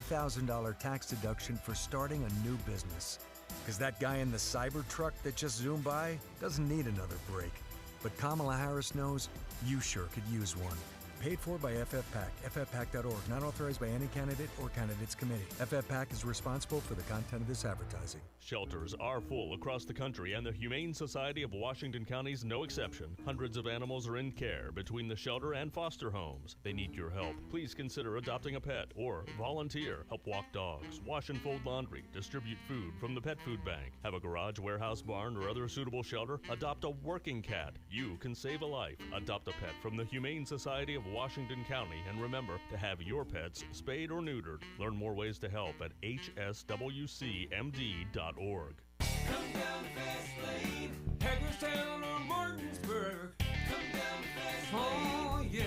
$8,000 tax deduction for starting a new business. Because that guy in the cyber truck that just zoomed by doesn't need another break. But Kamala Harris knows you sure could use one. Paid for by FFPAC, ffpac.org, not authorized by any candidate or candidates committee. FFPAC is responsible for the content of this advertising. Shelters are full across the country, and the Humane Society of Washington County is no exception. Hundreds of animals are in care between the shelter and foster homes. They need your help. Please consider adopting a pet or volunteer. Help walk dogs, wash and fold laundry, distribute food from the pet food bank. Have a garage, warehouse, barn, or other suitable shelter? Adopt a working cat. You can save a life. Adopt a pet from the Humane Society of Washington County, and remember to have your pets spayed or neutered. Learn more ways to help at hswcmd.org. Come down the fast lane, Hagerstown or Martinsburg. Come down the fast lane. Oh yeah.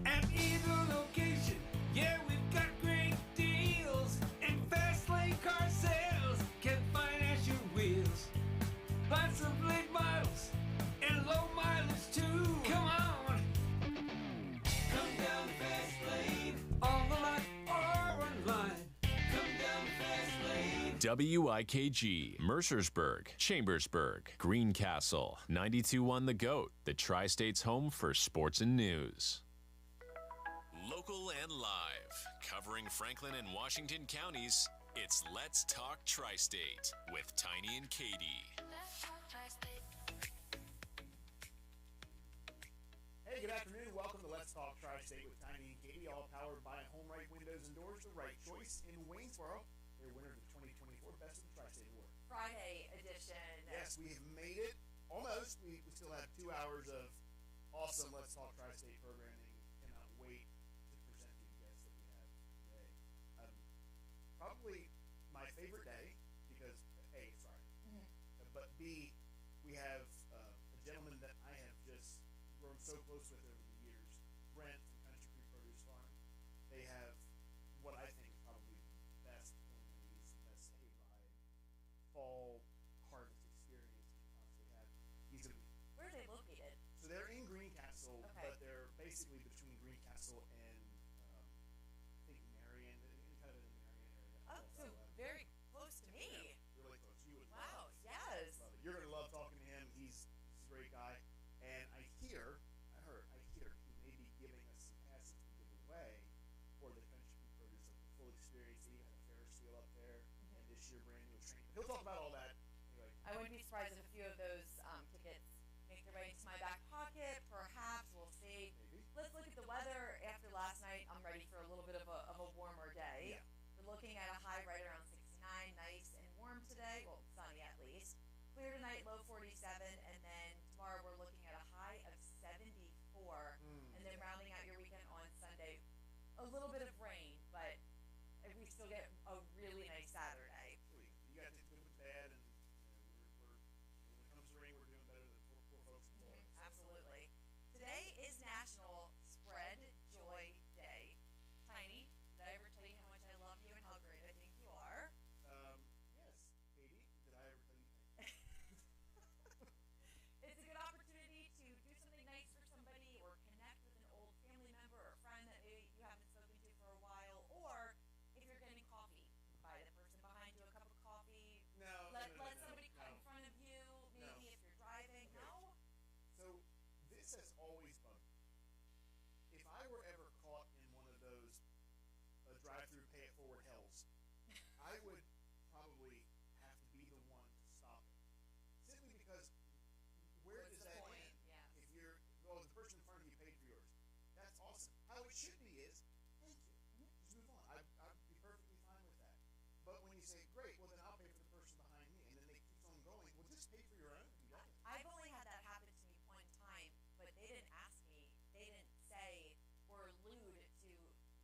At either location, yeah, we've got great deals. And fast lane car sales can finance your wheels. Lots of late models and low mileage too. Come on. Come down the fast lane. On the lot or online. Come down the fast lane. WIKG, Mercersburg, Chambersburg, Greencastle, 92.1 The Goat, the Tri-State's home for sports and news. Local and live, covering Franklin and Washington counties, it's Let's Talk Tri-State with Tiny and Katie. Let's talk Tri-State. Hey, good afternoon. Welcome to Let's Talk Tri-State with Tiny and Katie, all powered by Home Right Windows and Doors, the right choice in Waynesboro. They're winner of the 2024 Best of the Tri-State Award. Friday edition. Yes, we have made it. Almost. We still have 2 hours of awesome Let's Talk Tri-State programming. Cannot wait to present you the guests that we have today. Probably my favorite day because, A, it's Friday. But B, we have a gentleman that I have just grown so close with over the years, Brent from Country Creek Produce Farm. They have what I think is probably the best cornmeal, the best hayride, fall harvest experience you can possibly have. He's gonna be. Where are they located? So they're in Greencastle, Okay. but they're basically between Greencastle and I think Marion, kind of in the Marion area. Oh, so very close to me. Yeah, really close. You would Wow, love it. yes. Love it. You're gonna love talking to him. He's a great guy. And I hear he may be giving us some passes to give away for the Country Produce, like the full experience. He even had a Ferris wheel up there, and this year brand new training. He'll talk about all that. Anyway, I wouldn't be surprised if a few of those tickets make their way into my back pocket. Perhaps we'll see. maybe. Let's look at the weather after last night. I'm ready for a little bit of a warmer day. Yeah. We're looking at a high right around 69, nice and warm today. Well, sunny at least. Clear tonight, low 47, and then tomorrow we're looking at a high of 74, and then rounding out your weekend on Sunday, a little bit of rain, but we still get a really nice Saturday. You got to good with bad, and we're when it comes to rain, we're doing better than poor folks in Florida. Absolutely. Today is National Spread Joy Day. Tiny, did I ever tell you how much I love you and how great I think you are? Yes, Katie, did I ever tell you? It's a good opportunity to do something nice for somebody or connect with an old family member or friend that maybe you haven't spoken to for a while, or if you're getting coffee, buy the person behind you a cup of coffee. Let somebody cut in front of you, maybe if you're driving. Okay. No? So this has always bugged me. If I were ever caught in one of those drive-through pay it forward hells, I would probably have to be the one to stop it. Simply because where What's does the that point? end? Yes. If you're, the person in front of you paid for yours, that's awesome. How it should be is, thank you. Just move on. I'd be perfectly fine with that. But when you say, great, well then I'll pay for the person behind me, and then they keep on going, well just pay for your own if you don't. I've only had that happen to me one time, but they didn't ask me. They didn't say or allude to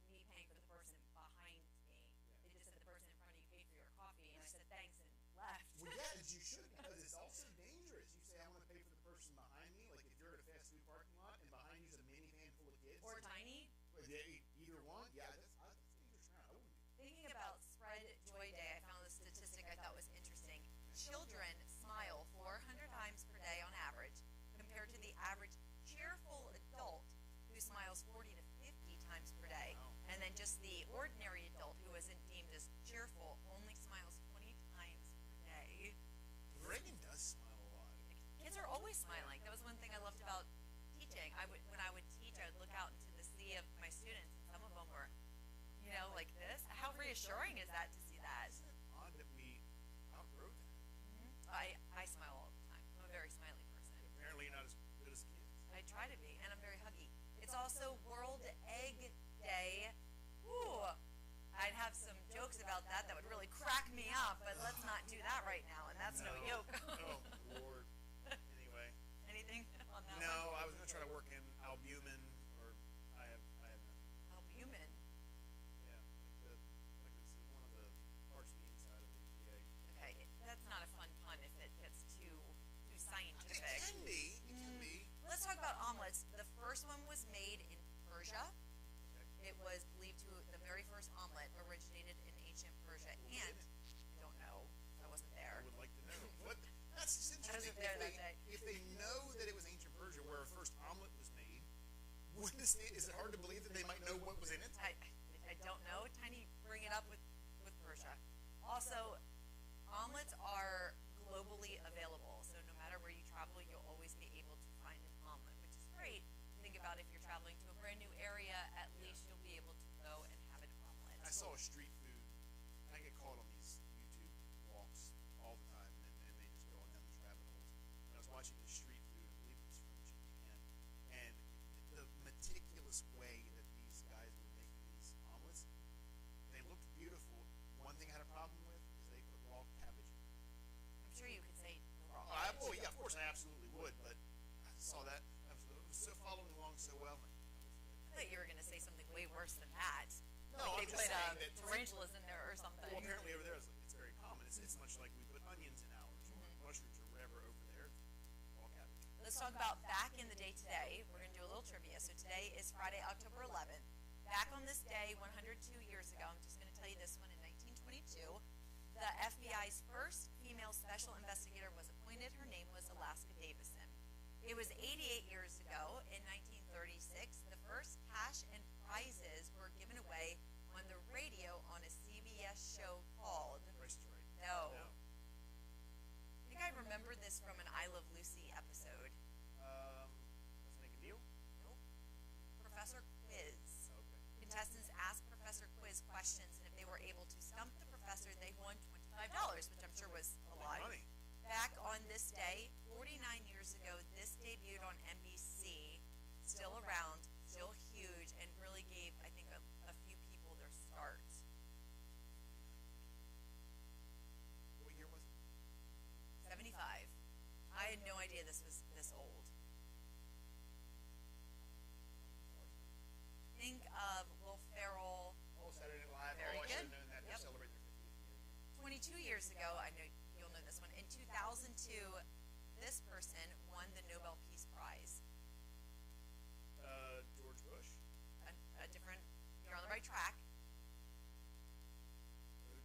me paying for the person behind me. Yeah. They just said the person in front of you paid for your coffee, and I said thanks and left. Well, yeah, as you should, because it's also dangerous. You say, I want to pay for the person behind me, like if you're at a fast food parking lot and behind you's a minivan full of kids. Or Tiny. Well, either one, yeah, that's dangerous around. I wouldn't be. Thinking about Spread Joy Day, I found this statistic I thought was interesting. Children smile 400 times per day on average, compared to the average cheerful adult who smiles 40 to 50 times per day. Wow. And then just the ordinary always smiling. That was one thing I loved about teaching. When I would teach, I would look out into the sea of my students, and some of them were, like this. How reassuring is that to see that? Isn't it odd that we outgrow that? I smile all the time. I'm a very smiley person. Apparently, you're not as good as kids. I try to be, and I'm very huggy. It's also World Egg Day. Ooh, I'd have some jokes about that would really crack me up, but let's not do that right now, and that's no yoke. Oh, Lord. Anyway. Anything on that No, one? I was going to try to work in albumin, or I have nothing. Albumin. Yeah, like it's one of the parts of the inside of the egg. Okay, that's not a fun pun if it gets too It scientific. can be. It can be. Let's talk about omelets. The first one was made in Persia. Okay. It was believed the very first omelet originated in ancient Persia, and I don't know, I wasn't there. I would like to know. That's just I interesting. wasn't there that day. If they know that it was ancient Persia where our first omelet was made, is it hard to believe that they might know what was in it? I don't know. Tiny, bring it up with Persia. Also, omelets are globally available, so no matter where you travel, you'll always be able to find an omelet, which is great. Think about if you're traveling to a brand new area, at least you'll be able to go and have an omelet. I saw a street food. I get caught on these YouTube walks all the time, and they just go on down these rabbit holes. And I was watching this street food, I believe it was from Japan, and the meticulous way that these guys were making these omelets, they looked beautiful. One thing I had a problem with is they put raw cabbage in it. I'm sure you could say raw. Oh, yeah, of course I absolutely would, but I saw that. I was so following along so well. I thought you were going to say something way worse than that. No, like I'm they just put saying that tarantulas in there or something. Well, apparently over there it's very common. It's much like we put onions in ours or mushrooms or whatever over there. All cabbage. Let's talk about back in the day today. We're going to do a little trivia. So today is Friday, October 11th. Back on this day, 102 years ago, I'm just going to tell you this one, in 1922, the FBI's first female special investigator was appointed. Her name was Alaska Davison. It was 88 years ago, in 1936, the first cash and prizes were given away on the radio on a CBS show called... Price is Right. No. No. I think I remember this from an I Love Lucy episode. Let's make a deal. Nope. Professor Quiz. Okay. Contestants asked Professor Quiz questions, and if they were able to stump the professor, they won $25, which I'm sure was a lot. Money. Back on this day, 49 years ago, this debuted on NBC, still around, still huge, and really gave, I think, a few people their start. What year was it? 75. I had no idea this was this old. Think of Will Ferrell. Oh, Saturday Night Live. Very I should good. have known that. They're Yep. celebrating their 50th year. 22 years ago, I know you'll know this one. In 2002, this person won the Nobel Peace Prize. George Bush. A different, you're on the right track. Go to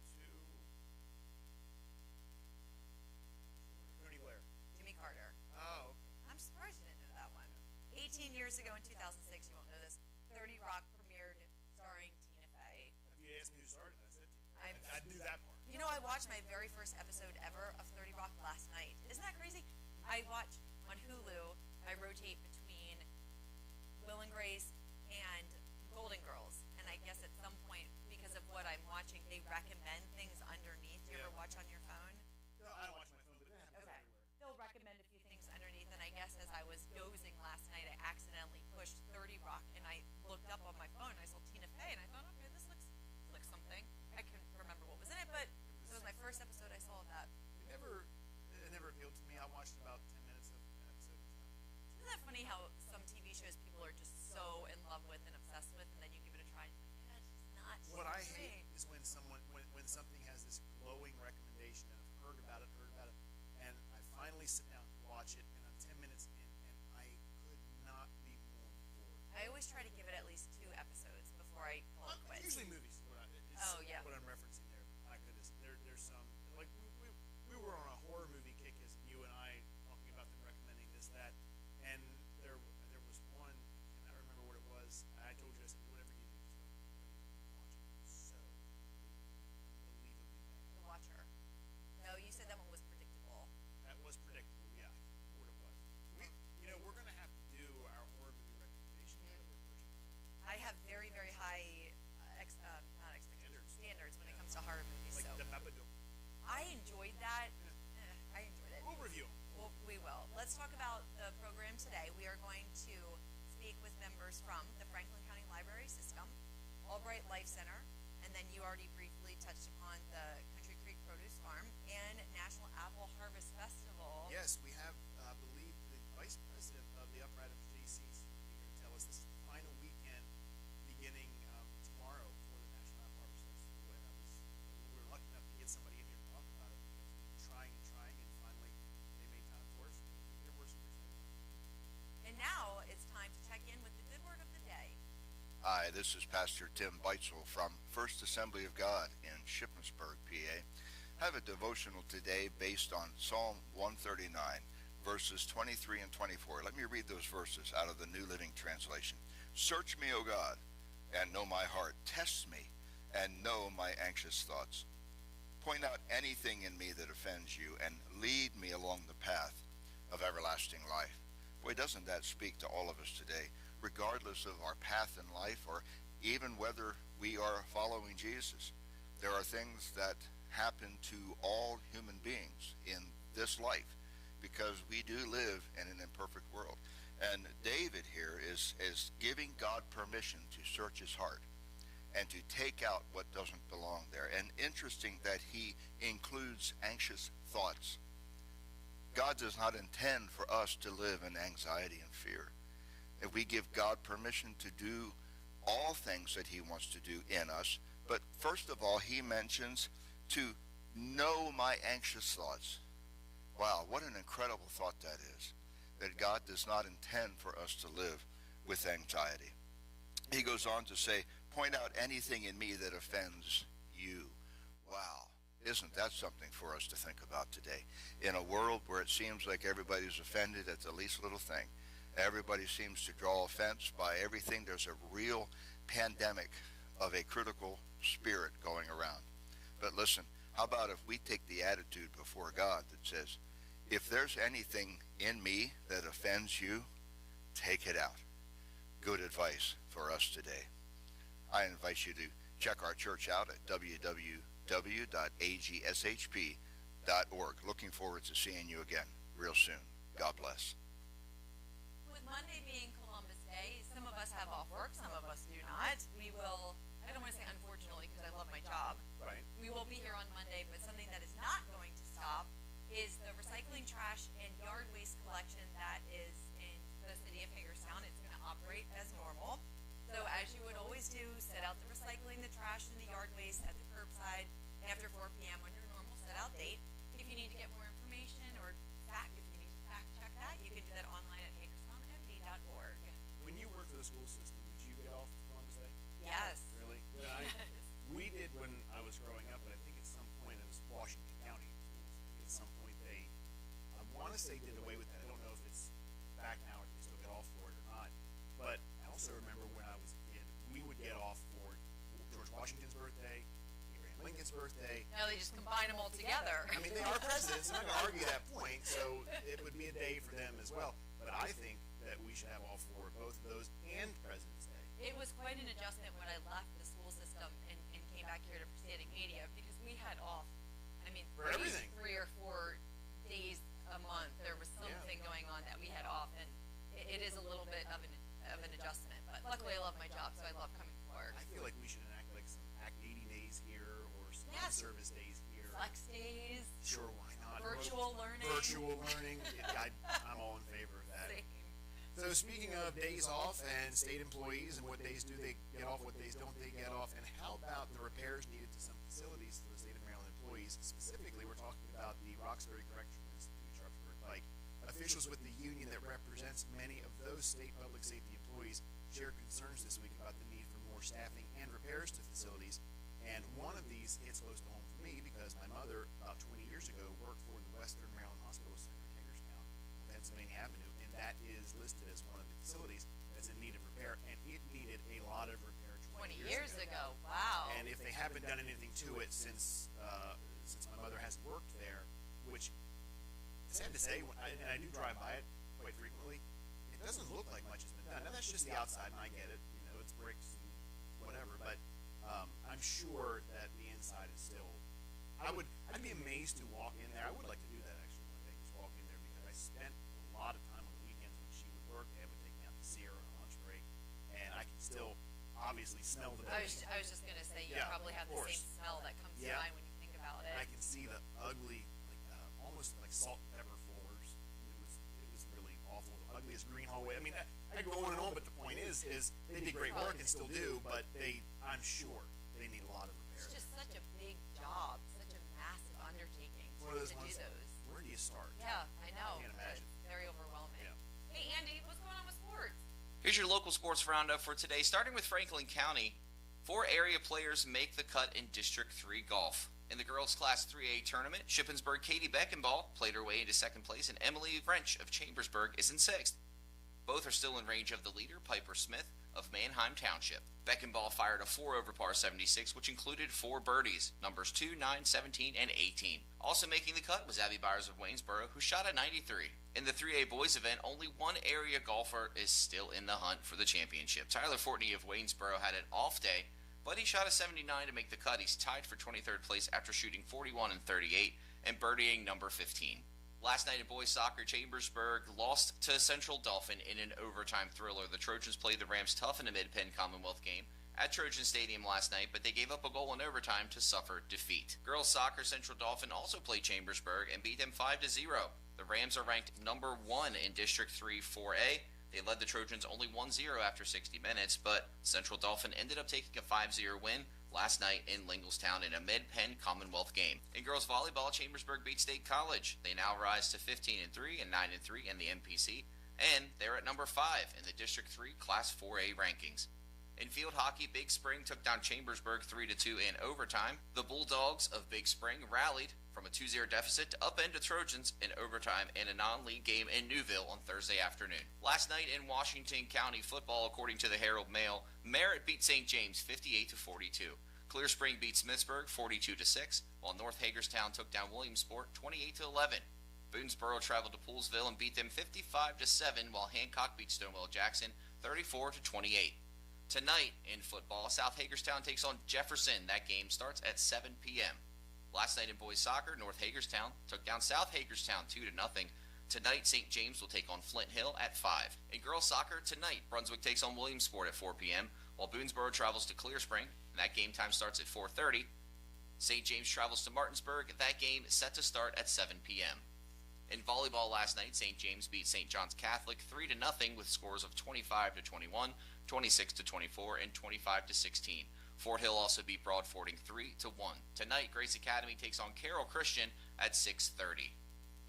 Tony Blair. Jimmy Carter. Oh, okay. I'm surprised you didn't know that one. 18 years ago in 2006, you won't know this, 30 Rock premiered starring Tina Fey. If you asked me who started, I said I'm- I knew that part. You know, I watched my very first episode ever of 30 Rock last night. Isn't that crazy? I watch on Hulu, I rotate between Will and Grace and Golden Girls. And I guess at some point, because of what I'm watching, they recommend things underneath. Do you ever Yeah. watch on your phone? No, I don't watch my phone, but it happens Okay. everywhere. They'll recommend a few things underneath, and I guess as I was dozing last night, I accidentally pushed 30 Rock, and I looked up on my phone, and I saw Tina Fey, and I thought, okay, this looks something. I couldn't remember what was in it, but it was my first episode I saw of that. It never appealed to me. I watched about 10 minutes of an episode. Isn't that funny how some TV shows people are just so in love with and obsessed with, and then you give it a try, and you're like, yeah, it's just not What I for hate me. is when something has this glowing recommendation, and I've heard about it, and I finally sit down to watch it, and I'm 10 minutes in, and I could not be more bored. I always try to give it at least 2 episodes before I call it quits. Usually movies is Oh, yeah. what I'm referencing there. My goodness, there's some, like, we were on a horror movie kick, as you and I, talking about them recommending this, that, and there was one, and I don't remember what it was. I told you, I said, whatever you do, just watch it. So unbelievably bad. The Watcher. No, you said that one was predictable. That was predictable, yeah. What it was. program today, we are going to speak with members from the Franklin County Library System, Albright Life Center, and then you already briefly touched upon the Country Creek Produce Farm and National Apple Harvest Festival. Yes, we have, I believe, the vice president of the Upright of JC's here to tell us this is the final weekend beginning tomorrow for the National Apple Harvest Festival. And we were lucky enough to get somebody in here to talk about it because we've been trying, and finally they made time for us. Here we're super excited. And now it's time to check in with the good word of the day. Hi, this is Pastor Tim Beitzel from First Assembly of God in Shippensburg, PA. I have a devotional today based on Psalm 139, verses 23 and 24. Let me read those verses out of the New Living Translation. Search me, O God, and know my heart. Test me and know my anxious thoughts. Point out anything in me that offends you and lead me along the path of everlasting life. Boy, doesn't that speak to all of us today, regardless of our path in life or even whether we are following Jesus. There are things that happen to all human beings in this life because we do live in an imperfect world. And David here is giving God permission to search his heart and to take out what doesn't belong there. And interesting that he includes anxious thoughts. God does not intend for us to live in anxiety and fear. If we give God permission to do all things that he wants to do in us, but first of all, he mentions to know my anxious thoughts. Wow, what an incredible thought that is, that God does not intend for us to live with anxiety. He goes on to say, point out anything in me that offends you. Wow, isn't that something for us to think about today? In a world where it seems like everybody's offended at the least little thing, everybody seems to draw offense by everything, there's a real pandemic of a critical spirit going around. But listen, how about if we take the attitude before God that says, if there's anything in me that offends you, take it out. Good advice for us today. I invite you to check our church out at www.agshp.org. Looking forward to seeing you again real soon. God bless. With Monday being Columbus Day, some of us have off work, some of us do not. We will, I don't want to say unfortunately because I love my job. Right. We will be here on Monday, but something that is not going to stop is the recycling, trash, and yard waste collection that is in the city of Hagerstown. It's going to operate as normal. So as you would always do, set out the recycling, the trash, and the yard waste at the curbside after 4 p.m. on your normal set-out date. If you need to get more information or if you need to fact check that, you can do that online at hagerstownmd.org. When you worked for the school system, did you get off Columbus Day? Yes. Really? Yes. We did when I was growing up, but I think at some point it was Washington County schools. I think at some point I want to say did away with that. I don't know if it's back now or if they still get off for it or not. But I also remember when I was a kid, we would get off for George Washington's birthday, Abraham Lincoln's birthday. Now they just combine them all together. I mean, they are presidents. I'm not going to argue that point, so it would be a day for them as well. But I think that we should have off for both of those and President's Day. It was quite an adjustment when I left the school system and came back here to Tristate Media because we had off, I mean, For everything. 3 or 4 days a month. There was something going on that we had off, and it is a little bit of an adjustment. But luckily I love my job, so I love coming to work. I feel like we should enact like some Act 80 days here or some Yes. service days here. Flex days, Sure, why not? virtual learning. Virtual learning. I'm all in favor of that. Same. So speaking of days off and state employees and what days do they get off, what days don't they get off, and how about the repairs needed to some facilities for the state of Maryland employees? Specifically, we're talking about the Roxbury Correctional Institute, Sharpsburg Pike. Officials with the union that represents many of those state public safety employees shared concerns this week about the need for more staffing and repairs to facilities. And one of these hits close to home for me because my mother, about 20 years ago, worked for the Western Maryland Hospital Center in Hagerstown, Pennsylvania Avenue, and that is listed as one of the facilities that's in need of repair, and it needed a lot of repair 20 years ago. Wow. And if they haven't done anything to it since my mother hasn't worked there, which sad to say, and I do drive by it quite frequently, it doesn't look like much has been done. Now that's just the outside, and I get it, it's bricks and whatever, but I'm sure that the inside is still. I'd be amazed to walk in there. I would like to do that actually one day, just walk in there because I spent a lot of time on the weekends when she easier on a lunch break, and I can still obviously smell the I bacon. was just gonna say you Yeah, probably have of the course. same smell that comes to Yeah. mind when you think about it. And I can see the ugly, like almost like salt and pepper floors. It was really awful. The ugliest green hallway. I mean, I go on and on, but the point is they did great work and still do, but I'm sure they need a lot of repair. It's just such a big job, such a massive undertaking One of those to do ones. those. Where do you start? Yeah, I know. I can't but imagine. Very overwhelming. Yeah. Hey, Andy, what's going on with sports? Here's your local sports roundup for today, starting with Franklin County. 4 area players make the cut in District 3 golf. In the girls' Class 3A tournament, Shippensburg Katie Beckenball played her way into second place, and Emily Wrench of Chambersburg is in sixth. Both are still in range of the leader, Piper Smith of Manheim Township. Beckenball fired a 4-over par 76, which included 4 birdies, numbers 2, 9, 17, and 18. Also making the cut was Abby Byers of Waynesboro, who shot a 93. In the 3A boys event, only one area golfer is still in the hunt for the championship. Tyler Fortney of Waynesboro had an off day, but he shot a 79 to make the cut. He's tied for 23rd place after shooting 41 and 38 and birdieing number 15. Last night in boys soccer, Chambersburg lost to Central Dauphin in an overtime thriller. The Trojans played the Rams tough in a Mid-Penn Commonwealth game at Trojan Stadium last night, but they gave up a goal in overtime to suffer defeat. Girls soccer, Central Dauphin also played Chambersburg and beat them 5-0. The Rams are ranked number 1 in District 3 4A. They led the Trojans only 1-0 after 60 minutes, but Central Dauphin ended up taking a 5-0 win last night in Linglestown in a Mid-Penn Commonwealth game. In girls volleyball, Chambersburg beat State College. They now rise to 15-3 and 9-3 in the MPC, and they're at number 5 in the District 3 Class 4A rankings. In field hockey, Big Spring took down Chambersburg 3-2 in overtime. The Bulldogs of Big Spring rallied from a 2-0 deficit to upend the Trojans in overtime in a non-league game in Newville on Thursday afternoon. Last night in Washington County football, according to the Herald Mail, Merritt beat St. James 58-42. Clear Spring beat Smithsburg 42-6, while North Hagerstown took down Williamsport 28-11. Boonesboro traveled to Poolesville and beat them 55-7, while Hancock beat Stonewall Jackson 34-28. Tonight in football, South Hagerstown takes on Jefferson. That game starts at 7 p.m. Last night in boys soccer, North Hagerstown took down South Hagerstown 2-0. Tonight, St. James will take on Flint Hill at 5. In girls soccer, tonight, Brunswick takes on Williamsport at 4 p.m., while Boonesboro travels to Clear Spring, and that game time starts at 4:30. St. James travels to Martinsburg. That game is set to start at 7 p.m. In volleyball last night, St. James beat St. John's Catholic 3-0 with scores of 25-21, 26-24, and 25-16. Fort Hill also beat Broadfording 3-1. Tonight, Grace Academy takes on Carroll Christian at 6:30.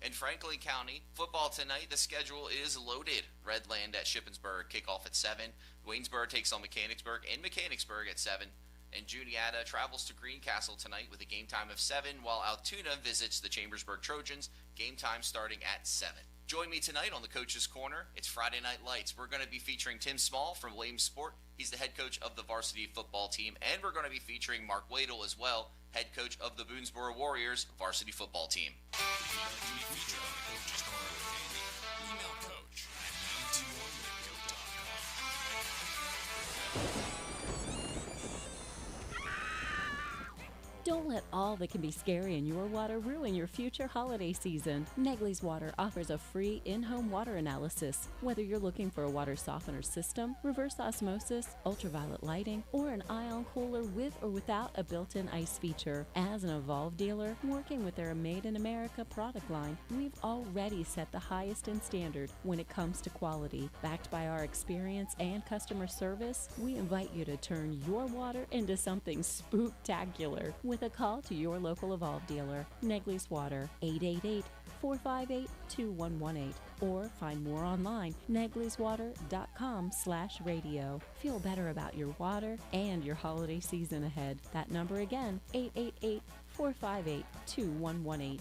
In Franklin County, football tonight, the schedule is loaded. Redland at Shippensburg, kickoff at 7. Waynesboro takes on Mechanicsburg in Mechanicsburg at 7. And Juniata travels to Greencastle tonight with a game time of 7, while Altoona visits the Chambersburg Trojans, game time starting at 7. Join me tonight on the Coach's Corner. It's Friday Night Lights. We're going to be featuring Tim Small from Williamsport. He's the head coach of the varsity football team, and we're going to be featuring Mark Wadle as well, head coach of the Boonesboro Warriors varsity football team. If you'd like to be featured on the Coach's Corner with Andy, email coach at 921thegoat.com. Don't let all that can be scary in your water ruin your future holiday season. Negley's Water offers a free in-home water analysis. Whether you're looking for a water softener system, reverse osmosis, ultraviolet lighting, or an ion cooler with or without a built-in ice feature. As an Evolve dealer, working with their Made in America product line, we've already set the highest in standard when it comes to quality. Backed by our experience and customer service, we invite you to turn your water into something spooktacular with a call to your local Evolve dealer. Negley's Water, 888-458-2118, or find more online, negleyswater.com/radio. Feel better about your water and your holiday season ahead. That number again, 888-458-2118.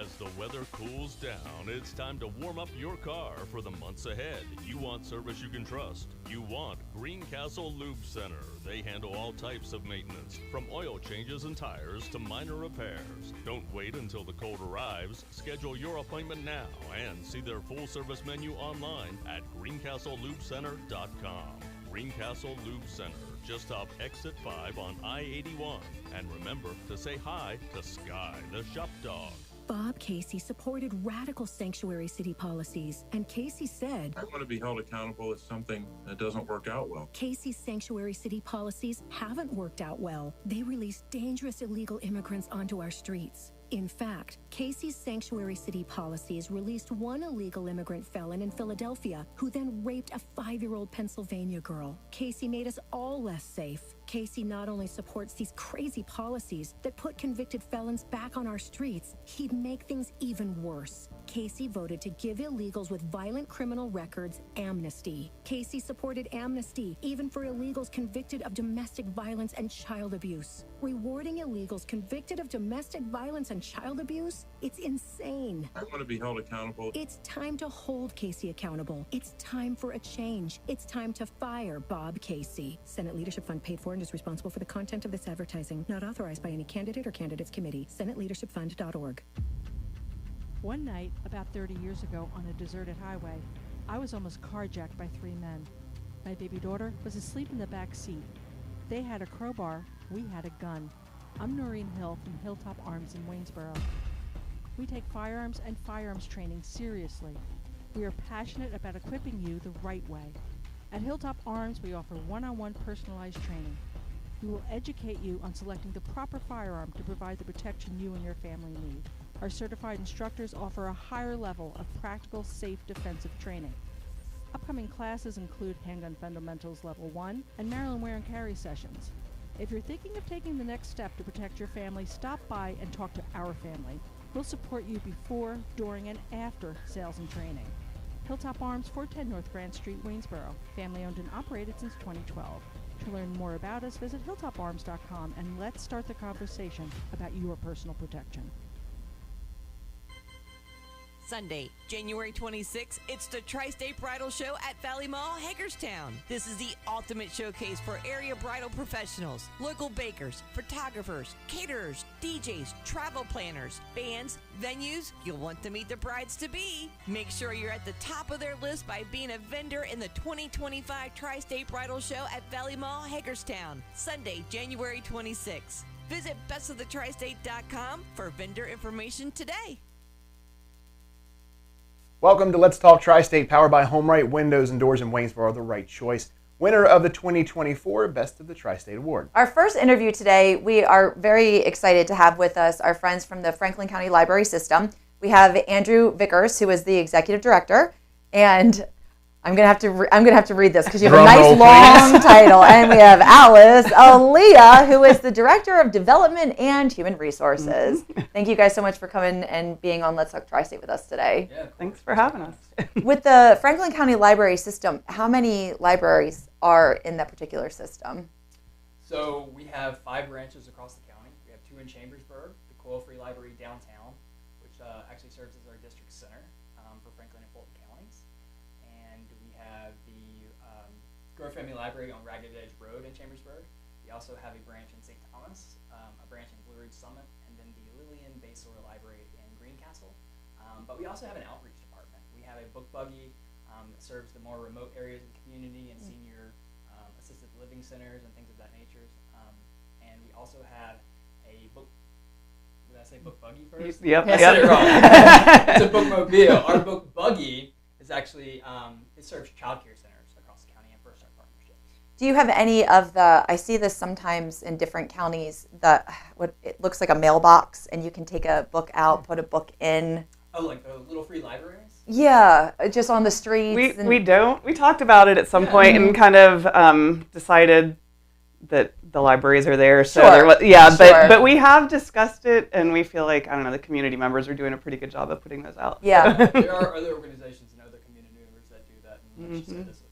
As the weather cools down, it's time to warm up your car for the months ahead. You want service you can trust. You want Greencastle Lube Center. They handle all types of maintenance, from oil changes and tires to minor repairs. Don't wait until the cold arrives. Schedule your appointment now and see their full service menu online at greencastlelubecenter.com. Greencastle Lube Center. just off Exit 5 on I-81. And remember to say hi to Sky, the shop dog. Bob Casey supported radical sanctuary city policies, and Casey said, I want to be held accountable if something that doesn't work out well. Casey's sanctuary city policies haven't worked out well. They released dangerous illegal immigrants onto our streets. In fact, Casey's sanctuary city policies released one illegal immigrant felon in Philadelphia who then raped a 5-year-old Pennsylvania girl. Casey made us all less safe. Casey not only supports these crazy policies that put convicted felons back on our streets, he'd make things even worse. Casey voted to give illegals with violent criminal records amnesty. Casey supported amnesty even for illegals convicted of domestic violence and child abuse. Rewarding illegals convicted of domestic violence and child abuse? It's insane. I want to be held accountable. It's time to hold Casey accountable. It's time for a change. It's time to fire Bob Casey. Senate Leadership Fund paid for and is responsible for the content of this advertising. Not authorized by any candidate or candidates committee. SenateLeadershipFund.org. One night, about 30 years ago, on a deserted highway, I was almost carjacked by 3 men. My baby daughter was asleep in the back seat. They had a crowbar, we had a gun. I'm Noreen Hill from Hilltop Arms in Waynesboro. We take firearms and firearms training seriously. We are passionate about equipping you the right way. At Hilltop Arms, we offer one-on-one personalized training. We will educate you on selecting the proper firearm to provide the protection you and your family need. Our certified instructors offer a higher level of practical, safe defensive training. Upcoming classes include Handgun Fundamentals Level 1 and Maryland Wear and Carry sessions. If you're thinking of taking the next step to protect your family, stop by and talk to our family. We'll support you before, during, and after sales and training. Hilltop Arms, 410 North Grand Street, Waynesboro. Family owned and operated since 2012. To learn more about us, visit hilltoparms.com and let's start the conversation about your personal protection. Sunday, January 26th, it's the Tristate Bridal Show at Valley Mall, Hagerstown. This is the ultimate showcase for area bridal professionals, local bakers, photographers, caterers, DJs, travel planners, bands, venues. You'll want to meet the brides-to-be. Make sure you're at the top of their list by being a vendor in the 2025 Tri-State Bridal Show at Valley Mall, Hagerstown, Sunday, January 26th. Visit bestofthetristate.com for vendor information today. Welcome to Let's Talk Tri-State, powered by HomeRight Windows and Doors in Waynesboro, the right choice. Winner of the 2024 Best of the Tri-State Award. Our first interview today, we are very excited to have with us our friends from the Franklin County Library System. We have Andrew Vickers, who is the executive director, and I'm gonna have to read this because you have a nice long title. And we have Alice Aaliyah, who is the director of development and human resources. Thank you guys so much for coming and being on Let's Talk Tri-State with us today. Yeah, thanks for having us. With the Franklin County Library System, how many libraries are in that particular system? So we have 5 branches across the county. We have 2 in Chambersburg, the Coil Free Library downtown, which actually serves as our district center for Franklin and Fulton counties. And we have the Grove Family Library on Ragged Edge Road in Chambersburg. We also have a branch in St. Thomas, a branch in Blue Ridge Summit, and then the Lillian Basor Library in Greencastle. But we also have an outreach department. We have a book buggy that serves the more remote areas of the community and senior assisted living centers and things of that nature. And we also have a book. Did I say book buggy first? Yep. I said it wrong. It's a bookmobile. Our book buggy is actually it serves childcare centers across the county and First Start Partnership. Do you have any of the, I see this sometimes in different counties, what it looks like a mailbox and you can take a book out, put a book in. Oh, like the little free libraries? Yeah, just on the streets. We don't. We talked about it at some point and kind of decided that the libraries are there. So but we have discussed it and we feel like, I don't know, the community members are doing a pretty good job of putting those out. Yeah. There are other organizations and other community members that do that and like she said, does it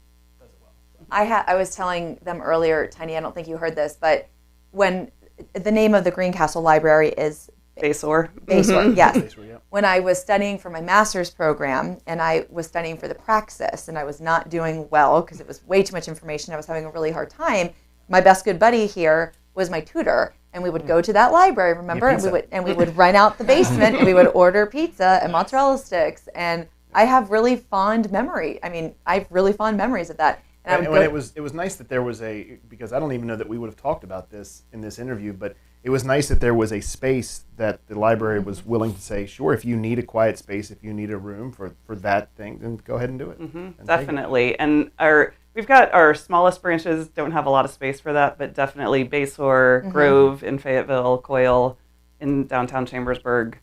well. So. I was telling them earlier, Tiny, I don't think you heard this, but when the name of the Greencastle Library is Basor. Basor, yes. Basor, yeah. When I was studying for my master's program and I was studying for the praxis and I was not doing well because it was way too much information, I was having a really hard time. My best good buddy here was my tutor, and we would go to that library, remember? And we would run out the basement and we would order pizza and mozzarella sticks. And I have really fond memories of that. And it was nice that there was because I don't even know that we would have talked about this in this interview, but it was nice that there was a space that the library was willing to say, sure, if you need a quiet space, if you need a room for that thing, then go ahead and do it. Mm-hmm. Definitely. And we've got our smallest branches don't have a lot of space for that, but definitely Basehor, Grove in Fayetteville, Coyle in downtown Chambersburg.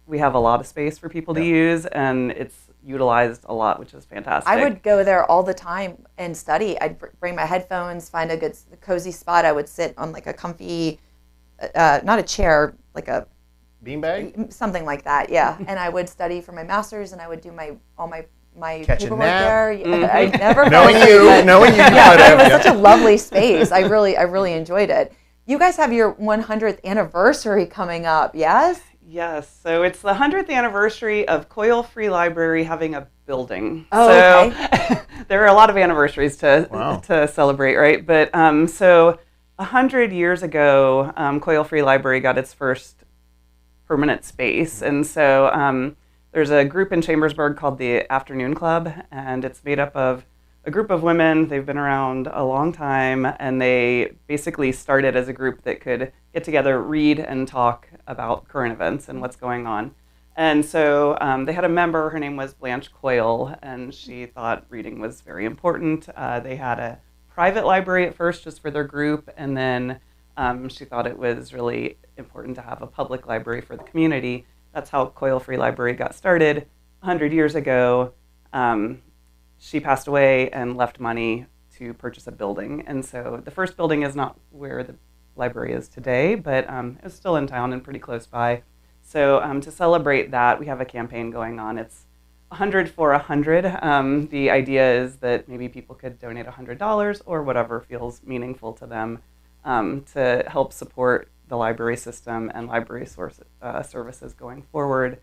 We have a lot of space for people to use, and it's utilized a lot, which is fantastic. I would go there all the time and study. I'd bring my headphones, find a good cozy spot. I would sit on like a comfy, not a chair, like a beanbag, something like that. Yeah, and I would study for my master's, and I would do all my Catch paperwork a nap. there. Mm-hmm. I never knowing you. Yeah, it was such a lovely space. I really enjoyed it. You guys have your 100th anniversary coming up, yes? Yes, so it's the 100th anniversary of Coyle Free Library having a building. Oh, so okay. There are a lot of anniversaries to celebrate, right? But so 100 years ago, Coyle Free Library got its first permanent space. And so there's a group in Chambersburg called the Afternoon Club, and it's made up of a group of women. They've been around a long time, and they basically started as a group that could get together, read, and talk about current events and what's going on. And so they had a member, her name was Blanche Coyle, and she thought reading was very important. They had a private library at first just for their group, and then she thought it was really important to have a public library for the community. That's how Coyle Free Library got started 100 years ago. She passed away and left money to purchase a building. And so the first building is not where the library is today, but it's still in town and pretty close by. So to celebrate that, we have a campaign going on. It's 100 for 100. The idea is that maybe people could donate $100 or whatever feels meaningful to them to help support the library system and library services going forward.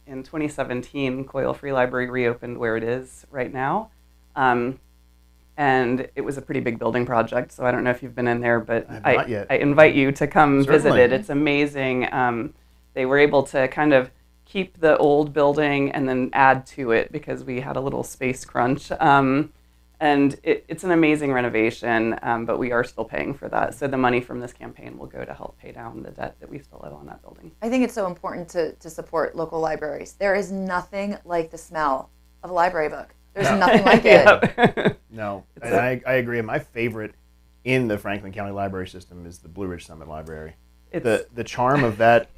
In 2017, Coyle Free Library reopened where it is right now. And it was a pretty big building project, so I don't know if you've been in there, but I invite you to come visit it. It's amazing. They were able to kind of keep the old building and then add to it because we had a little space crunch. And it's an amazing renovation, but we are still paying for that. So the money from this campaign will go to help pay down the debt that we still have on that building. I think it's so important to support local libraries. There is nothing like the smell of a library book. There's nothing like it. No, and I agree. My favorite in the Franklin County Library system is the Blue Ridge Summit Library. The charm of that,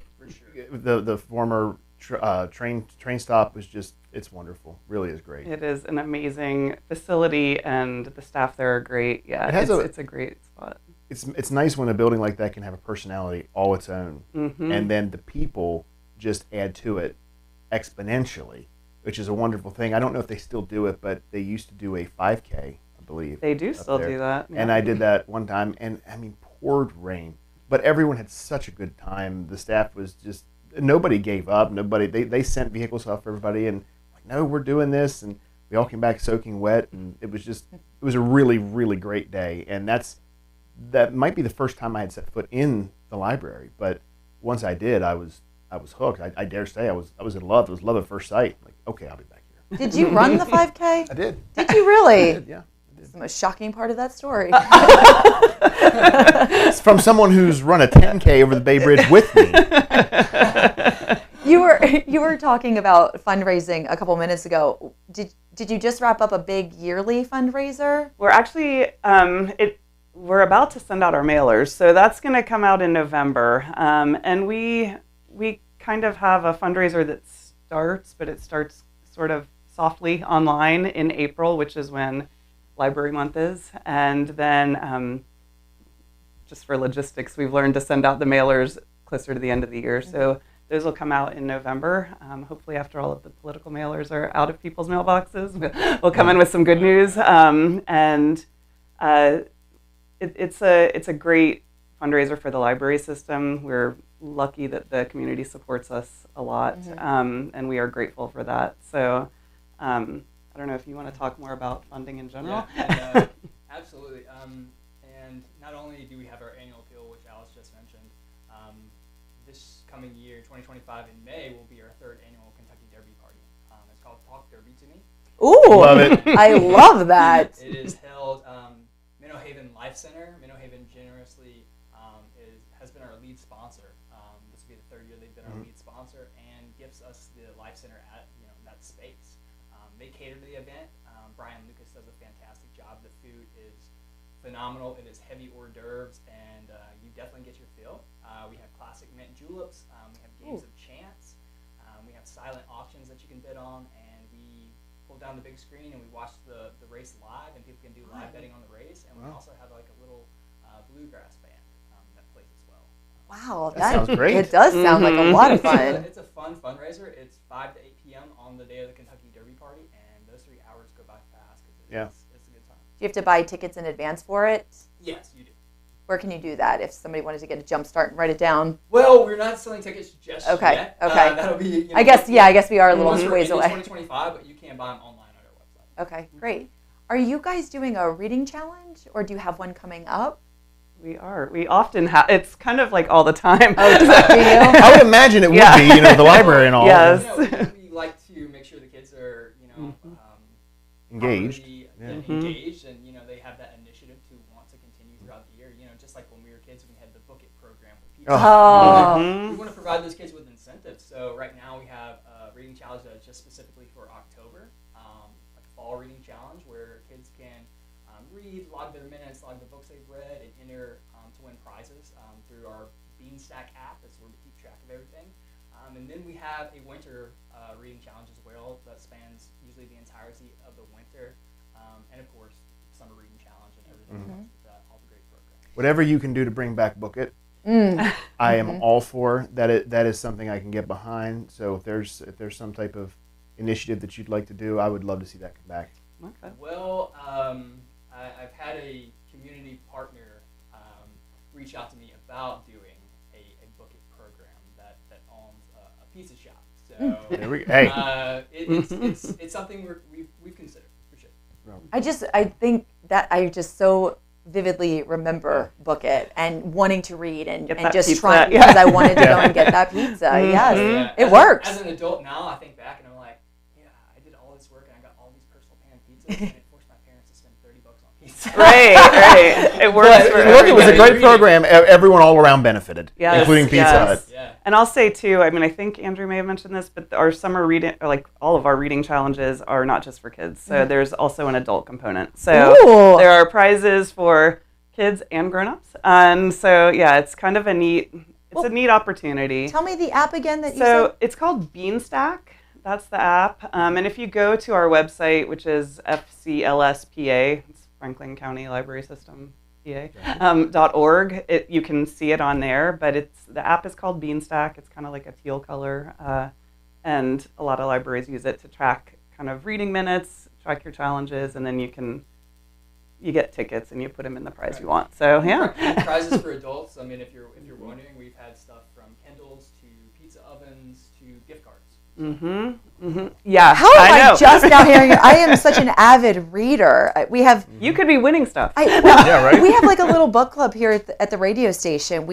the former train stop was just, it's wonderful. Really is great. It is an amazing facility, and the staff there are great. Yeah, it's a great spot. It's nice when a building like that can have a personality all its own, and then the people just add to it exponentially, which is a wonderful thing. I don't know if they still do it, but they used to do a 5K, I believe. They do still do that. Yeah. And I did that one time, and I mean, poured rain, but everyone had such a good time. The staff was just, nobody gave up. They sent vehicles off for everybody, and like, no, we're doing this, and we all came back soaking wet, and it was a really, really great day. And that might be the first time I had set foot in the library, but once I did, I was hooked. I dare say I was in love. It was love at first sight. Like, okay, I'll be back here. Did you run the 5K? I did. Did you really? I did, yeah. It's the most shocking part of that story. It's from someone who's run a 10K over the Bay Bridge with me. You were talking about fundraising a couple minutes ago. Did you just wrap up a big yearly fundraiser? We're actually we're about to send out our mailers, so that's going to come out in November. And we kind of have a fundraiser that starts, but it starts sort of softly online in April, which is when Library Month is. And then just for logistics, we've learned to send out the mailers closer to the end of the year. So those will come out in November. Hopefully after all of the political mailers are out of people's mailboxes, we'll come in with some good news. It's a great fundraiser for the library system. We're lucky that the community supports us a lot, and we are grateful for that. So I don't know if you want to talk more about funding in general. Yeah, and, absolutely. And not only do we have our annual appeal, which Alice just mentioned, this coming year, 2025 in May, will be our third annual Kentucky Derby party. It's called Talk Derby to Me. Ooh, Ooh, love it. I love that. It is held Minnow Haven Life Center. Minnow Haven generously has been our lead sponsor. This will be the third year they've been our lead sponsor and gifts us the Life Center at that space. They cater to the event. Brian Lucas does a fantastic job. The food is phenomenal. It is heavy hors d'oeuvres, and you definitely get your fill. We have classic mint juleps. We have games of chance. We have silent auctions that you can bid on, and we pull down the big screen and we watch the race live, and people can do live betting on the race. And we also have like a little bluegrass band that plays as well. Wow, that sounds great. It does sound like a lot of fun. It's a fun fundraiser. It's 5 to 8 p.m. on the day of the Kentucky Derby party, and those 3 hours go by fast because it's a good time. Do you have to buy tickets in advance for it? Yes, you do. Where can you do that if somebody wanted to get a jump start and write it down? Well, we're not selling tickets just yet. Okay. That'll be. I guess we are a little ways away. 2025, but you can buy them online on our website. Okay, great. Are you guys doing a reading challenge, or do you have one coming up? We are. We often have. It's kind of like all the time. Oh, do you? I would imagine it would be, the library and all. Yes. We like to make sure the kids are, engaged. Engaged, and they have that initiative to want to continue throughout the year. Just like when we were kids, we had the Book It program with pizza. We want to provide those kids with incentives. So right now we have a reading challenge that is just specifically for October, like a fall reading challenge where kids can read, log their minutes, log the books they've read, and enter to win prizes through our Beanstack app. That's where we keep track of everything. And then we have a winter reading challenge as well that spans usually the entirety of the winter. And of course, summer reading challenge and everything else with all the great programs. Whatever you can do to bring back Book It, I am all for that. That is something I can get behind. So if there's some type of initiative that you'd like to do, I would love to see that come back. Okay. Well, I've had a community partner reach out to me about doing a Book It program that owns a pizza shop. So there we go. It's something we've considered for sure. I think that I just so vividly remember Book It and wanting to read and just pizza. trying because I wanted to go and get that pizza. Yes, it works. As an adult now, I think back and I'm like, I did all this work and I got all these personal pan pizzas and it forced my parents to spend $30 on pizza. Right. It works for everybody. It was a great program. Everyone all around benefited, including Pizza Hut. Yeah. And I'll say too, I think Andrew may have mentioned this, but our summer reading, or like all of our reading challenges are not just for kids. So there's also an adult component. So there are prizes for kids and grown-ups. And so, it's kind of a neat opportunity. Tell me the app again that you said. So it's called Beanstack. That's the app. And if you go to our website, which is FCLSPA, it's Franklin County Library System, .org, you can see it on there, but the app is called Beanstack. It's kind of like a teal color, and a lot of libraries use it to track kind of reading minutes, track your challenges, and then you get tickets and you put them in the prize you want. So And prizes for adults. I mean, if you're wondering, we've had stuff from Kindles to pizza ovens to gift cards. Yeah. How am I just now hearing it? I am such an avid reader. We have. You could be winning stuff. Yeah, right. We have like a little book club here at the radio station.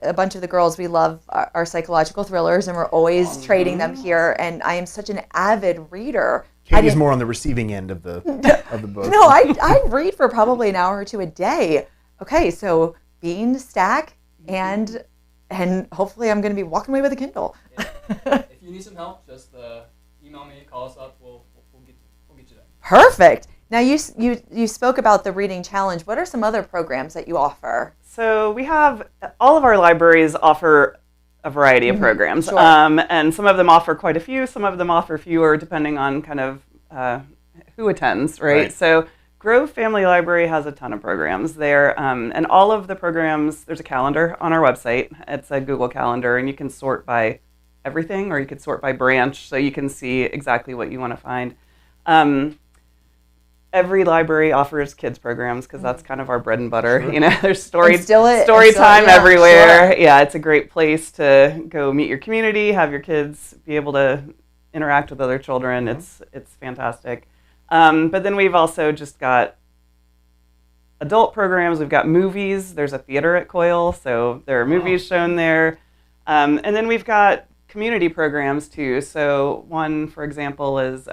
A bunch of the girls, we love our psychological thrillers, and we're always trading them here. And I am such an avid reader. Katie's more on the receiving end of the book. No, I read for probably an hour or two a day. Okay, so Beanstack and hopefully I'm going to be walking away with a Kindle. If you need some help, just email me, call us up. We'll get you there. Perfect. Now you spoke about the reading challenge. What are some other programs that you offer? So we have all of our libraries offer a variety of programs, Sure. And some of them offer quite a few. Some of them offer fewer, depending on kind of who attends. Right. So Grove Family Library has a ton of programs there, and all of the programs. There's a calendar on our website. It's a Google Calendar, and you can sort by everything, or you could sort by branch, so you can see exactly what you want to find. Every library offers kids programs because that's kind of our bread and butter. Sure. There's story time everywhere. Sure. Yeah, it's a great place to go meet your community, have your kids be able to interact with other children. It's fantastic. But then we've also just got adult programs. We've got movies. There's a theater at Coyle, so there are movies shown there. And then we've got community programs too. So one, for example, is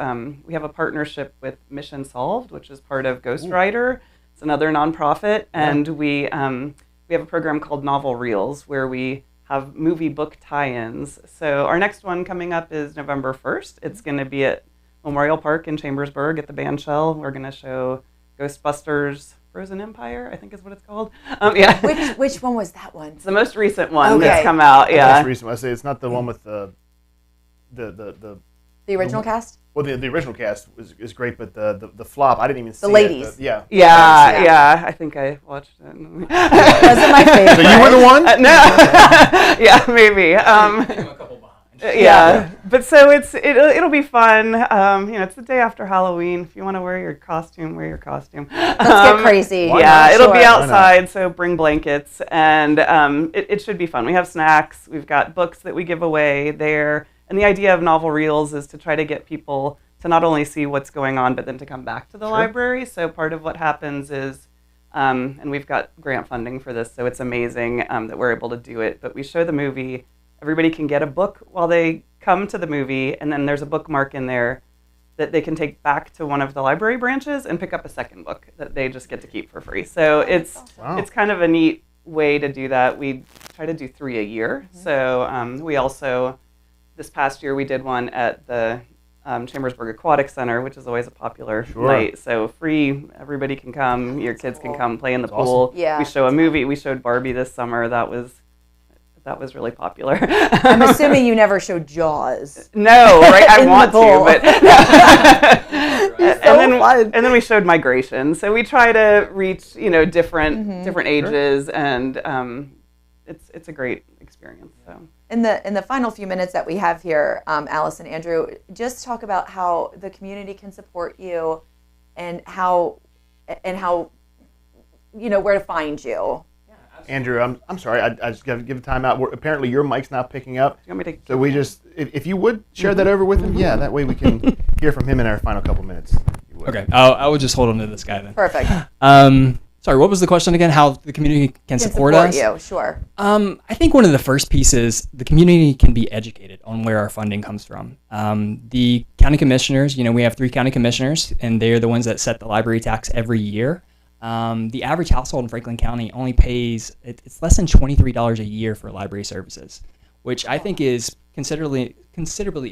we have a partnership with Mission Solved, which is part of Ghost Rider. It's another nonprofit, and we have a program called Novel Reels where we have movie book tie-ins. So our next one coming up is November 1st. It's going to be at Memorial Park in Chambersburg at the Bandshell. We're going to show Ghostbusters Frozen Empire, I think is what it's called. Which one was that one? It's the most recent one that's come out. The most recent one. I say it's not the one with the original cast. Well, the original cast is great, but the flop, I didn't even see the ladies. it. Yeah. I think I watched it. Wasn't my favorite. So you were the one? No. Yeah, maybe. Yeah, but so it'll be fun. It's the day after Halloween. If you want to wear your costume, wear your costume. Let's get crazy. It'll be outside, so bring blankets, and it should be fun. We have snacks. We've got books that we give away there, and the idea of Novel Reels is to try to get people to not only see what's going on, but then to come back to the library. So part of what happens is, and we've got grant funding for this, so it's amazing that we're able to do it. But we show the movie. Everybody can get a book while they come to the movie, and then there's a bookmark in there that they can take back to one of the library branches and pick up a second book that they just get to keep for free. So it's kind of a neat way to do that. We try to do 3 a year. So we also, this past year, we did one at the Chambersburg Aquatic Center, which is always a popular night. So free, everybody can come. Your kids can come play in the pool. Awesome. Yeah. We show a movie. We showed Barbie this summer. That was really popular. I'm assuming you never showed Jaws. No, right? I want to, but and then we showed Migration. So we try to reach different ages, and it's a great experience. So in the final few minutes that we have here, Alice and Andrew, just talk about how the community can support you, and how where to find you. Andrew, I'm sorry. I just got to give a time out. Apparently, your mic's not picking up. You want me to so we just, if you would share that over with him, that way we can hear from him in our final couple minutes. Okay, I will just hold on to this guy then. Perfect. Sorry, what was the question again? How the community can support us? You, sure. I think one of the first pieces, the community can be educated on where our funding comes from. The county commissioners, we have 3 county commissioners, and they're the ones that set the library tax every year. The average household in Franklin County only pays, it's less than $23 a year for library services, which I think is considerably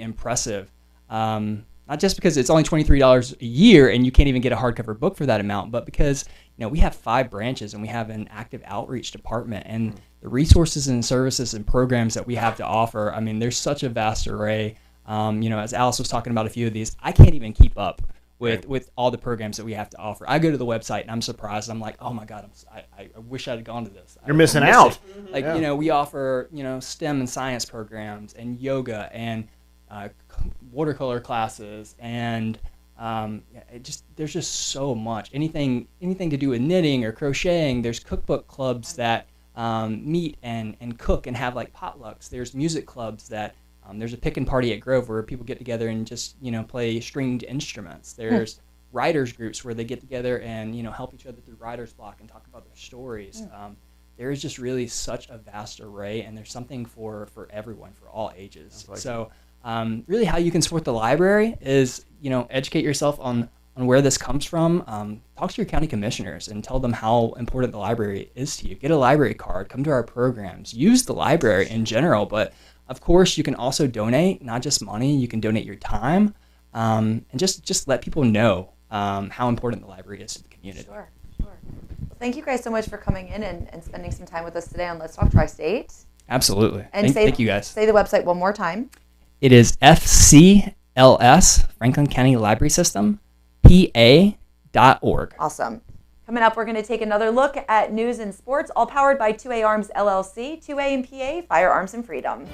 impressive. Not just because it's only $23 a year and you can't even get a hardcover book for that amount, but because we have 5 branches and we have an active outreach department, and the resources and services and programs that we have to offer. I mean, there's such a vast array. As Alice was talking about a few of these, I can't even keep up with all the programs that we have to offer. I go to the website and I'm surprised. I'm like, oh my God, I wish I had gone to this. You're missing out. We offer, STEM and science programs and yoga and watercolor classes and there's just so much. Anything to do with knitting or crocheting. There's cookbook clubs that meet and cook and have like potlucks. There's music clubs that there's a pick and party at Grove where people get together and just play stringed instruments. There's writers groups where they get together and help each other through writer's block and talk about their stories. There is just really such a vast array, and there's something for everyone, for all ages. Really how you can support the library is educate yourself on where this comes from. Talk to your county commissioners and tell them how important the library is to you. Get a library card, come to our programs, use the library in general, but of course, you can also donate, not just money. You can donate your time, and just let people know how important the library is to the community. Sure. Well, thank you guys so much for coming in and spending some time with us today on Let's Talk Tri-State. Absolutely. And thank you guys. Say the website one more time. It is FCLS, Franklin County Library System, PA.org. Awesome. Coming up, we're going to take another look at news and sports, all powered by 2A Arms LLC, 2A and PA, Firearms and Freedom.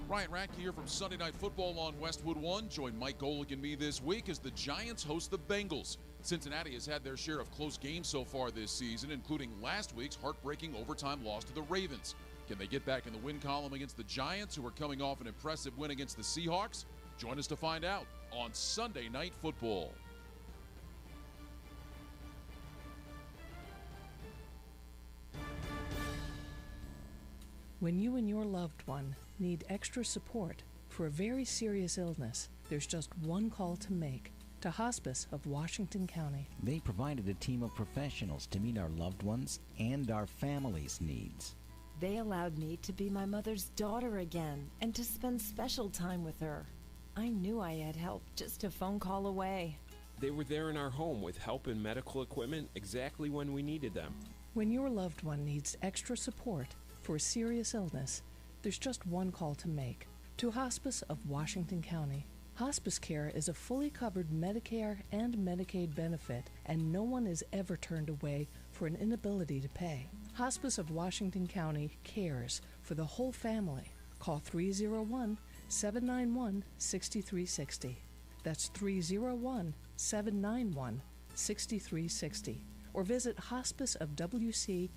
Ryan Rack here from Sunday Night Football on Westwood One. Join Mike Golick and me this week as the Giants host the Bengals. Cincinnati has had their share of close games so far this season, including last week's heartbreaking overtime loss to the Ravens. Can they get back in the win column against the Giants, who are coming off an impressive win against the Seahawks? Join us to find out on Sunday Night Football. When you and your loved one need extra support for a very serious illness, there's just one call to make to Hospice of Washington County. They provided a team of professionals to meet our loved ones and our family's needs. They allowed me to be my mother's daughter again and to spend special time with her. I knew I had help just a phone call away. They were there in our home with help and medical equipment exactly when we needed them. When your loved one needs extra support for a serious illness, there's just one call to make to Hospice of Washington County. Hospice care is a fully covered Medicare and Medicaid benefit, and no one is ever turned away for an inability to pay. Hospice of Washington County cares for the whole family. Call 301-791-6360. That's 301-791-6360. Or visit hospiceofwc.org.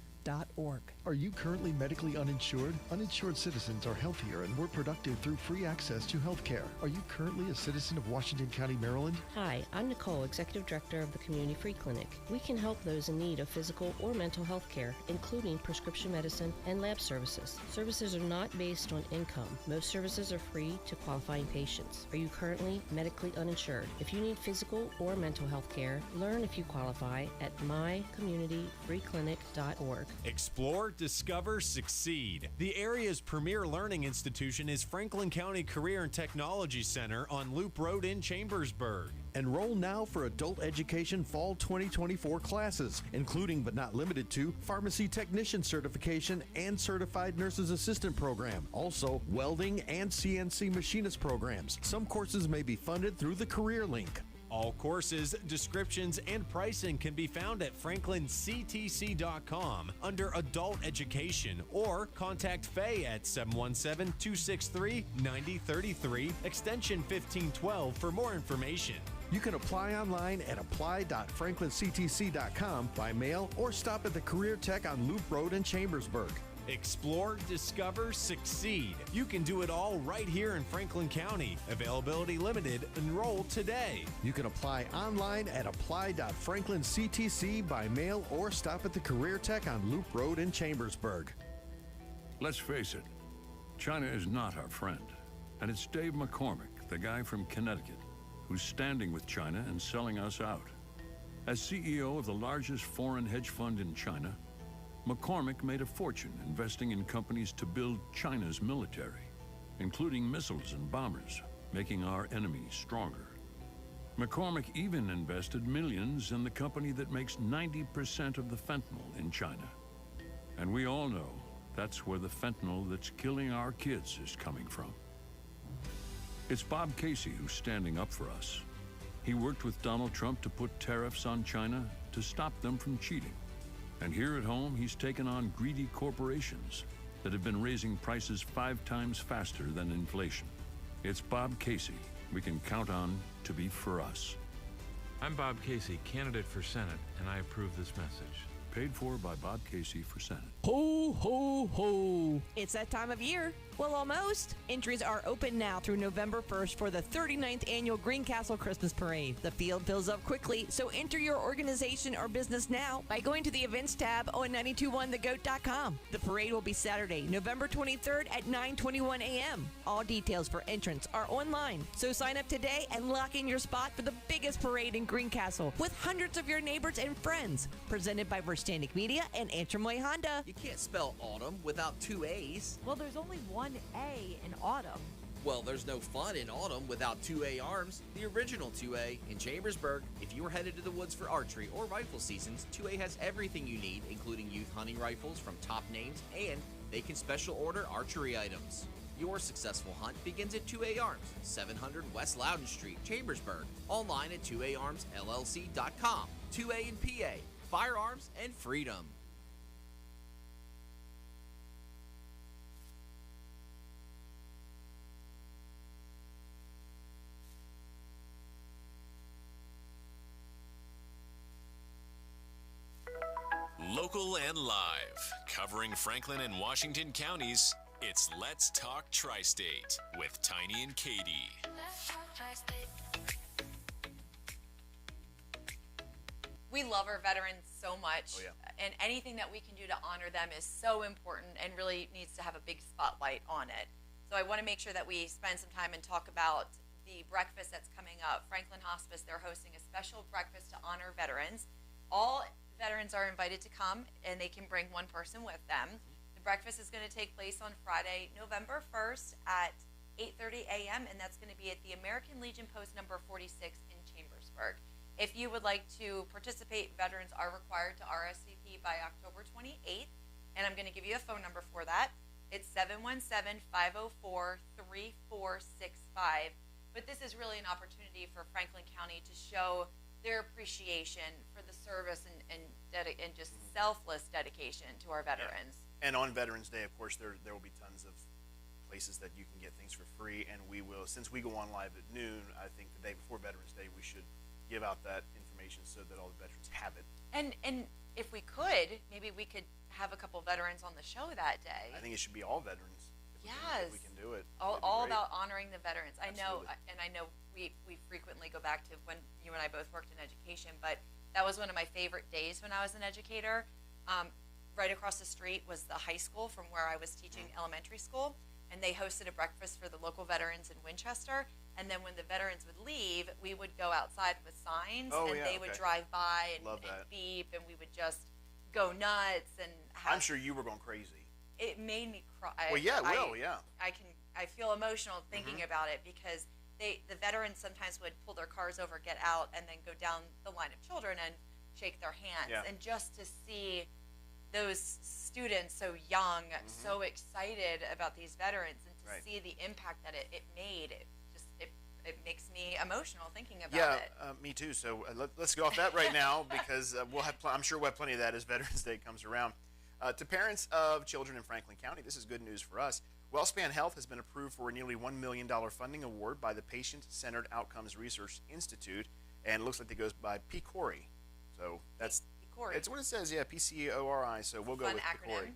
Are you currently medically uninsured? Uninsured citizens are healthier and more productive through free access to health care. Are you currently a citizen of Washington County, Maryland? Hi, I'm Nicole, Executive Director of the Community Free Clinic. We can help those in need of physical or mental health care, including prescription medicine and lab services. Services are not based on income. Most services are free to qualifying patients. Are you currently medically uninsured? If you need physical or mental health care, learn if you qualify at mycommunityfreeclinic.org. Explore, discover, succeed. The area's premier learning institution is Franklin County Career and Technology Center on Loop Road in Chambersburg. Enroll now for adult education fall 2024 classes, including but not limited to pharmacy technician certification and certified nurse's assistant program. Also, welding and CNC machinist programs. Some courses may be funded through the Career Link. All courses, descriptions, and pricing can be found at franklinctc.com under Adult Education, or contact Faye at 717-263-9033, extension 1512 for more information. You can apply online at apply.franklinctc.com by mail or stop at the Career Tech on Loop Road in Chambersburg. Explore, discover, succeed. You can do it all right here in Franklin County. Availability limited. Enroll today. You can apply online at apply.franklinctc by mail or stop at the Career Tech on Loop Road in Chambersburg. Let's face it, China is not our friend. And it's Dave McCormick, the guy from Connecticut, who's standing with China and selling us out. As CEO of the largest foreign hedge fund in China, McCormick made a fortune investing in companies to build China's military, including missiles and bombers, making our enemies stronger. McCormick even invested millions in the company that makes 90% of the fentanyl in China. And we all know that's where the fentanyl that's killing our kids is coming from. It's Bob Casey who's standing up for us. He worked with Donald Trump to put tariffs on China to stop them from cheating. And here at home, he's taken on greedy corporations that have been raising prices 5 times faster than inflation. It's Bob Casey we can count on to be for us. I'm Bob Casey, candidate for Senate, and I approve this message. Paid for by Bob Casey for Senate. Ho, ho, ho. It's that time of year. Well, almost. Entries are open now through November 1st for the 39th Annual Greencastle Christmas Parade. The field fills up quickly, so enter your organization or business now by going to the Events tab on 921thegoat.com. The parade will be Saturday, November 23rd at 9:21 a.m. All details for entrance are online, so sign up today and lock in your spot for the biggest parade in Greencastle with hundreds of your neighbors and friends. Presented by Verstandic Media and Antrim Honda. You can't spell autumn without 2 A's. Well, there's only one A in autumn. Well, there's no fun in autumn without 2A Arms, the original 2A in Chambersburg. If you are headed to the woods for archery or rifle seasons, 2A has everything you need, including youth hunting rifles from top names, and they can special order archery items. Your successful hunt begins at 2A Arms, 700 West Loudon Street, Chambersburg. Online at 2ARmsLLC.com. 2A and PA, firearms and freedom. Local and live, covering Franklin and Washington counties, it's Let's Talk Tri-State with Tiny and Katie. We love our veterans so much. Oh, yeah. and anything that we can do to honor them is so important and really needs to have a big spotlight on it. So I want to make sure that we spend some time and talk about the breakfast that's coming up. Franklin Hospice, they're hosting a special breakfast to honor veterans. All veterans are invited to come, and they can bring one person with them. The breakfast is going to take place on Friday, November 1st at 8:30 a.m., and that's going to be at the American Legion Post number 46 in Chambersburg. If you would like to participate, veterans are required to RSVP by October 28th, and I'm going to give you a phone number for that. It's 717-504-3465. But this is really an opportunity for Franklin County to show their appreciation for the service and just selfless dedication to our veterans. Yeah. And on Veterans Day, of course, there will be tons of places that you can get things for free, and we will, since we go on live at noon, I think the day before Veterans Day, we should give out that information so that all the veterans have it. And if we could, maybe we could have a couple veterans on the show that day. I think it should be all veterans. Yes, if we can do it. All about honoring the veterans. Absolutely. I know we frequently go back to when you and I both worked in education, but that was one of my favorite days when I was an educator. Right across the street was the high school from where I was teaching elementary school, and they hosted a breakfast for the local veterans in Winchester. And then when the veterans would leave, we would go outside with signs, they would drive by and beep, and we would just go nuts. And I'm sure you were going crazy. It made me cry. Well, yeah, I feel emotional thinking about it, because the veterans sometimes would pull their cars over, get out, and then go down the line of children and shake their hands. Yeah. And just to see those students so young, so excited about these veterans, and to see the impact that it made, it makes me emotional thinking about it. Yeah, me too. So let's go off that right now, because I'm sure we'll have plenty of that as Veterans Day comes around. To parents of children in Franklin County, this is good news for us. WellSpan Health has been approved for a nearly $1 million funding award by the Patient-Centered Outcomes Research Institute, and it looks like it goes by PCORI. So it's what it says, PCORI, so we'll go with PCORI.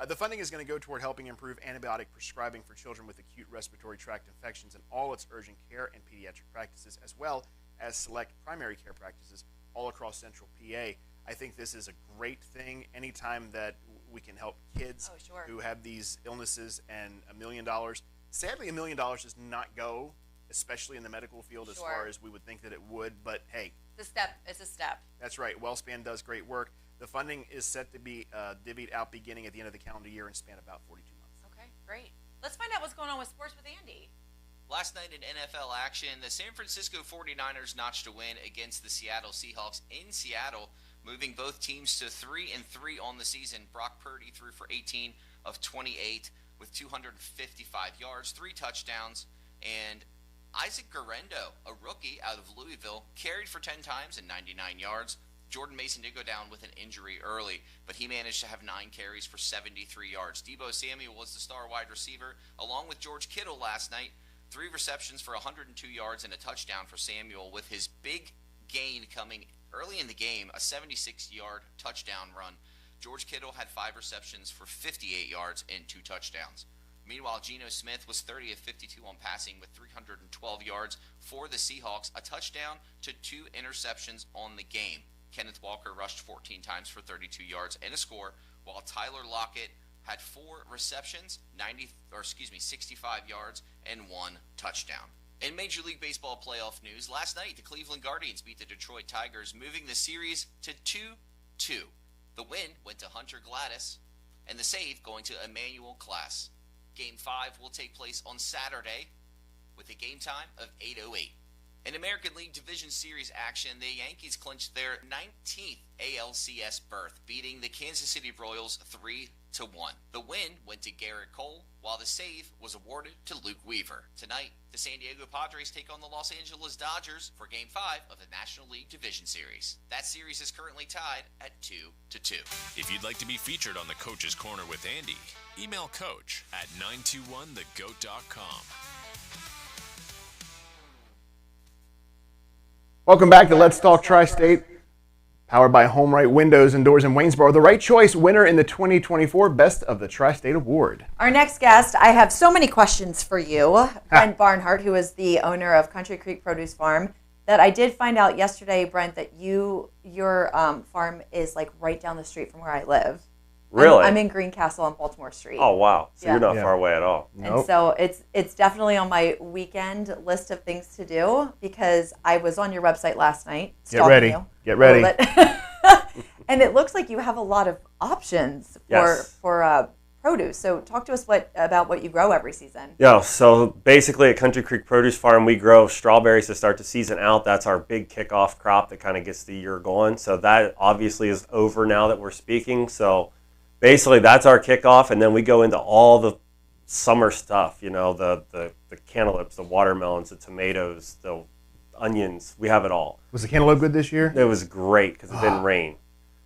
The funding is going to go toward helping improve antibiotic prescribing for children with acute respiratory tract infections in all its urgent care and pediatric practices, as well as select primary care practices all across central PA. I think this is a great thing. Anytime that we can help kids who have these illnesses, and $1 million. Sadly, $1 million does not go, especially in the medical field, as far as we would think that it would. But hey, it's a step. That's right. WellSpan does great work. The funding is set to be divvied out beginning at the end of the calendar year and span about 42 months. Okay, great. Let's find out what's going on with sports with Andy. Last night in NFL action, the San Francisco 49ers notched a win against the Seattle Seahawks in Seattle, moving both teams to 3-3 on the season. Brock Purdy threw for 18 of 28 with 255 yards, 3 touchdowns, and Isaac Guerrero, a rookie out of Louisville, carried for 10 times and 99 yards. Jordan Mason did go down with an injury early, but he managed to have 9 carries for 73 yards. Deebo Samuel was the star wide receiver, along with George Kittle last night. 3 receptions for 102 yards and a touchdown for Samuel, with his big gain coming early in the game, a 76-yard touchdown run. George Kittle had 5 receptions for 58 yards and 2 touchdowns. Meanwhile, Geno Smith was 30 of 52 on passing with 312 yards for the Seahawks, a touchdown to 2 interceptions on the game. Kenneth Walker rushed 14 times for 32 yards and a score, while Tyler Lockett had 4 receptions, 65 yards, and 1 touchdown. In Major League Baseball playoff news, last night the Cleveland Guardians beat the Detroit Tigers, moving the series to 2-2. The win went to Hunter Gladys, and the save going to Emmanuel Class. Game 5 will take place on Saturday with a game time of 8:08. In American League Division Series action, the Yankees clinched their 19th ALCS berth, beating the Kansas City Royals 3-1. The win went to Garrett Cole, while the save was awarded to Luke Weaver. Tonight, the San Diego Padres take on the Los Angeles Dodgers for Game 5 of the National League Division Series. That series is currently tied at 2-2. If you'd like to be featured on the Coach's Corner with Andy, email coach at 921thegoat.com. Welcome back to Let's Talk Tri-State, powered by Home Right Windows and Doors in Waynesboro. The right choice winner in the 2024 Best of the Tri-State Award. Our next guest, I have so many questions for you. Brent Barnhart, who is the owner of Country Creek Produce Farm. that I did find out yesterday, Brent, that your farm is like right down the street from where I live. Really? I'm in Greencastle on Baltimore Street. Oh, wow. So you're not Yeah. far away at all. And so it's definitely on my weekend list of things to do because I was on your website last night. Get ready. You Get ready. And it looks like you have a lot of options for produce. So talk to us about what you grow every season. Yeah, so basically at Country Creek Produce Farm, we grow strawberries to start the season out. That's our big kickoff crop that kind of gets the year going. So that obviously is over now that we're speaking. So basically that's our kickoff, and then we go into all the summer stuff, the cantaloupes, the watermelons, the tomatoes, the onions. We have it all. Was the cantaloupe good this year? It was great because it didn't rain.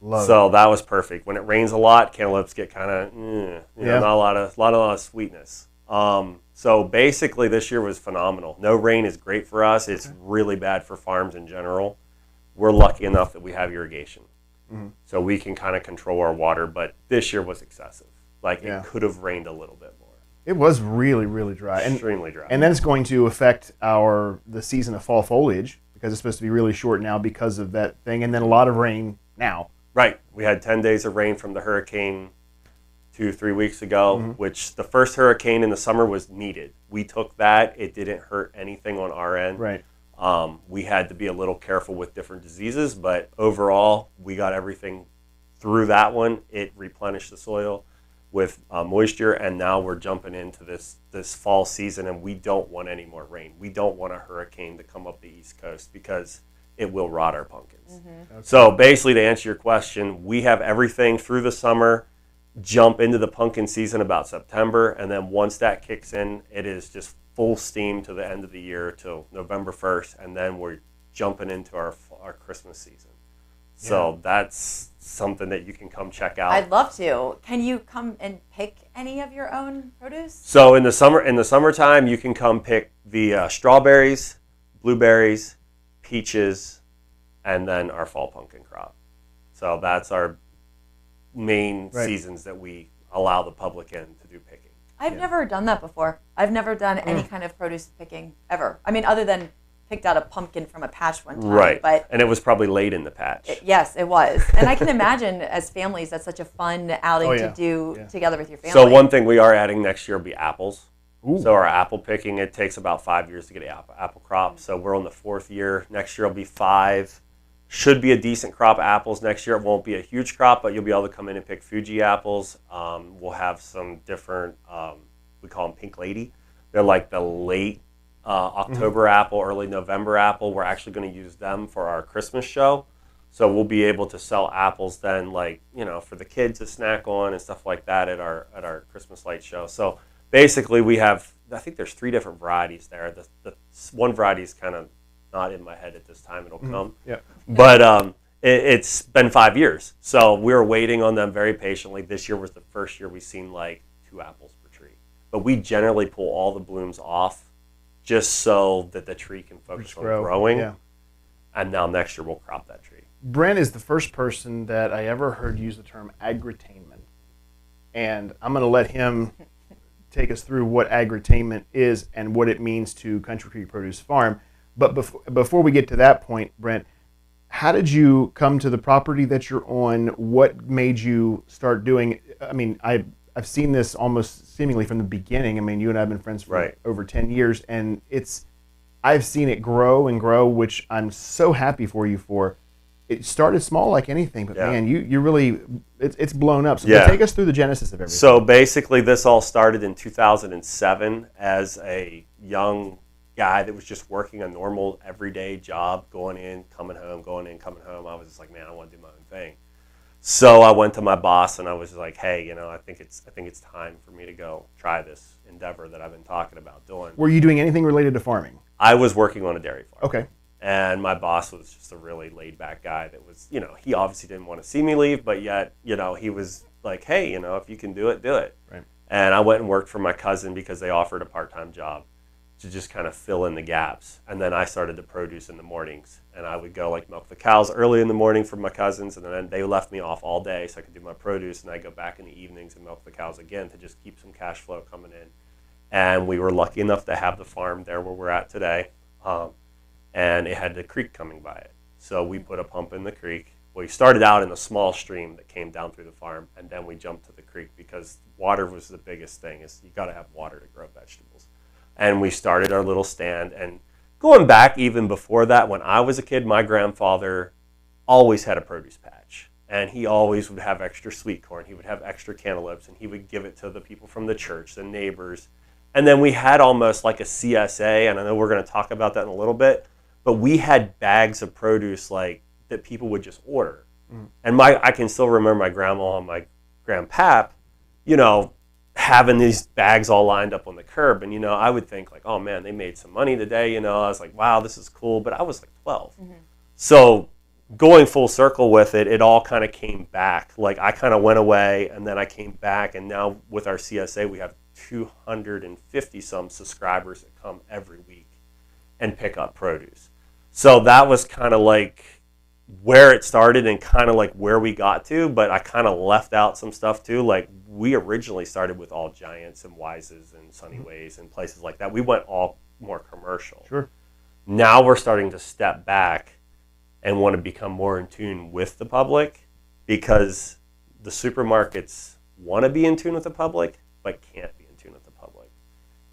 Love so it. that was perfect. When it rains a lot, cantaloupes get kind of, not a lot of sweetness. So basically this year was phenomenal. No rain is great for us. It's really bad for farms in general. We're lucky enough that we have irrigation. Mhm. So we can kind of control our water, but this year was excessive. It could have rained a little bit more. It was really, really dry. Extremely dry. And then it's going to affect the season of fall foliage because it's supposed to be really short now because of that thing, and then a lot of rain now. Right. We had 10 days of rain from the hurricane 2-3 weeks ago, which the first hurricane in the summer was needed. We took that. It didn't hurt anything on our end. Right. We had to be a little careful with different diseases, but overall, we got everything through that one. It replenished the soil with moisture, and now we're jumping into this fall season, and we don't want any more rain. We don't want a hurricane to come up the East Coast because it will rot our pumpkins. So basically, to answer your question, we have everything through the summer, jump into the pumpkin season about September, and then once that kicks in, it is just full steam to the end of the year till November 1st, and then we're jumping into our Christmas season. So that's something that you can come check out. I'd love to. Can you come and pick any of your own produce? So in the summertime, you can come pick the strawberries, blueberries, peaches, and then our fall pumpkin crop. So that's our main seasons that we allow the public in to do picking. I've never done that before. I've never done any kind of produce picking ever. I mean, other than picked out a pumpkin from a patch one time. Right. But and it was probably late in the patch. Yes, it was. And I can imagine as families, that's such a fun outing to do together with your family. So one thing we are adding next year will be apples. Ooh. So our apple picking, it takes about 5 years to get an apple crop. So we're on the 4th year. Next year will be 5. Should be a decent crop of apples next year. It won't be a huge crop, but you'll be able to come in and pick Fuji apples. We'll have some different, we call them Pink Lady. They're like the late October apple, early November apple. We're actually going to use them for our Christmas show. So we'll be able to sell apples then, for the kids to snack on and stuff like that at our Christmas light show. So basically we have, I think there's 3 different varieties there. The one variety is kind of not in my head at this time. It'll come. Yeah. But it's been 5 years. So we were waiting on them very patiently. This year was the first year we've seen 2 apples per tree. But we generally pull all the blooms off just so that the tree can focus on growing. Yeah. And now next year we'll crop that tree. Brent is the first person that I ever heard use the term agritainment. And I'm going to let him take us through what agritainment is and what it means to Country Creek Produce Farm. But before we get to that point, Brent, how did you come to the property that you're on? What made you start doing? I mean, I've seen this almost seemingly from the beginning. I mean, you and I have been friends for over 10 years, and I've seen it grow and grow, which I'm so happy for you for. It started small like anything, but man, you really, it's blown up. So take us through the genesis of everything. So basically this all started in 2007 as a young guy that was just working a normal everyday job, going in, coming home, going in, coming home. I was just like, man, I want to do my own thing. So I went to my boss and I was like, hey, I think it's time for me to go try this endeavor that I've been talking about doing. Were you doing anything related to farming? I was working on a dairy farm. Okay. And my boss was just a really laid back guy that was, he obviously didn't want to see me leave, but yet, he was like, hey, if you can do it, do it. Right. And I went and worked for my cousin because they offered a part-time job to just kind of fill in the gaps. And then I started to produce in the mornings. And I would go milk the cows early in the morning for my cousins, and then they left me off all day so I could do my produce, and I'd go back in the evenings and milk the cows again to just keep some cash flow coming in. And we were lucky enough to have the farm there where we're at today. and it had the creek coming by it. So we put a pump in the creek. We started out in a small stream that came down through the farm, and then we jumped to the creek because water was the biggest thing. Is you got to have water to grow vegetables. And we started our little stand. And going back even before that, when I was a kid, my grandfather always had a produce patch, and he always would have extra sweet corn. He would have extra cantaloupes, and he would give it to the people from the church, the neighbors. And then we had almost like a CSA, and I know we're going to talk about that in a little bit, but we had bags of produce like that people would just order. And I can still remember my grandma and my grandpap, you know, having these bags all lined up on the curb. And, you know, I would think like, oh man, they made some money today. You know, I was like, wow, this is cool. But I was like 12. So going full circle with it, it all kind of came back. Like I kind of went away and then I came back. And now with our CSA, we have 250 some subscribers that come every week and pick up produce. So that was kind of like where it started and kind of like where we got to, but I kind of left out some stuff too. Like we originally started with All Giants and Wises and Sunny Ways and places like that. We went all more commercial. Sure. Now we're starting to step back and want to become more in tune with the public because the supermarkets want to be in tune with the public, but can't be in tune with the public.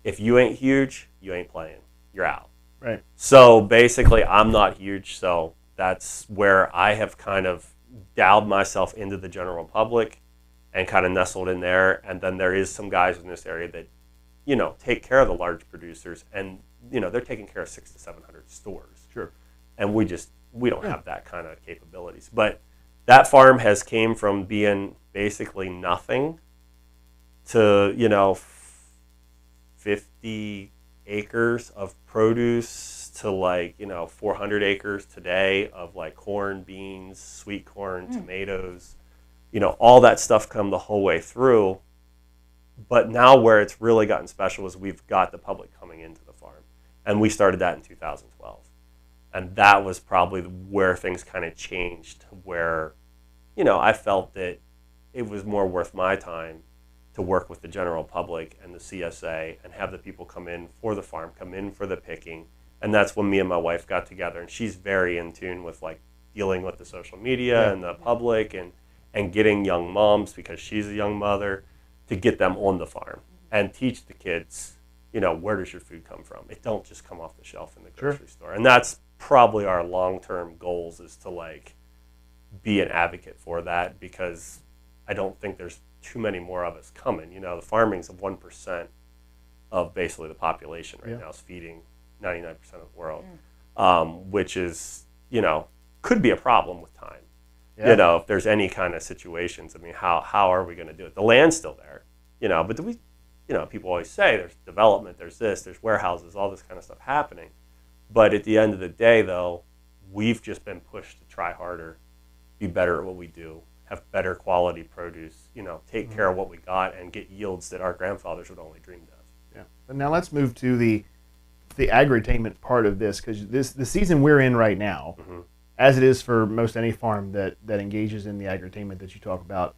If you ain't huge, you ain't playing. You're out. Right. So basically, I'm not huge, so that's where I have kind of dialed myself into the general public and kind of nestled in there. And then there is some guys in this area that, you know, take care of the large producers, and you know they're taking care of 600 to 700 stores. Sure. And we don't have that kind of capabilities. But that farm has came from being basically nothing to, you know, 50 acres of produce to like, you know, 400 acres today of like corn, beans, sweet corn, tomatoes, you know, all that stuff come the whole way through. But now where it's really gotten special is we've got the public coming into the farm. And we started that in 2012. And that was probably where things kind of changed, where, you know, I felt that it was more worth my time to work with the general public and the CSA and have the people come in for the farm, come in for the picking. And that's when me and my wife got together, and she's very in tune with like dealing with the social media and the public and getting young moms, because she's a young mother, to get them on the farm and teach the kids, you know, where does your food come from? It don't just come off the shelf in the grocery store. And that's probably our long-term goals, is to like be an advocate for that, because I don't think there's too many more of us coming. You know, the farming's of 1% of basically the population right now is feeding 99% of the world, which is, you know, could be a problem with time. You know, if there's any kind of situations, I mean, how are we going to do it? The land's still there, you know, but do we, you know, people always say there's development, there's this, there's warehouses, all this kind of stuff happening. But at the end of the day, though, we've just been pushed to try harder, be better at what we do, have better quality produce, you know, take care of what we got and get yields that our grandfathers would only dreamed of. Yeah. But now let's move to the agritainment part of this, because the season we're in right now, as it is for most any farm that engages in the agritainment that you talk about,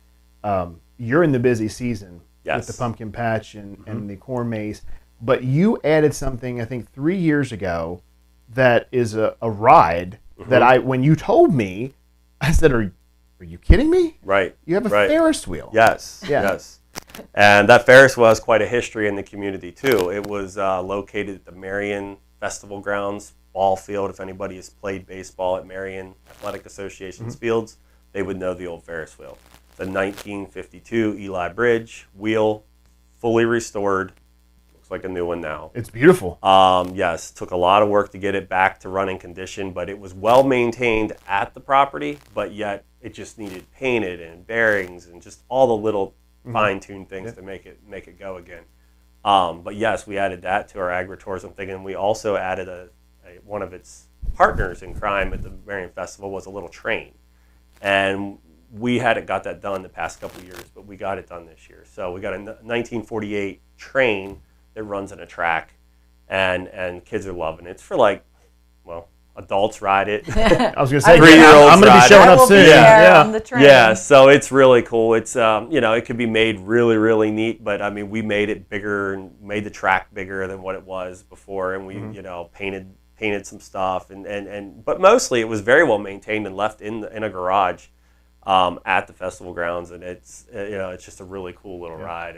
you're in the busy season with the pumpkin patch and the corn maze. But you added something, I think, 3 years ago that is a ride that when you told me, I said, are you kidding me? Right. You have a Ferris wheel. Yes. Yeah. Yes. And that Ferris wheel has quite a history in the community too. It was located at the Marion Festival Grounds ball field. If anybody has played baseball at Marion Athletic Association's fields, they would know the old Ferris wheel. The 1952 Eli Bridge wheel, fully restored. Looks like a new one now. It's beautiful. Yes, took a lot of work to get it back to running condition, but it was well maintained at the property, but yet it just needed painted and bearings and just all the little fine-tuned things to make it go again. But yes, we added that to our agritourism thing, and we also added one of its partners in crime at the Marion Festival was a little train. And we hadn't got that done the past couple of years, but we got it done this year. So we got a 1948 train that runs on a track, and kids are loving it. It's for like, well, adults ride it. I was going to say, 3-year-olds I'm going to be showing up soon. On the train. Yeah, so it's really cool. It's you know, it could be made really, really neat, but I mean, we made it bigger and made the track bigger than what it was before, and we you know, painted painted some stuff, and but mostly it was very well maintained and left in a garage at the festival grounds, and it's it's just a really cool little ride,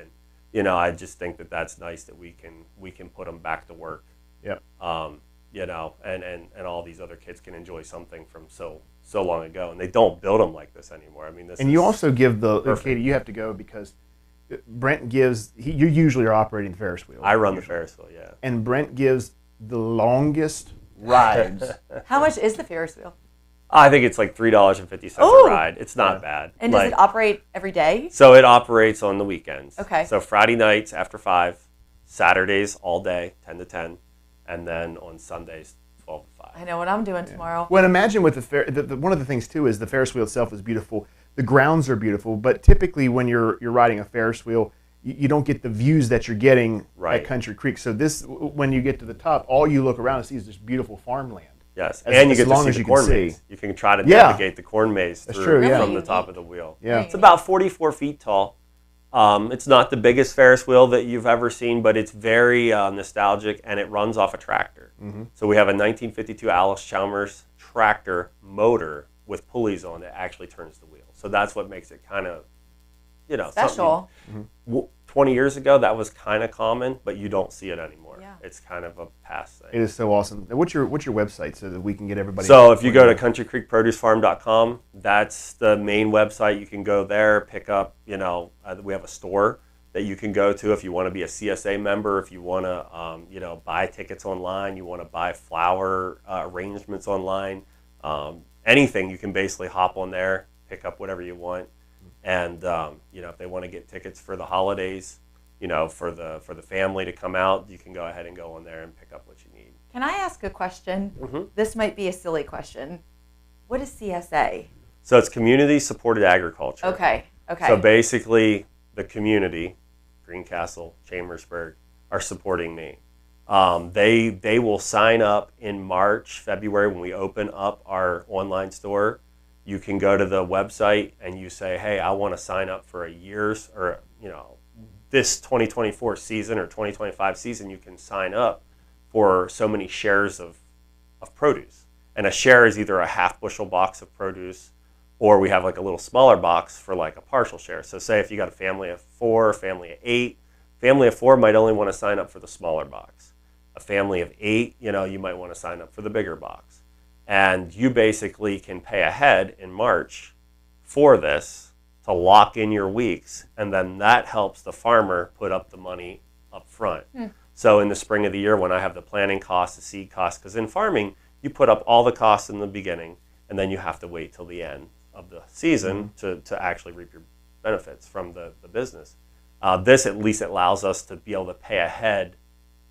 and I just think that that's nice that we can put them back to work. Yep. And all these other kids can enjoy something from so long ago, and they don't build them like this anymore. I mean, this. And you also give Katie, you have to go because Brent gives. You usually are operating the Ferris wheel. I run the Ferris wheel, yeah. And Brent gives the longest rides. How much is the Ferris wheel? I think it's like $3.50 a ride. It's not bad. And does it operate every day? So it operates on the weekends. Okay. So Friday nights after 5, Saturdays all day, 10 to 10, and then on Sundays, 12 to 5. I know what I'm doing tomorrow. Well, imagine with one of the things too is the Ferris wheel itself is beautiful. The grounds are beautiful, but typically when you're riding a Ferris wheel, you don't get the views that you're getting at Country Creek. So when you get to the top, all you look around and see is this beautiful farmland. Yes, and you get to see the corn maze. You can try to navigate the corn maze through from the top of the wheel. Yeah. It's about 44 feet tall. It's not the biggest Ferris wheel that you've ever seen, but it's very nostalgic, and it runs off a tractor. Mm-hmm. So we have a 1952 Alice Chalmers tractor motor with pulleys on that actually turns the wheel. So that's what makes it kind of, special. 20 years ago, that was kind of common, but you don't see it anymore. Yeah. It's kind of a past thing. It is so awesome. What's your website so that we can get everybody? So if you go to countrycreekproducefarm.com, that's the main website. You can go there, pick up, we have a store that you can go to if you want to be a CSA member, if you want to, buy tickets online, you want to buy flower arrangements online, anything, you can basically hop on there, pick up whatever you want. And if they want to get tickets for the holidays, for the family to come out, you can go ahead and go on there and pick up what you need. Can I ask a question? Mm-hmm. This might be a silly question. What is CSA? So it's community supported agriculture. Okay. So basically, the community, Greencastle, Chambersburg, are supporting me. They will sign up in March, February when we open up our online store. You can go to the website and you say, hey, I want to sign up for a year's or, this 2024 season or 2025 season, you can sign up for so many shares of produce. And a share is either a half bushel box of produce, or we have like a little smaller box for like a partial share. So say if you got a family of 4, a family of 8, family of 4 might only want to sign up for the smaller box. A family of 8, you might want to sign up for the bigger box. And you basically can pay ahead in March for this to lock in your weeks, and then that helps the farmer put up the money up front. So in the spring of the year when I have the planting costs, the seed costs, because in farming, you put up all the costs in the beginning, and then you have to wait till the end of the season to actually reap your benefits from the business. This at least allows us to be able to pay ahead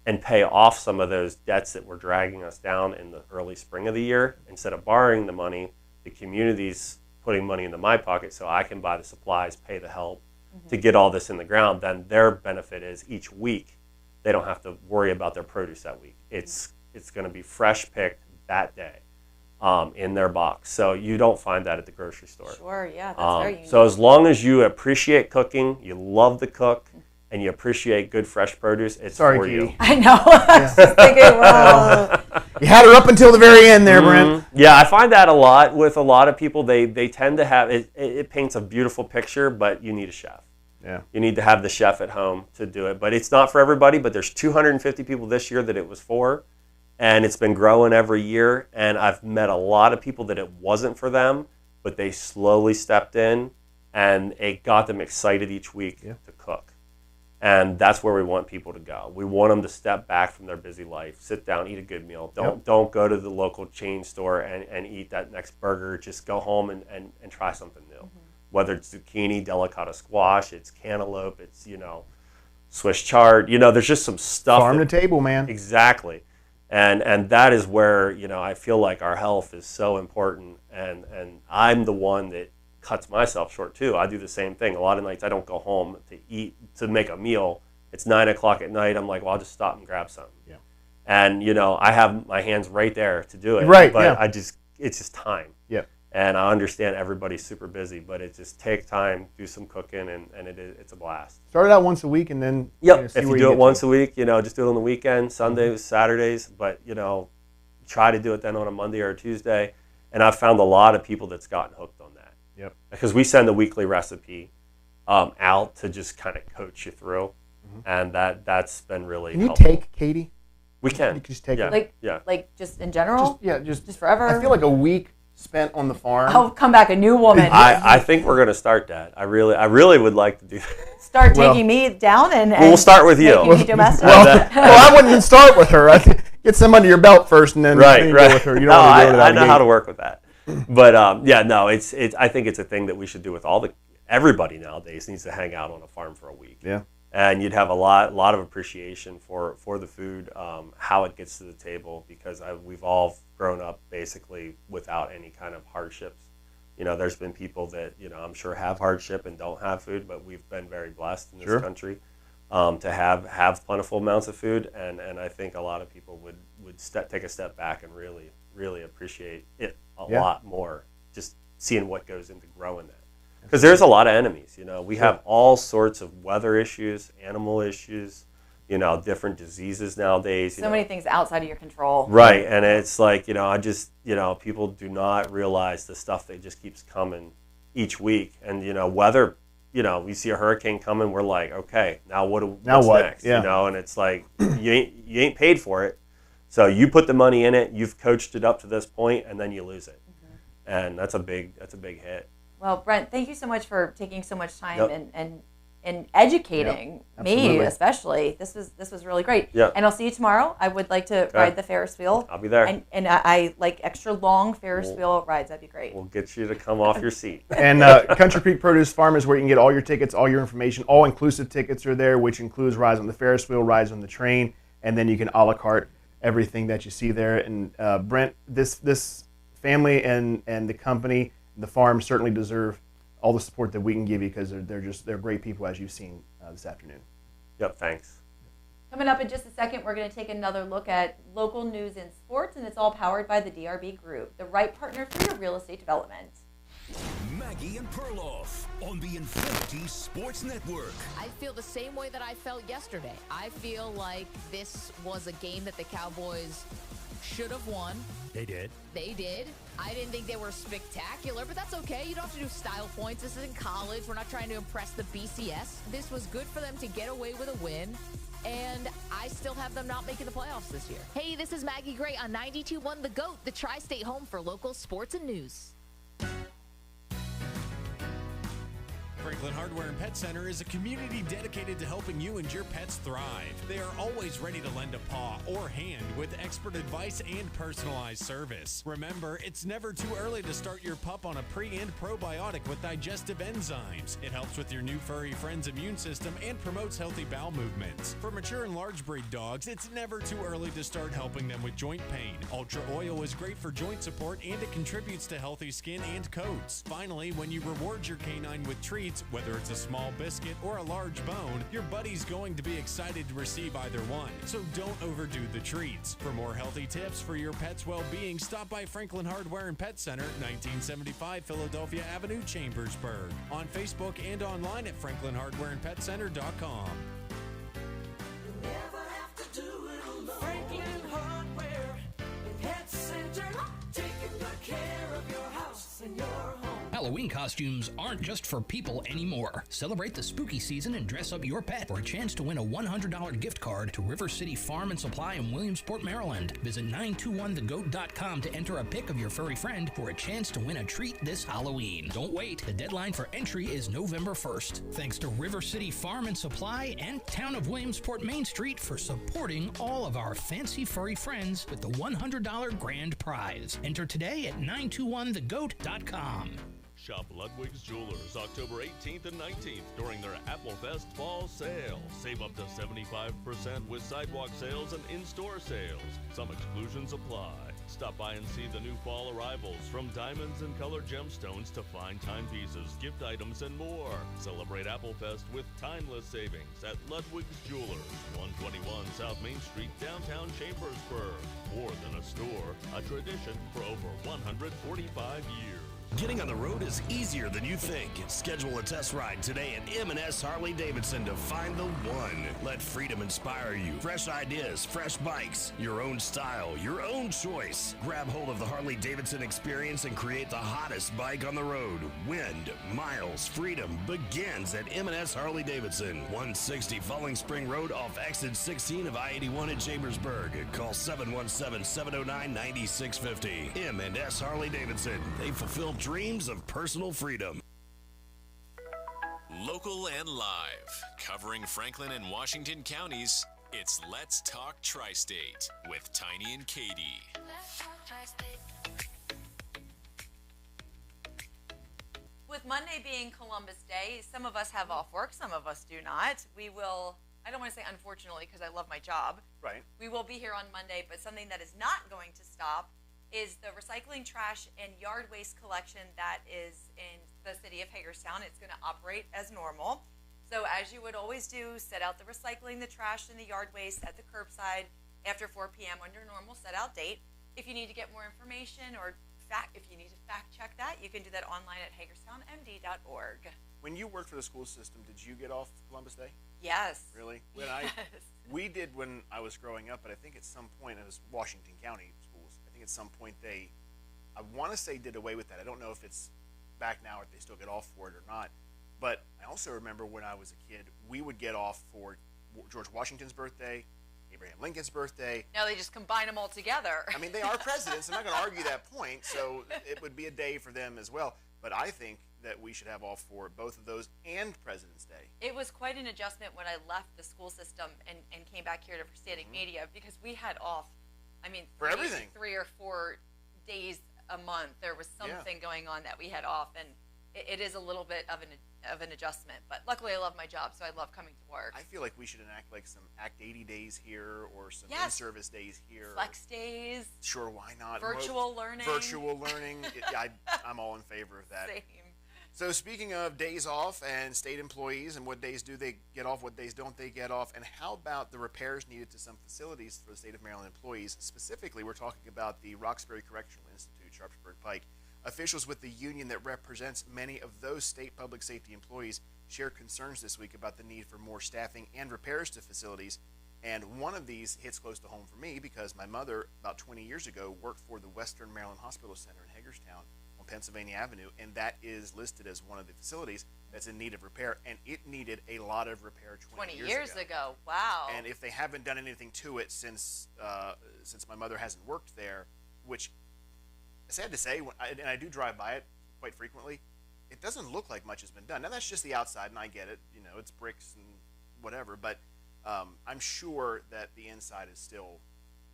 and pay off some of those debts that were dragging us down in the early spring of the year. Instead of borrowing the money, the community's putting money into my pocket so I can buy the supplies, pay the help to get all this in the ground. Then their benefit is each week they don't have to worry about their produce that week. It's going to be fresh picked that day in their box. So you don't find that at the grocery store. Sure, yeah, that's very unique. So as long as you appreciate cooking, you love to cook, and you appreciate good fresh produce, it's for you. I know. I was just thinking, well. You had her up until the very end there, Brent. Yeah, I find that a lot with a lot of people. They tend to have, it paints a beautiful picture, but you need a chef. Yeah. You need to have the chef at home to do it. But it's not for everybody, but there's 250 people this year that it was for, and it's been growing every year. And I've met a lot of people that it wasn't for them, but they slowly stepped in, and it got them excited each week to cook. And that's where we want people to go. We want them to step back from their busy life, sit down, eat a good meal. Don't go to the local chain store and eat that next burger. Just go home and try something new. Mm-hmm. Whether it's zucchini, delicata squash, it's cantaloupe, it's, Swiss chard. There's just some stuff. Farm to table, man. Exactly. And that is where, I feel like our health is so important. And I'm the one that cuts myself short too. I do the same thing. A lot of nights I don't go home to make a meal. It's 9 o'clock at night. I'm like, well, I'll just stop and grab something. Yeah. And I have my hands right there to do it. Right. But yeah. It's just time. Yeah. And I understand everybody's super busy, but it just takes time, do some cooking, and it's a blast. Start it out once a week and then if you do it once a week, just do it on the weekend, Sundays, Saturdays. But try to do it then on a Monday or a Tuesday. And I've found a lot of people that's gotten hooked on that. Yep. Because we send the weekly recipe out to just kind of coach you through. And that's been really Can you helpful. take Katie? We can. You can just take Yeah. her? Like, Yeah. like just in general? Just forever? I feel like a week spent on the farm. I'll come back a new woman. I think we're going to start that. I really would like to do that. Start taking me down and we'll start with you. making me domestic. well, I wouldn't even start with her. Get some under your belt first, and then right. go with her. You don't no, want to go to that I know gate. how to work with that. But it's I think it's a thing that we should do with everybody nowadays needs to hang out on a farm for a week. Yeah. And you'd have a lot of appreciation for the food, how it gets to the table, because we've all grown up basically without any kind of hardships. There's been people that I'm sure have hardship and don't have food, but we've been very blessed in this country to have plentiful amounts of food, and I think a lot of people would take a step back and really appreciate it a lot more, just seeing what goes into growing that. Because there's a lot of enemies, we have all sorts of weather issues, animal issues, different diseases nowadays. So many things outside of your control. Right, and it's like, people do not realize the stuff that just keeps coming each week. And, weather, we see a hurricane coming, we're like, okay, now what's next? Yeah. And it's like, you ain't paid for it. So you put the money in it, you've coached it up to this point, and then you lose it. And that's a big hit. Well, Brent, thank you so much for taking so much time and educating me, especially. This was really great. Yeah. And I'll see you tomorrow. I would like to ride the Ferris wheel. I'll be there. And I like extra long Ferris wheel rides. That'd be great. We'll get you to come off your seat. And Country Creek Produce Farm is where you can get all your tickets, all your information. All-inclusive tickets are there, which includes rides on the Ferris wheel, rides on the train, and then you can a la carte everything that you see there. And Brent, this family and the company, the farm certainly deserve all the support that we can give you, because they're great people, as you've seen this afternoon. Yep, thanks. Coming up in just a second, we're going to take another look at local news in sports, and it's all powered by the DRB Group, the right partner for your real estate development. Maggie and Perloff on the Infinity Sports Network. I feel the same way that I felt yesterday. I feel like this was a game that the Cowboys should have won. They did. They did. I didn't think they were spectacular, but that's okay. You don't have to do style points. This isn't college. We're not trying to impress the BCS. This was good for them to get away with a win, and I still have them not making the playoffs this year. Hey, this is Maggie Gray on 92.1 The GOAT, the Tri-State home for local sports and news. Franklin Hardware and Pet Center is a community dedicated to helping you and your pets thrive. They are always ready to lend a paw or hand with expert advice and personalized service. Remember, it's never too early to start your pup on a pre- and probiotic with digestive enzymes. It helps with your new furry friend's immune system and promotes healthy bowel movements. For mature and large breed dogs, it's never too early to start helping them with joint pain. Ultra Oil is great for joint support, and it contributes to healthy skin and coats. Finally, when you reward your canine with treats, whether it's a small biscuit or a large bone, your buddy's going to be excited to receive either one. So don't overdo the treats. For more healthy tips for your pet's well-being, stop by Franklin Hardware and Pet Center, 1975 Philadelphia Avenue, Chambersburg. On Facebook and online at franklinhardwareandpetcenter.com. Franklin Hardware and Pet Center, taking good care of your house and your home. Halloween costumes aren't just for people anymore. Celebrate the spooky season and dress up your pet for a chance to win a $100 gift card to River City Farm and Supply in Williamsport, Maryland. Visit 921thegoat.com to enter a pic of your furry friend for a chance to win a treat this Halloween. Don't wait. The deadline for entry is November 1st. Thanks to River City Farm and Supply and Town of Williamsport Main Street for supporting all of our fancy furry friends with the $100 grand prize. Enter today at 921thegoat.com. Shop Ludwig's Jewelers October 18th and 19th during their Applefest Fall Sale. Save up to 75% with sidewalk sales and in-store sales. Some exclusions apply. Stop by and see the new fall arrivals, from diamonds and colored gemstones to fine timepieces, gift items, and more. Celebrate Applefest with timeless savings at Ludwig's Jewelers, 121 South Main Street, downtown Chambersburg. More than a store, a tradition for over 145 years. Getting on the road is easier than you think. Schedule a test ride today at M&S Harley Davidson to find the one. Let freedom inspire you. Fresh ideas, fresh bikes, your own style, your own choice. Grab hold of the Harley Davidson experience and create the hottest bike on the road. Wind, miles, freedom begins at M&S Harley Davidson. 160 Falling Spring Road off exit 16 of I-81 in Chambersburg. Call 717-709-9650. M&S Harley Davidson. They fulfill dreams of personal freedom. Local and live, covering Franklin and Washington counties, it's Let's Talk Tri-State with Tiny and Katie. With Monday being Columbus Day, some of us have off work, some of us do not. We will, I don't want to say unfortunately because I love my job. Right. We will be here on Monday, but something that is not going to stop is the recycling, trash, and yard waste collection that is in the city of Hagerstown. It's going to operate as normal. So as you would always do, set out the recycling, the trash, and the yard waste at the curbside after 4 p.m. on your normal set-out date. If you need to get more information or if you need to fact check that, you can do that online at hagerstownmd.org. When you worked for the school system, did you get off Columbus Day? Yes. Really? Yes. We did when I was growing up, but I think at some point it was Washington County schools. I think at some point I want to say did away with that. I don't know if it's back now or if they still get off for it or not. But I also remember when I was a kid, we would get off for George Washington's birthday, Abraham Lincoln's birthday. No, they just combine them all together. I mean, they are presidents. I'm not going to argue that point. So it would be a day for them as well. But I think that we should have off for both of those and President's Day. It was quite an adjustment when I left the school system and came back here to Static Media because we had off, I mean, for everything. 3 or 4 days a month. There was something going on that we had off, and it is a little bit of an adjustment. But luckily, I love my job, so I love coming to work. I feel like we should enact like some Act 80 days here or some in-service days here. Flex days. Sure, why not? Virtual learning. Virtual learning. I'm all in favor of that. Same. So speaking of days off and state employees and what days do they get off, what days don't they get off, and how about the repairs needed to some facilities for the state of Maryland employees? Specifically, we're talking about the Roxbury Correctional Institute, Sharpsburg Pike. Officials with the union that represents many of those state public safety employees shared concerns this week about the need for more staffing and repairs to facilities. And one of these hits close to home for me because my mother, about 20 years ago, worked for the Western Maryland Hospital Center in Hagerstown on Pennsylvania Avenue, and that is listed as one of the facilities that's in need of repair, and it needed a lot of repair 20 years ago. Wow. And if they haven't done anything to it since my mother hasn't worked there, which sad to say, and I do drive by it quite frequently, it doesn't look like much has been done. Now, that's just the outside, and I get it. You know, it's bricks and whatever, but I'm sure that the inside is still...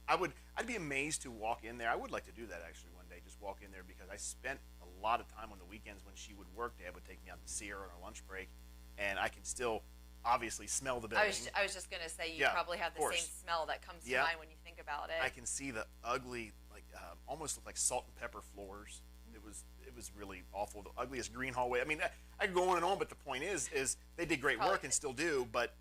I'd be amazed to walk in there. I would like to do that, actually, one day, just walk in there, because I spent a lot of time on the weekends when she would work. Dad would take me out to see her on our lunch break, and I can still obviously smell the building. I was just going to say, you probably have the same smell that comes to mind when you think about it. I can see the ugly, almost look like salt and pepper floors. It was really awful. The ugliest green hallway. I mean, I could go on and on, but the point is they did great work and still do, but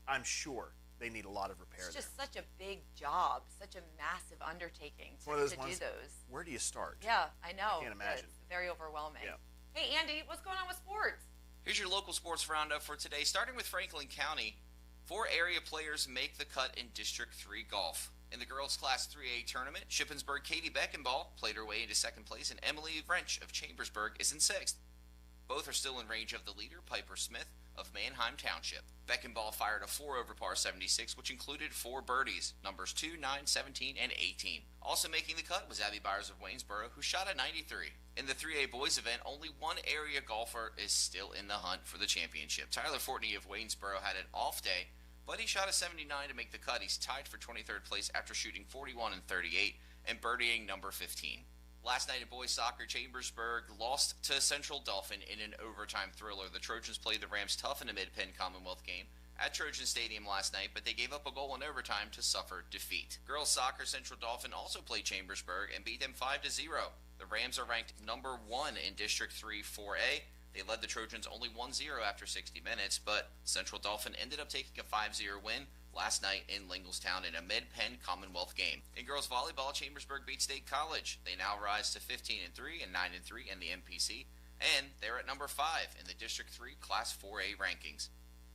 I'm sure they need a lot of repair. It's just such a big job, such a massive undertaking to do those. Where do you start? Yeah, I know. I can't imagine. It's very overwhelming. Yeah. Hey, Andy, what's going on with sports? Here's your local sports roundup for today. Starting with Franklin County, 4 area players make the cut in District 3 golf. In the girls' Class 3A tournament, Shippensburg Katie Beckenball played her way into second place, and Emily French of Chambersburg is in sixth. Both are still in range of the leader, Piper Smith of Manheim Township. Beckenball fired a 4 over par 76, which included 4 birdies, numbers 2, 9, 17, and 18. Also making the cut was Abby Byers of Waynesboro, who shot a 93. In the 3A boys event, only one area golfer is still in the hunt for the championship. Tyler Fortney of Waynesboro had an off day, but he shot a 79 to make the cut. He's tied for 23rd place after shooting 41 and 38 and birdieing number 15. Last night in boys soccer, Chambersburg lost to Central Dauphin in an overtime thriller. The Trojans played the Rams tough in a Mid-Penn Commonwealth game at Trojan Stadium last night, but they gave up a goal in overtime to suffer defeat. Girls soccer, Central Dauphin also played Chambersburg and beat them 5-0. The Rams are ranked number 1 in District 3 4A. They led the Trojans only 1-0 after 60 minutes, but Central Dauphin ended up taking a 5-0 win last night in Linglestown in a Mid-Penn Commonwealth game. In girls volleyball, Chambersburg beat State College. They now rise to 15-3 and 9-3 in the MPC, and they're at number 5 in the District 3 Class 4A rankings.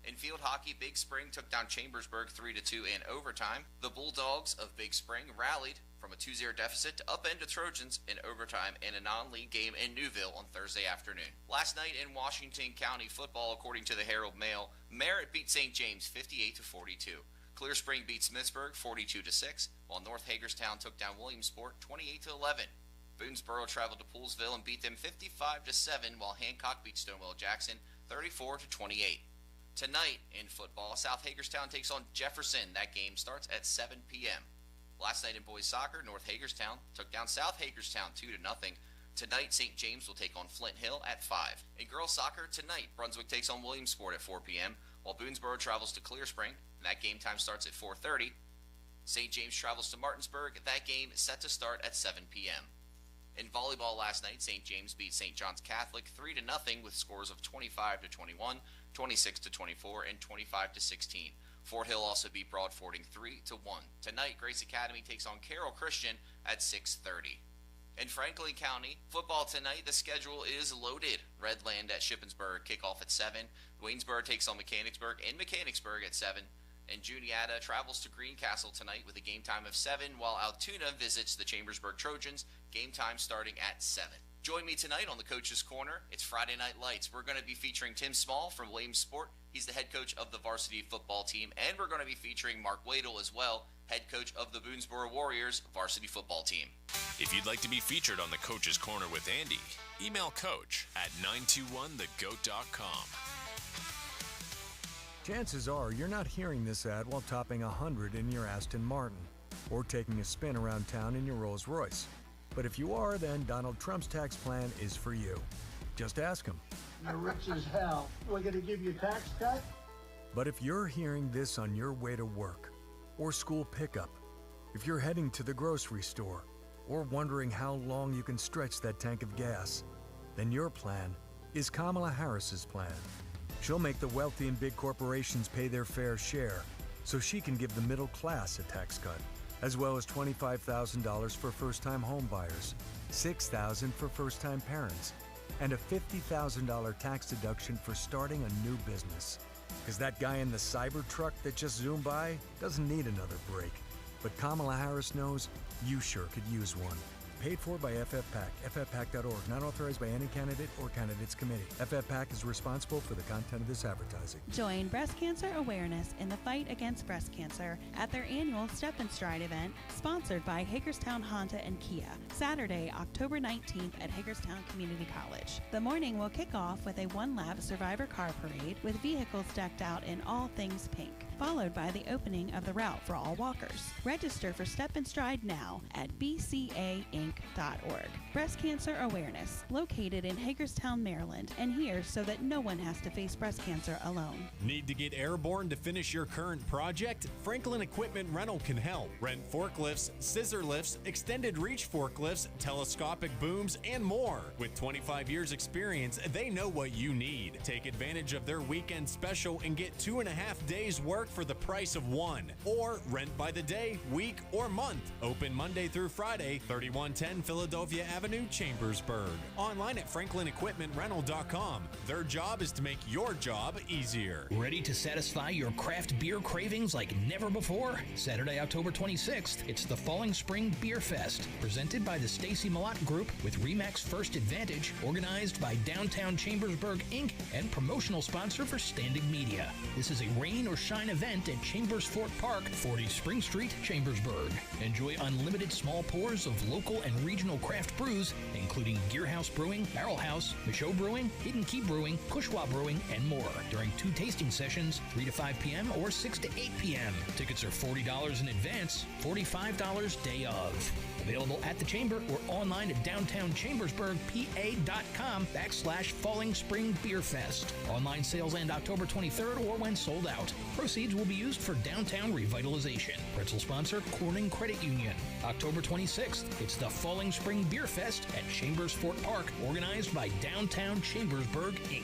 In field hockey, Big Spring took down Chambersburg 3-2 in overtime. The Bulldogs of Big Spring rallied from a 2-0 deficit to upend the Trojans in overtime in a non-league game in Newville on Thursday afternoon. Last night in Washington County football, according to the Herald Mail, Merritt beat St. James 58-42. Clear Spring beat Smithsburg 42-6, while North Hagerstown took down Williamsport 28-11. Boonesboro traveled to Poolesville and beat them 55-7, while Hancock beat Stonewall Jackson 34-28. Tonight in football, South Hagerstown takes on Jefferson. That game starts at 7 p.m. Last night in boys soccer, North Hagerstown took down South Hagerstown 2-0. Tonight, St. James will take on Flint Hill at 5. In girls soccer, tonight, Brunswick takes on Williamsport at 4 p.m., while Boonesboro travels to Clear Spring. That game time starts at 4:30. St. James travels to Martinsburg. That game is set to start at 7 p.m. In volleyball last night, St. James beat St. John's Catholic 3-0 with scores of 25-21, 26-24, and 25-16. Fort Hill also beat Broad Fording 3-1. Tonight, Grace Academy takes on Carroll Christian at 6:30. In Franklin County, football tonight, the schedule is loaded. Redland at Shippensburg, kickoff at 7. Waynesboro takes on Mechanicsburg in Mechanicsburg at 7. And Juniata travels to Greencastle tonight with a game time of 7, while Altoona visits the Chambersburg Trojans, game time starting at 7. Join me tonight on the Coach's Corner. It's Friday Night Lights. We're going to be featuring Tim Small from Williamsport. He's the head coach of the varsity football team. And we're going to be featuring Mark Wadle as well, head coach of the Boonesboro Warriors varsity football team. If you'd like to be featured on the Coach's Corner with Andy, email coach at 921thegoat.com. Chances are you're not hearing this ad while topping 100 in your Aston Martin or taking a spin around town in your Rolls Royce. But if you are, then Donald Trump's tax plan is for you. Just ask him. You're rich as hell. We're going to give you a tax cut? But if you're hearing this on your way to work or school pickup, if you're heading to the grocery store or wondering how long you can stretch that tank of gas, then your plan is Kamala Harris's plan. She'll make the wealthy and big corporations pay their fair share so she can give the middle class a tax cut, as well as $25,000 for first-time home buyers, $6,000 for first-time parents, and a $50,000 tax deduction for starting a new business. Because that guy in the cyber truck that just zoomed by doesn't need another break. But Kamala Harris knows you sure could use one. Paid for by FFPAC, ffpac.org, not authorized by any candidate or candidates committee. FFPAC is responsible for the content of this advertising. Join breast cancer awareness in the fight against breast cancer at their annual Step and Stride event, sponsored by Hagerstown Honda and Kia, Saturday, October 19th at Hagerstown Community College. The morning will kick off with a one-lap survivor car parade with vehicles decked out in all things pink, followed by the opening of the route for all walkers. Register for Step and Stride now at bcainc.org. Breast cancer awareness, located in Hagerstown, Maryland, and here so that no one has to face breast cancer alone. Need to get airborne to finish your current project? Franklin Equipment Rental can help. Rent forklifts, scissor lifts, extended reach forklifts, telescopic booms, and more. With 25 years experience, they know what you need. Take advantage of their weekend special and get 2.5 days work for the price of one. Or rent by the day, week, or month. Open Monday through Friday, 3110 Philadelphia Avenue, Chambersburg. Online at franklinequipmentrental.com. Their job is to make your job easier. Ready to satisfy your craft beer cravings like never before? Saturday, October 26th, it's the Falling Spring Beer Fest, presented by the Stacy Malott Group with Remax First Advantage, organized by Downtown Chambersburg, Inc., and promotional sponsor for Standing Media. This is a rain or shine event at Chambers Fort Park, 40 Spring Street, Chambersburg. Enjoy unlimited small pours of local and regional craft brews, including Gear House Brewing, Barrel House, Michaud Brewing, Hidden Key Brewing, Cushwa Brewing, and more during 2 tasting sessions, 3 to 5 p.m. or 6 to 8 p.m. Tickets are $40 in advance, $45 day of. Available at the Chamber or online at downtownchambersburgpa.com/Falling Spring Beer Fest. Online sales end October 23rd or when sold out. Proceeds will be used for downtown revitalization. Pretzel sponsor, Corning Credit Union. October 26th, it's the Falling Spring Beer Fest at Chambers Fort Park, organized by Downtown Chambersburg, Inc.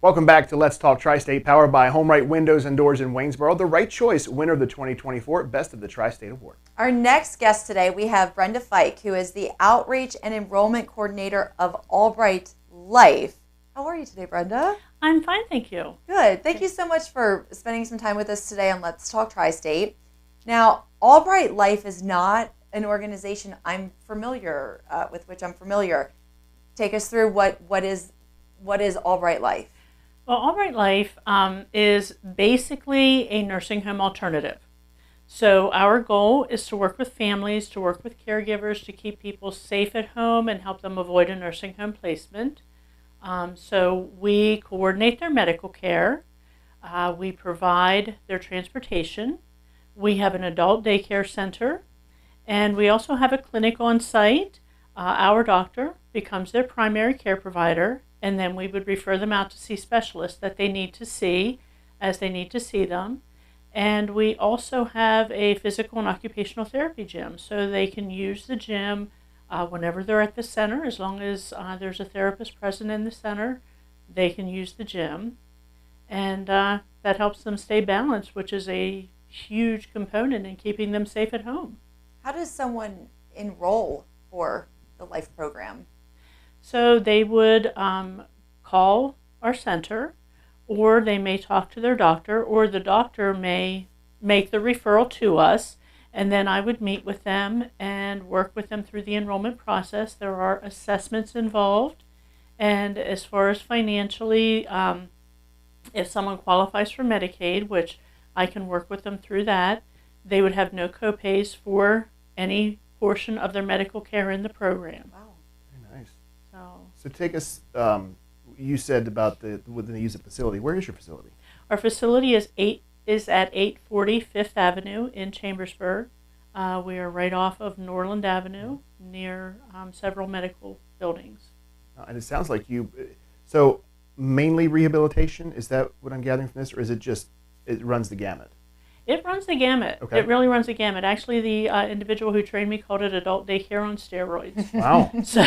Welcome back to Let's Talk Tri-State, powered by Home Right Windows and Doors in Waynesboro, the right choice winner of the 2024 Best of the Tri-State Award. Our next guest today, we have Brenda Fike, who is the Outreach and Enrollment Coordinator of Albright Life. How are you today, Brenda? I'm fine, thank you. Good. Thank you so much for spending some time with us today on Let's Talk Tri-State. Now, Albright Life is not an organization I'm familiar with which I'm familiar. Take us through what is Albright Life? Well, Albright Life is basically a nursing home alternative. So our goal is to work with families, to work with caregivers, to keep people safe at home and help them avoid a nursing home placement. So we coordinate their medical care. We provide their transportation. We have an adult daycare center. And we also have a clinic on site. Our doctor becomes their primary care provider, and then we would refer them out to see specialists that they need to see as they need to see them. And we also have a physical and occupational therapy gym, so they can use the gym whenever they're at the center. As long as there's a therapist present in the center, they can use the gym. And that helps them stay balanced, which is a huge component in keeping them safe at home. How does someone enroll for the Life program? So they would call our center, or they may talk to their doctor, or the doctor may make the referral to us, and then I would meet with them and work with them through the enrollment process. There are assessments involved, and as far as financially, if someone qualifies for Medicaid, which I can work with them through that, they would have no copays for any portion of their medical care in the program. Wow. Very nice. So take us, you said about when they use a facility. Where is your facility? Our facility is at 840 Fifth Avenue in Chambersburg. We are right off of Norland Avenue near several medical buildings. And it sounds like so mainly rehabilitation, is that what I'm gathering from this, or is it just, it runs the gamut? It runs the gamut. Okay. It really runs the gamut. Actually, the individual who trained me called it adult daycare on steroids. Wow. So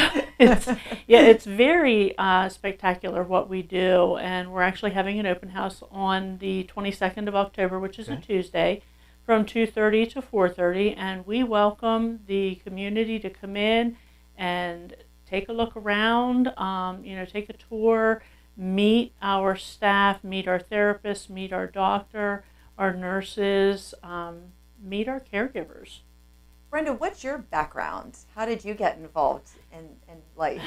it's very spectacular what we do, and we're actually having an open house on the 22nd of October, which is a Tuesday, from 2:30 to 4:30, and we welcome the community to come in and take a look around, take a tour, meet our staff, meet our therapists, meet our doctor, our nurses, meet our caregivers. Brenda, what's your background? How did you get involved in life?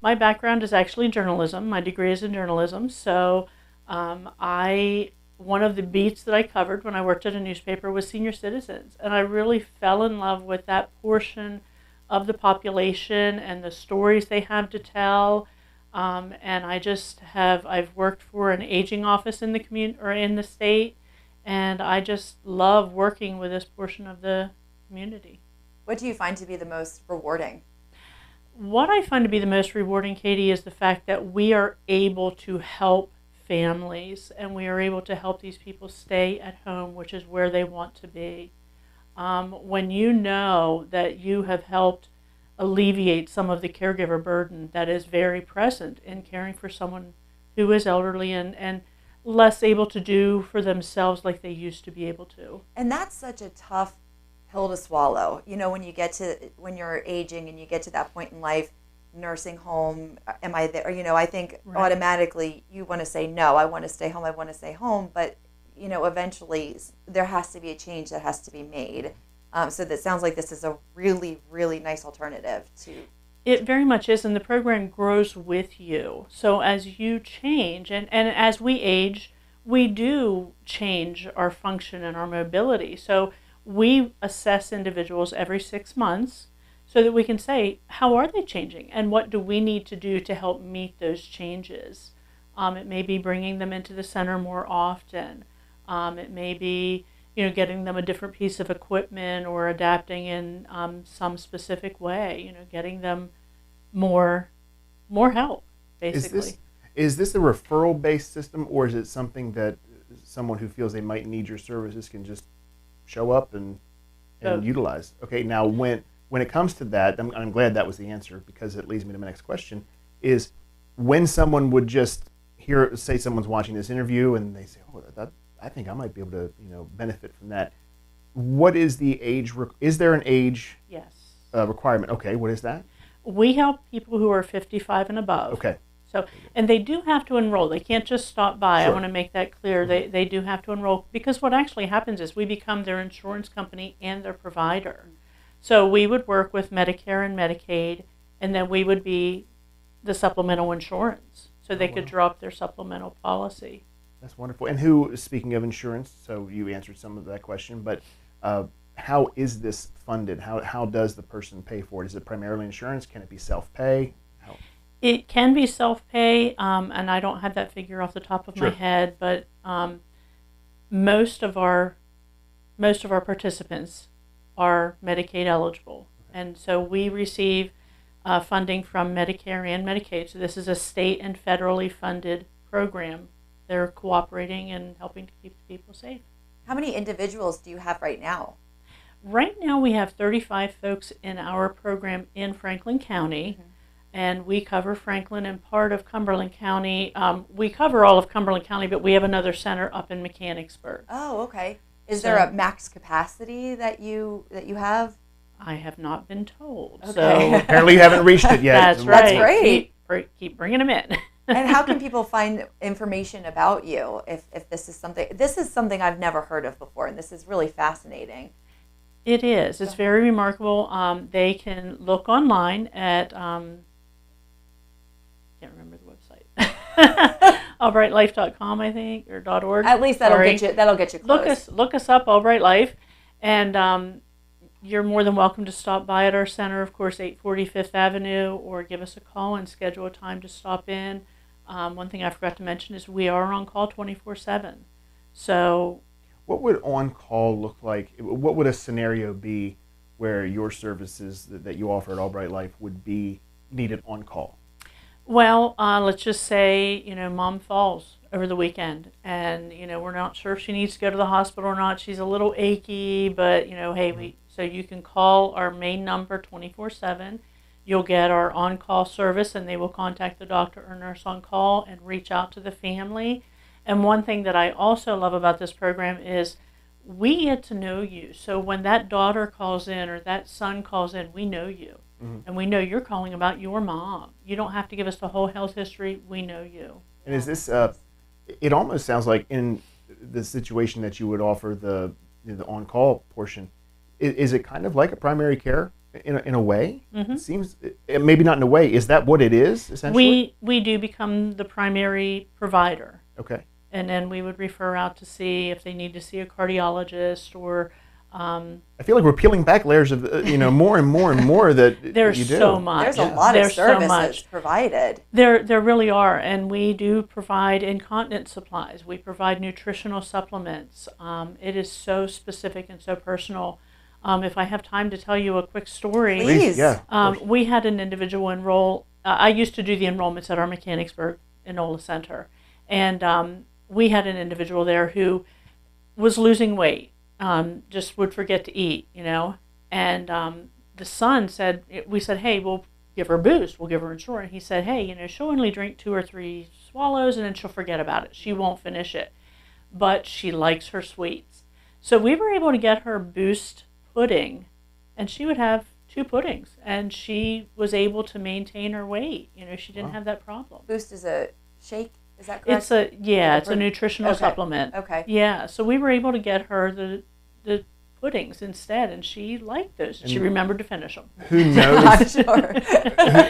My background is actually journalism. My degree is in journalism. So one of the beats that I covered when I worked at a newspaper was senior citizens. And I really fell in love with that portion of the population and the stories they have to tell. And I've worked for an aging office in the community or in the state. And I just love working with this portion of the community. What do you find to be the most rewarding? What I find to be the most rewarding, Katie, is the fact that we are able to help families and we are able to help these people stay at home, which is where they want to be. When you know that you have helped alleviate some of the caregiver burden that is very present in caring for someone who is elderly and less able to do for themselves like they used to be able to. And that's such a tough pill to swallow. When you're aging and you get to that point in life, nursing home, am I there? I think automatically you want to say, no, I want to stay home. But, eventually there has to be a change that has to be made. So that sounds like this is a really, really nice alternative to... It very much is, and the program grows with you. So as you change, and as we age, we do change our function and our mobility. So we assess individuals every 6 months so that we can say, how are they changing? And what do we need to do to help meet those changes? It may be bringing them into the center more often. It may be getting them a different piece of equipment or adapting in some specific way, getting them more help, basically. Is this a referral-based system, or is it something that someone who feels they might need your services can just show up and utilize? Okay, now when it comes to that, I'm glad that was the answer, because it leads me to my next question, is when someone would just hear, say someone's watching this interview and they say, oh, I think I might be able to, benefit from that. What is the age? Is there an age Yes. Requirement? Okay, what is that? We help people who are 55 and above. Okay. So, and they do have to enroll. They can't just stop by. Sure. I want to make that clear. They do have to enroll, because what actually happens is we become their insurance company and their provider. So we would work with Medicare and Medicaid, and then we would be the supplemental insurance. So they could drop their supplemental policy. That's wonderful. And who, speaking of insurance, so you answered some of that question, but how is this funded? How does the person pay for it? Is it primarily insurance? Can it be self-pay? It can be self-pay, and I don't have that figure off the top of my head, but most of our participants are Medicaid eligible, and so we receive funding from Medicare and Medicaid. So this is a state and federally funded program. They're cooperating and helping to keep people safe. How many individuals do you have right now? Right now we have 35 folks in our program in Franklin County. And we cover Franklin and part of Cumberland County. We cover all of Cumberland County, but we have another center up in Mechanicsburg. Oh, okay. Is there a max capacity that you have? I have not been told. Okay. So apparently you haven't reached it yet. That's right. That's great. Keep bringing them in. And how can people find information about you if this is something I've never heard of before, and this is really fascinating. It is. It's very remarkable. They can look online at can't remember the website. AlbrightLife.com, I think, or .org. At least that'll get you close. Look us up, Albright Life, and you're more than welcome to stop by at our center, of course, 840 Fifth Avenue, or give us a call and schedule a time to stop in. One thing I forgot to mention is we are on call 24/7. So, what would on-call look like? What would a scenario be where your services that you offer at Albright Life would be needed on call? Well, let's just say, Mom falls over the weekend, and, we're not sure if she needs to go to the hospital or not. She's a little achy, but, hey, so you can call our main number 24/7. You'll get our on-call service, and they will contact the doctor or nurse on call and reach out to the family. And one thing that I also love about this program is we get to know you. So when that daughter calls in or that son calls in, we know you. And we know you're calling about your mom. You don't have to give us the whole health history. We know you. And is this, it almost sounds like in the situation that you would offer the on-call portion, is it kind of like a primary care in a way? It seems, maybe not in a way. Is that what it is, essentially? We do become the primary provider. Okay. And then we would refer out to see if they need to see a cardiologist or... I feel like we're peeling back layers of, more and more and more that there's you do. so much. There's a lot of services provided. There really are, and we do provide incontinence supplies. We provide nutritional supplements. It is so specific and so personal. If I have time to tell you a quick story. Please. Yeah, we had an individual enroll. I used to do the enrollments at our Mechanicsburg Enola Center, and we had an individual there who was losing weight. Just would forget to eat, and the son said, we said, hey, we'll give her a boost, we'll give her insurance. He said, hey, she'll only drink 2 or 3 swallows and then she'll forget about it. She won't finish it, but she likes her sweets. So we were able to get her Boost pudding, and she would have 2 puddings, and she was able to maintain her weight. She didn't have that problem. Boost is a shake. Is that correct? It's a nutritional supplement. Okay. Yeah, so we were able to get her the puddings instead, and she liked those. She remembered to finish them. Who knows?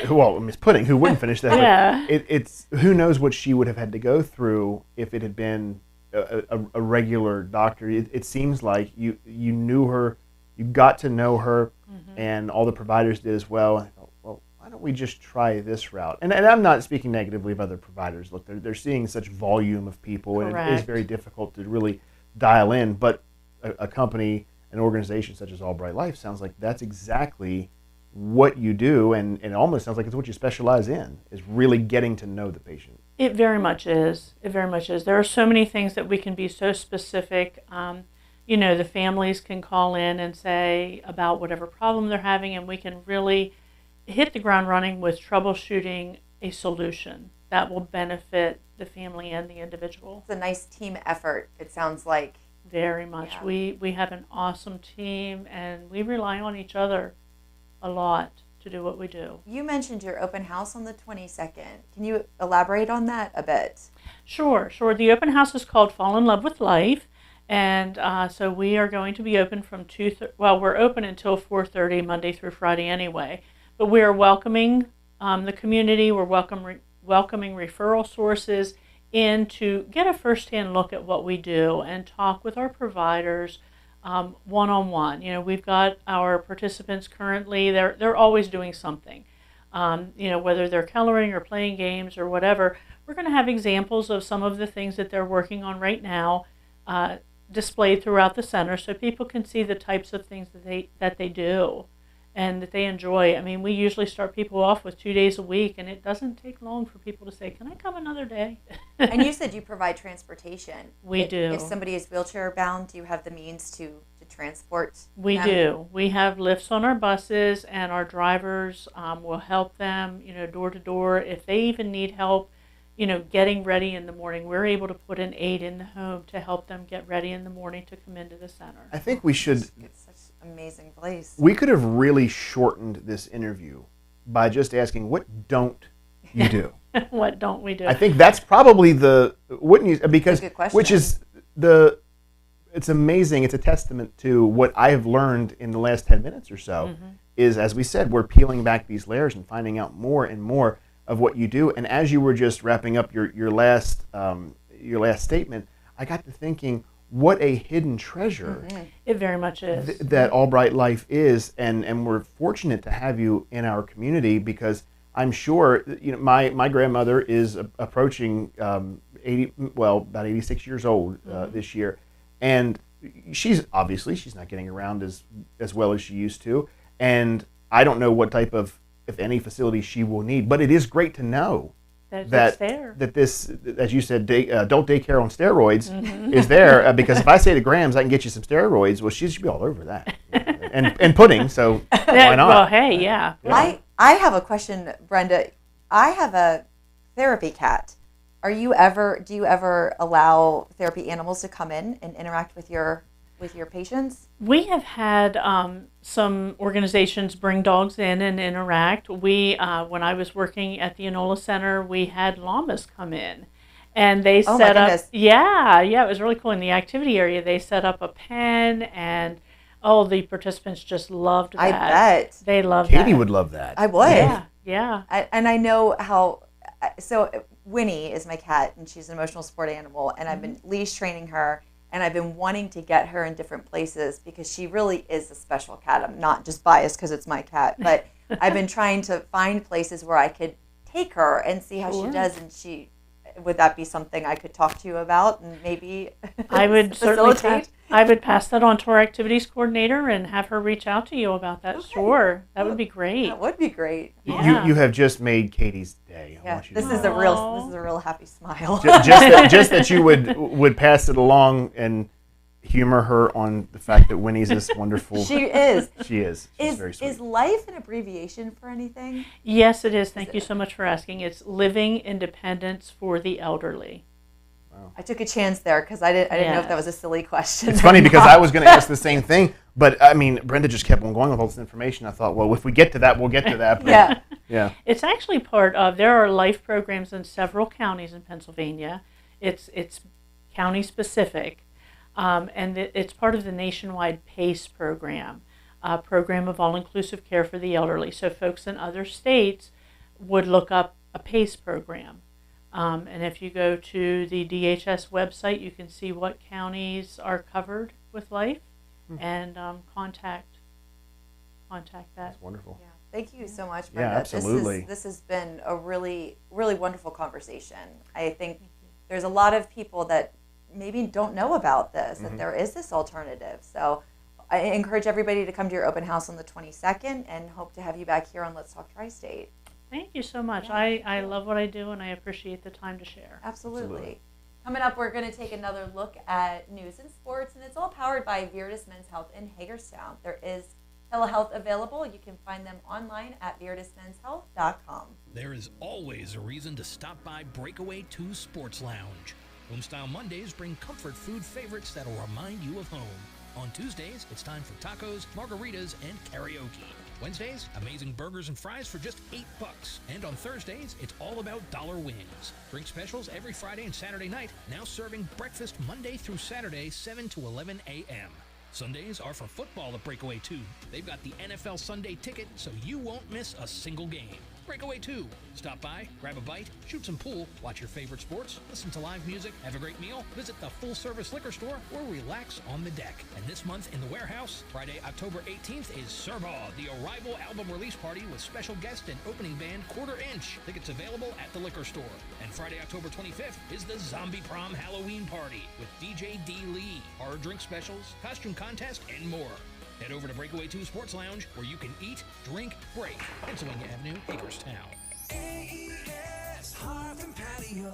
Well, Miss Pudding, who wouldn't finish that? Yeah. It's who knows what she would have had to go through if it had been a regular doctor. It seems like you knew her, you got to know her, and all the providers did as well. And I thought, well, why don't we just try this route? And I'm not speaking negatively of other providers. Look, they're seeing such volume of people, Correct. And it is very difficult to really dial in. But a company, an organization such as Albright Life sounds like that's exactly what you do, and it almost sounds like it's what you specialize in, is really getting to know the patient. It very much is. It very much is. There are so many things that we can be so specific. The families can call in and say about whatever problem they're having, and we can really hit the ground running with troubleshooting a solution. that will benefit the family and the individual. It's a nice team effort, it sounds like. Very much. Yeah. We have an awesome team, and we rely on each other a lot to do what we do. You mentioned your open house on the 22nd. Can you elaborate on that a bit? Sure. The open house is called Fall in Love with Life, and so we are going to be open from we're open until 4:30 Monday through Friday anyway. But we are welcoming the community. We're welcoming referral sources in to get a firsthand look at what we do and talk with our providers one-on-one. You know, we've got our participants currently, they're always doing something. You know, whether they're coloring or playing games or whatever, we're going to have examples of some of the things that they're working on right now displayed throughout the center so people can see the types of things that they do and that they enjoy. I mean, we usually start people off with 2 days a week, and it doesn't take long for people to say, can I come another day? And you said you provide transportation. We do. If somebody is wheelchair bound, do you have the means to transport We them? do. We have lifts on our buses, and our drivers will help them, you know, door to door. If they even need help, you know, getting ready in the morning, we're able to put an aide in the home to help them get ready in the morning to come into the center. I think we should. It's such an amazing place. We could have really shortened this interview by just asking, what don't you do? What don't we do? I think that's probably wouldn't you? Because That's a good question. which is it's amazing. It's a testament to what I have learned in the last 10 minutes or so. Mm-hmm. Is, as we said, we're peeling back these layers and finding out more and more of what you do. And as you were just wrapping up your last statement, I got to thinking, what a hidden treasure It very much is. that Albright Life is, and we're fortunate to have you in our community, because I'm sure, you know, my grandmother is approaching about 86 years old this year, and she's not getting around as well as she used to, and I don't know what type of, if any, facility she will need, but it is great to know That's there. that this, as you said, adult daycare on steroids is there, because if I say to Grams, I can get you some steroids, well, she should be all over that, and pudding. So why not? Well, hey, yeah. I have a question, Brenda. I have a therapy cat. Do you ever allow therapy animals to come in and interact with your patients? We have had some organizations bring dogs in and interact. We, when I was working at the Enola Center, we had llamas come in, and they set up. Yeah, it was really cool. In the activity area, they set up a pen, and the participants just loved that. I bet they loved that. Katie would love that. I would. Yeah. And I know how. So Winnie is my cat, and she's an emotional support animal, and I've been leash training her. And I've been wanting to get her in different places because she really is a special cat. I'm not just biased because it's my cat, but I've been trying to find places where I could take her and see how she does. And would that be something I could talk to you about and maybe I would certainly facilitate? I would pass that on to our activities coordinator and have her reach out to you about that. Okay. Sure, that would be great. That would be great. Yeah. You have just made Katie's day. I want you to this is a real happy smile. just that you would pass it along and humor her on the fact that Winnie's this wonderful. She is. She is. She's very sweet. Is life an abbreviation for anything? Yes, it is. Thank you so much for asking. It's Living Independence for the Elderly. Wow. I took a chance there because I didn't know if that was a silly question. It's funny because I was going to ask the same thing, but I mean, Brenda just kept on going with all this information. I thought, well, if we get to that, we'll get to that. But yeah. It's actually part of. There are life programs in several counties in Pennsylvania. It's county specific, and it's part of the nationwide PACE program, a program of all-inclusive care for the elderly. So folks in other states would look up a PACE program. And if you go to the DHS website, you can see what counties are covered with life and contact that. That's wonderful. Yeah. Thank you so much, Brenda. Yeah, absolutely. This has been a really, really wonderful conversation. I think there's a lot of people that maybe don't know about this, that there is this alternative. So I encourage everybody to come to your open house on the 22nd and hope to have you back here on Let's Talk Tri-State. Thank you so much. Yeah, I love what I do, and I appreciate the time to share. Absolutely. Coming up, we're going to take another look at news and sports, and it's all powered by Viridis Men's Health in Hagerstown. There is Telehealth available. You can find them online at VirtusMensHealth.com. There is always a reason to stop by Breakaway 2 Sports Lounge. Homestyle Mondays bring comfort food favorites that'll remind you of home. On Tuesdays, it's time for tacos, margaritas, and karaoke. Wednesdays, amazing burgers and fries for just $8. And on Thursdays, it's all about dollar wings. Drink specials every Friday and Saturday night, now serving breakfast Monday through Saturday, 7 to 11 a.m. Sundays are for football at Breakaway 2. They've got the NFL Sunday ticket, so you won't miss a single game. Breakaway 2. Stop by, grab a bite, shoot some pool, watch your favorite sports, listen to live music, have a great meal, visit the full-service liquor store, or relax on the deck. And this month in the warehouse, Friday, October 18th is Serbaugh, the Arrival album release party with special guest and opening band Quarter Inch. Tickets available at the liquor store. And Friday, October 25th is the Zombie Prom Halloween party with DJ D. Lee, hard drink specials, costume contest, and more. Head over to Breakaway 2 Sports Lounge where you can eat, drink, break. Pennsylvania Avenue, Hagerstown. AES Hearth and Patio.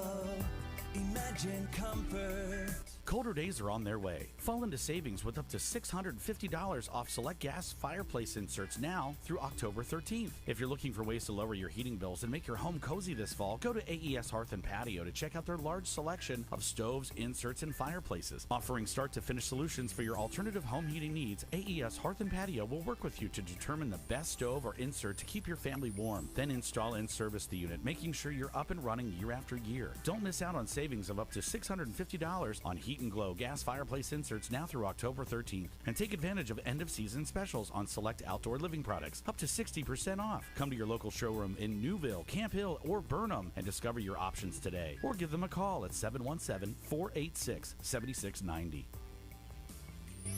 Imagine comfort. Colder days are on their way. Fall into savings with up to $650 off select gas fireplace inserts now through October 13th. If you're looking for ways to lower your heating bills and make your home cozy this fall, go to AES Hearth and Patio to check out their large selection of stoves, inserts, and fireplaces. Offering start-to-finish solutions for your alternative home heating needs, AES Hearth and Patio will work with you to determine the best stove or insert to keep your family warm. Then install and service the unit, making sure you're up and running year after year. Don't miss out on savings of up to $650 on Heat and Glow gas fireplace inserts now through October 13th. And take advantage of end-of-season specials on select outdoor living products, up to 60% off. Come to your local showroom in Newville, Camp Hill, or Burnham and discover your options today. Or give them a call at 717-486-7690.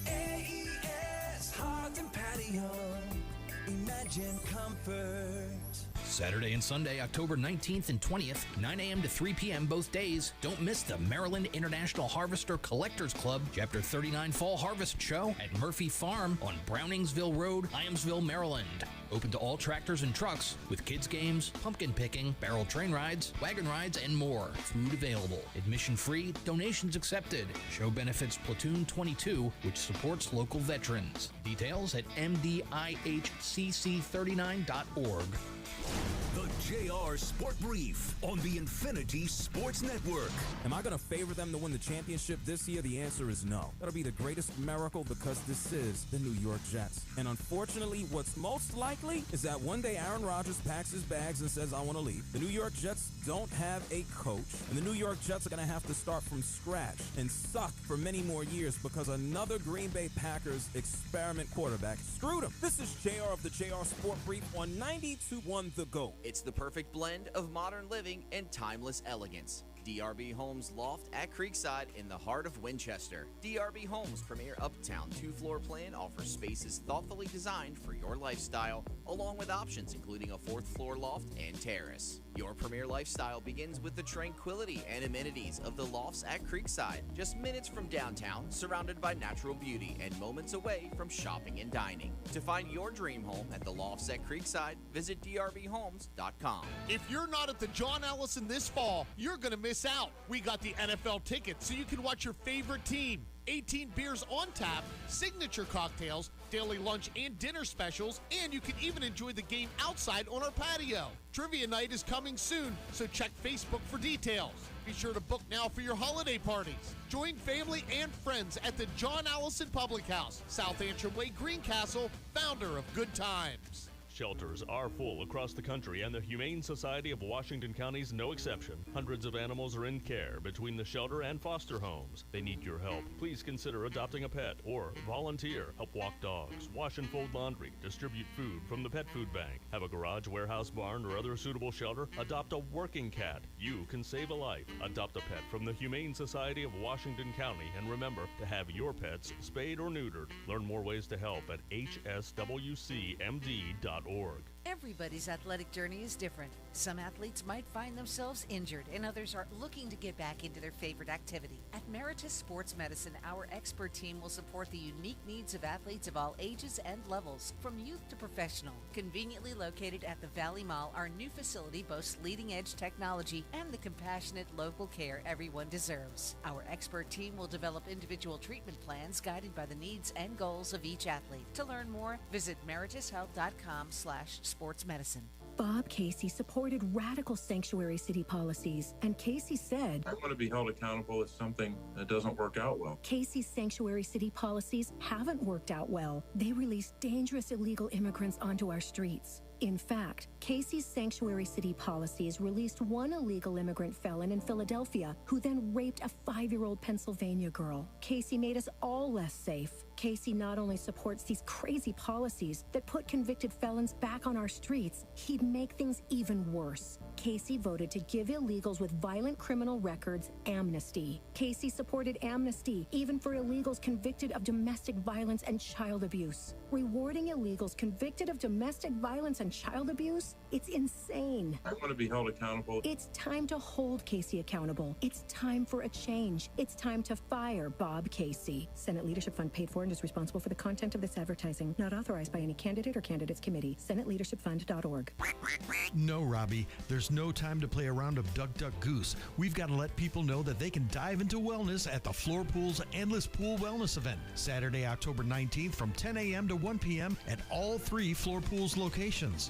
AES Hearth and Patio. Imagine comfort. Saturday and Sunday, October 19th and 20th, 9 a.m. to 3 p.m. both days. Don't miss the Maryland International Harvester Collectors Club Chapter 39 Fall Harvest Show at Murphy Farm on Browningsville Road, Hyamsville, Maryland. Open to all tractors and trucks with kids games, pumpkin picking, barrel train rides, wagon rides, and more. Food available. Admission free, donations accepted. Show benefits Platoon 22, which supports local veterans. Details at mdihcc39.org. The JR Sport Brief on the Infinity Sports Network. Am I going to favor them to win the championship this year? The answer is no. That'll be the greatest miracle because this is the New York Jets. And unfortunately, what's most likely is that one day Aaron Rodgers packs his bags and says, I want to leave. The New York Jets don't have a coach, and the New York Jets are going to have to start from scratch and suck for many more years because another Green Bay Packers experiment quarterback screwed him. This is JR of the JR Sport Brief on 92.1 The GOAT. It's the perfect blend of modern living and timeless elegance. DRB Homes Loft at Creekside in the heart of Winchester. DRB Homes' premier uptown 2-floor plan offers spaces thoughtfully designed for your lifestyle, along with options including a 4th floor loft and terrace. Your premier lifestyle begins with the tranquility and amenities of the lofts at Creekside, just minutes from downtown, surrounded by natural beauty and moments away from shopping and dining. To find your dream home at the lofts at Creekside, visit drbhomes.com. If you're not at the John Allison this fall, you're going to miss out. We got the NFL tickets so you can watch your favorite team. 18 beers on tap, signature cocktails, daily lunch and dinner specials, and you can even enjoy the game outside on our patio. Trivia night is coming soon, so check Facebook for details. Be sure to book now for your holiday parties. Join family and friends at the John Allison Public House, South Antrim Way, Greencastle, founder of Good Times. Shelters are full across the country, and the Humane Society of Washington County is no exception. Hundreds of animals are in care between the shelter and foster homes. They need your help. Please consider adopting a pet or volunteer. Help walk dogs, wash and fold laundry, distribute food from the pet food bank. Have a garage, warehouse, barn, or other suitable shelter? Adopt a working cat. You can save a life. Adopt a pet from the Humane Society of Washington County, and remember to have your pets spayed or neutered. Learn more ways to help at hswcmd.org. Everybody's athletic journey is different. Some athletes might find themselves injured, and others are looking to get back into their favorite activity. At Meritus Sports Medicine, our expert team will support the unique needs of athletes of all ages and levels, from youth to professional. Conveniently located at the Valley Mall, our new facility boasts leading-edge technology and the compassionate local care everyone deserves. Our expert team will develop individual treatment plans guided by the needs and goals of each athlete. To learn more, visit meritushealth.com/sportsmedicine. Bob Casey supported radical sanctuary city policies, and Casey said, I want to be held accountable if something doesn't work out well. Casey's sanctuary city policies haven't worked out well. They release dangerous illegal immigrants onto our streets. In fact, Casey's sanctuary city policies released one illegal immigrant felon in Philadelphia who then raped a 5-year-old Pennsylvania girl. Casey made us all less safe. Casey not only supports these crazy policies that put convicted felons back on our streets, he'd make things even worse. Casey voted to give illegals with violent criminal records amnesty. Casey supported amnesty even for illegals convicted of domestic violence and child abuse. Rewarding illegals convicted of domestic violence and child abuse? It's insane. I want to be held accountable. It's time to hold Casey accountable. It's time for a change. It's time to fire Bob Casey. Senate Leadership Fund paid for and is responsible for the content of this advertising. Not authorized by any candidate or candidates committee. SenateLeadershipFund.org. No, Robbie, there's no time to play a round of Duck Duck Goose. We've got to let people know that they can dive into wellness at the Floor Pool's Endless Pool Wellness event, Saturday, October 19th from 10 a.m. to 1 p.m. at all 3 Floor Pool's locations.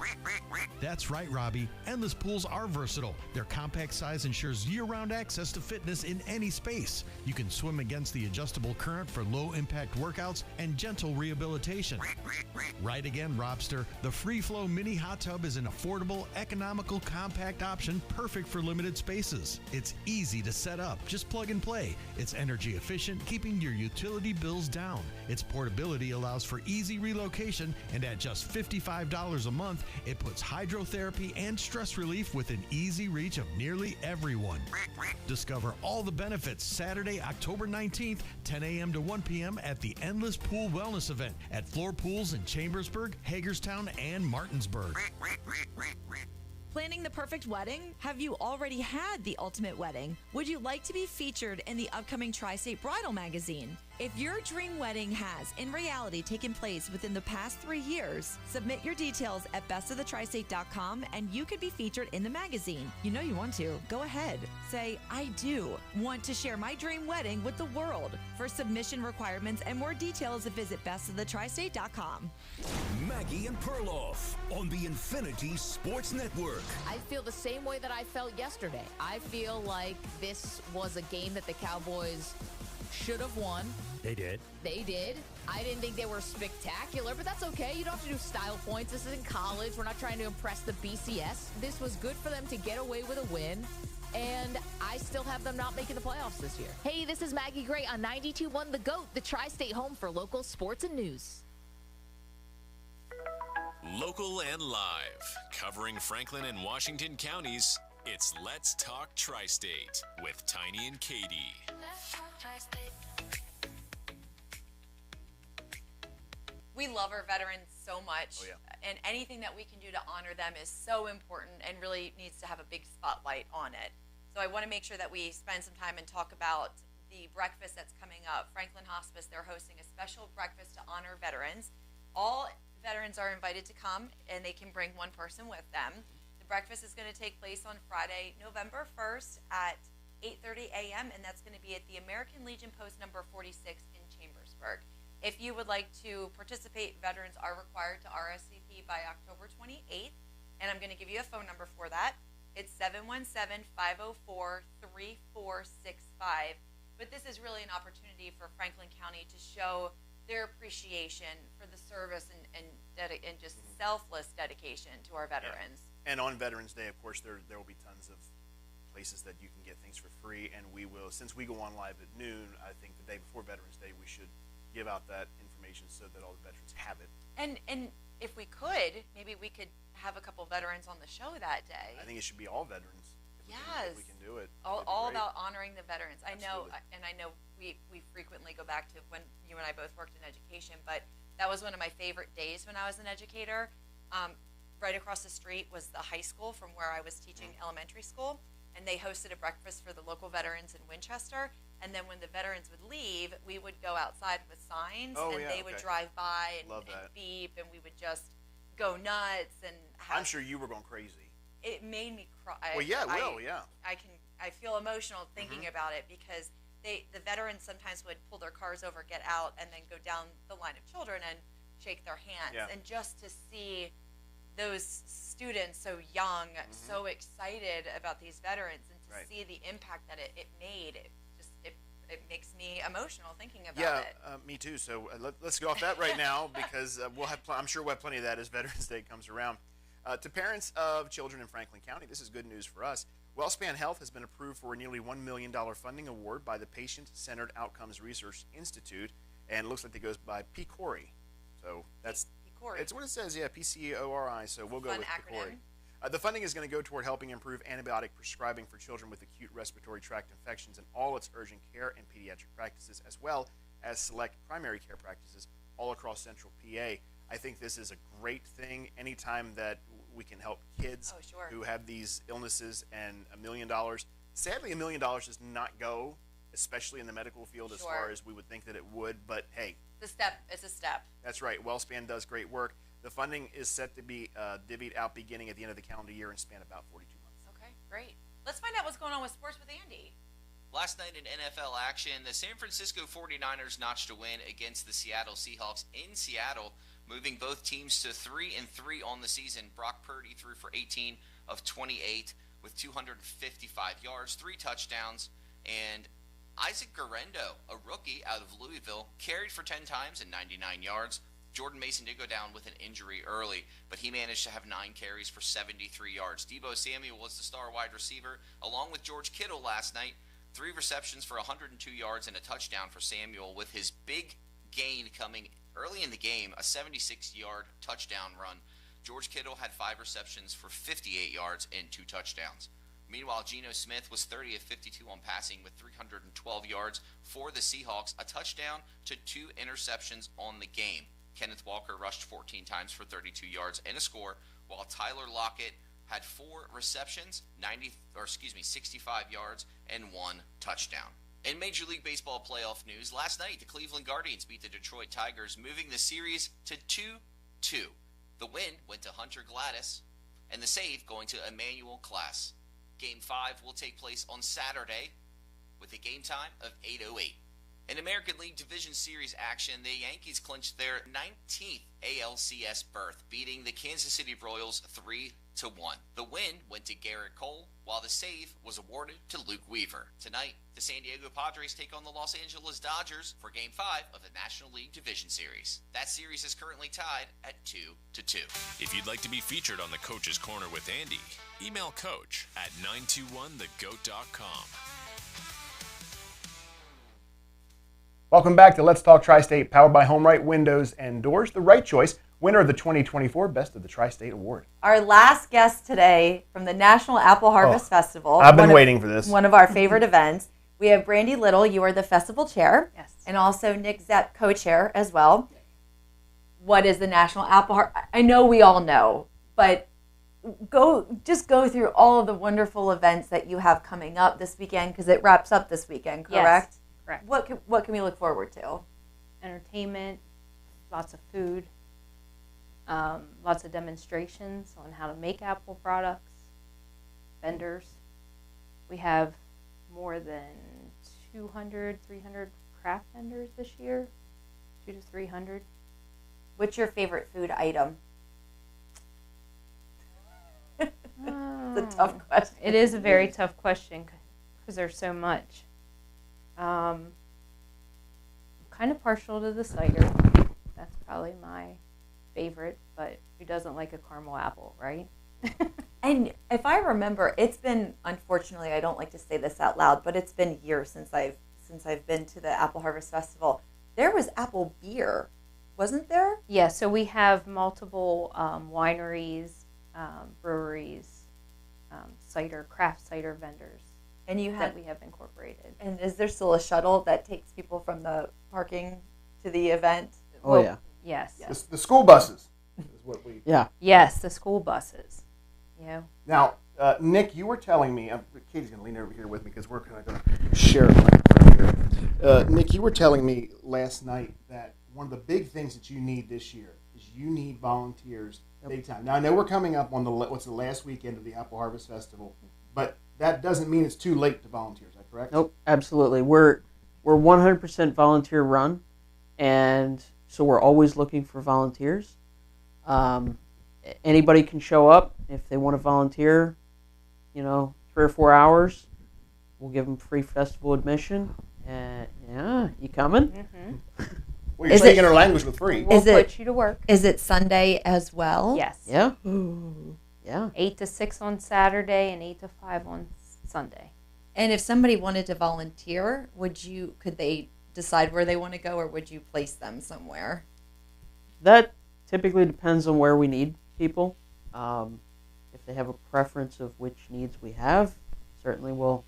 That's right, Robbie. Endless pools are versatile. Their compact size ensures year-round access to fitness in any space. You can swim against the adjustable current for low-impact workouts and gentle rehabilitation. Right again, Robster. The Free Flow Mini Hot Tub is an affordable, economical, compact option perfect for limited spaces. It's easy to set up. Just plug and play. It's energy efficient, keeping your utility bills down. Its portability allows for easy relocation, and at just $55 a month, it puts hydrotherapy and stress relief within easy reach of nearly everyone. Discover all the benefits Saturday, October 19th, 10 a.m. to 1 p.m. at the Endless Pool Wellness event at Floor Pools in Chambersburg, Hagerstown, and Martinsburg. Planning the perfect wedding? Have you already had the ultimate wedding? Would you like to be featured in the upcoming Tristate Bridal magazine? If your dream wedding has, in reality, taken place within the past 3 years, submit your details at bestofthetristate.com and you could be featured in the magazine. You know you want to. Go ahead. Say, I do want to share my dream wedding with the world. For submission requirements and more details, visit bestofthetristate.com. Maggie and Perloff on the Infinity Sports Network. I feel the same way that I felt yesterday. I feel like this was a game that the Cowboys should have won. They did. They did. I didn't think they were spectacular, but that's okay. You don't have to do style points. This isn't college. We're not trying to impress the BCS. This was good for them to get away with a win, and I still have them not making the playoffs this year. Hey, this is Maggie Gray on 92.1 The GOAT, the Tri-State home for local sports and news. Local and live, covering Franklin and Washington counties, it's Let's Talk Tri-State with Tiny and Katie. Let's talk Tri-State. We love our veterans so much, and anything that we can do to honor them is so important and really needs to have a big spotlight on it. So I want to make sure that we spend some time and talk about the breakfast that's coming up. Franklin Hospice, they're hosting a special breakfast to honor veterans. All veterans are invited to come, and they can bring one person with them. The breakfast is going to take place on Friday, November 1st at 8:30 a.m., and that's going to be at the American Legion Post number 46 in Chambersburg. If you would like to participate, veterans are required to RSVP by October 28th, and I'm going to give you a phone number for that. It's 717-504-3465. But this is really an opportunity for Franklin County to show their appreciation for the service and just selfless dedication to our veterans. And on Veterans Day, of course, there will be tons of places that you can get things for free, and we will, since we go on live at noon, I think the day before Veterans Day, we should give out that information so that all the veterans have it. And if we could, maybe we could have a couple veterans on the show that day. I think it should be all veterans. Yes. If we can do it. All about honoring the veterans. I know we frequently go back to when you and I both worked in education, but that was one of my favorite days when I was an educator. right across the street was the high school from where I was teaching elementary school, and they hosted a breakfast for the local veterans in Winchester. And then when the veterans would leave, we would go outside with signs, and they would drive by and beep, and we would just go nuts. And I'm sure you were going crazy. It made me cry. Well, yeah, it will, yeah. I feel emotional thinking about it because the veterans sometimes would pull their cars over, get out, and then go down the line of children and shake their hands. Yeah. And just to see those students so young, so excited about these veterans, and to see the impact that it made, it makes me emotional thinking about it. Yeah, me too. So let's go off that right now because I'm sure we'll have plenty of that as Veterans Day comes around. To parents of children in Franklin County, this is good news for us. WellSpan Health has been approved for a nearly $1 million funding award by the Patient-Centered Outcomes Research Institute, and it looks like it goes by PCORI. So that's it's what it says, yeah, PCORI. So we'll go with PCORI. The funding is going to go toward helping improve antibiotic prescribing for children with acute respiratory tract infections in all its urgent care and pediatric practices, as well as select primary care practices all across central PA. I think this is a great thing anytime that we can help kids who have these illnesses, and $1 million. Sadly, $1 million does not go, especially in the medical field, as far as we would think that it would, but hey. It's a step. That's right. WellSpan does great work. The funding is set to be divvied out beginning at the end of the calendar year and span about 42 months. Okay, great. Let's find out what's going on with sports with Andy. Last night in NFL action, the San Francisco 49ers notched a win against the Seattle Seahawks in Seattle, moving both teams to 3-3 on the season. Brock Purdy threw for 18 of 28 with 255 yards, 3 touchdowns, and Isaac Guerrero, a rookie out of Louisville, carried for 10 times and 99 yards. Jordan Mason did go down with an injury early, but he managed to have 9 carries for 73 yards. Deebo Samuel was the star wide receiver, along with George Kittle last night. 3 receptions for 102 yards and a touchdown for Samuel, with his big gain coming early in the game, a 76-yard touchdown run. George Kittle had 5 receptions for 58 yards and 2 touchdowns. Meanwhile, Geno Smith was 30 of 52 on passing with 312 yards for the Seahawks, a touchdown to 2 interceptions on the game. Kenneth Walker rushed 14 times for 32 yards and a score, while Tyler Lockett had 4 receptions, 65 yards, and 1 touchdown. In Major League Baseball playoff news, last night the Cleveland Guardians beat the Detroit Tigers, moving the series to 2-2. The win went to Hunter Gladys, and the save going to Emmanuel Class. Game 5 will take place on Saturday with a game time of 8:08. In American League Division Series action, the Yankees clinched their 19th ALCS berth, beating the Kansas City Royals 3-1. The win went to Garrett Cole, while the save was awarded to Luke Weaver. Tonight, the San Diego Padres take on the Los Angeles Dodgers for Game 5 of the National League Division Series. That series is currently tied at 2-2. If you'd like to be featured on the Coach's Corner with Andy, email coach at 921thegoat.com. Welcome back to Let's Talk Tri-State, powered by HomeRight Windows and Doors, the right choice, winner of the 2024 Best of the Tri-State Award. Our last guest today from the National Apple Harvest Festival. I've been waiting for this. One of our favorite events. We have Brandy Little, you are the festival chair. Yes. And also Nick Zepp, co-chair as well. What is the National Apple Harvest? I know we all know, but go through all of the wonderful events that you have coming up this weekend, because it wraps up this weekend, correct? Yes. Correct. What can we look forward to? Entertainment, lots of food, lots of demonstrations on how to make Apple products, vendors. We have more than 200, 300 craft vendors this year, 200 to 300. What's your favorite food item? It's a tough question. It is a very tough question because there's so much. I'm kind of partial to the cider. That's probably my favorite, but who doesn't like a caramel apple, right? And if I remember, it's been, unfortunately, I don't like to say this out loud, but it's been years since I've been to the Apple Harvest Festival. There was apple beer, wasn't there? Yeah, so we have multiple wineries, breweries, craft cider vendors. And you have that we have incorporated. And is there still a shuttle that takes people from the parking to the event? Oh, yeah. Yes. The school buses is what we street. Yeah. Yes, the school buses. You know. Now, Nick, you were telling me, Katie's going to lean over here with me because we're kind of going to share a microphone here. Nick, you were telling me last night that one of the big things that you need this year is you need volunteers big time. Now, I know we're coming up on what's the last weekend of the Apple Harvest Festival, but that doesn't mean it's too late to volunteer. Is that correct? Nope, absolutely. We're 100% volunteer run, and so we're always looking for volunteers. Anybody can show up if they want to volunteer. 3 or 4 hours. We'll give them free festival admission. And yeah, you coming? Mm-hmm. Well, you're speaking our language with free. We'll put you to work. Is it Sunday as well? Yes. Yeah. Yeah. 8 to 6 on Saturday and 8 to 5 on Sunday. And if somebody wanted to volunteer, could they decide where they want to go, or would you place them somewhere? That typically depends on where we need people. If they have a preference of which needs we have, certainly we'll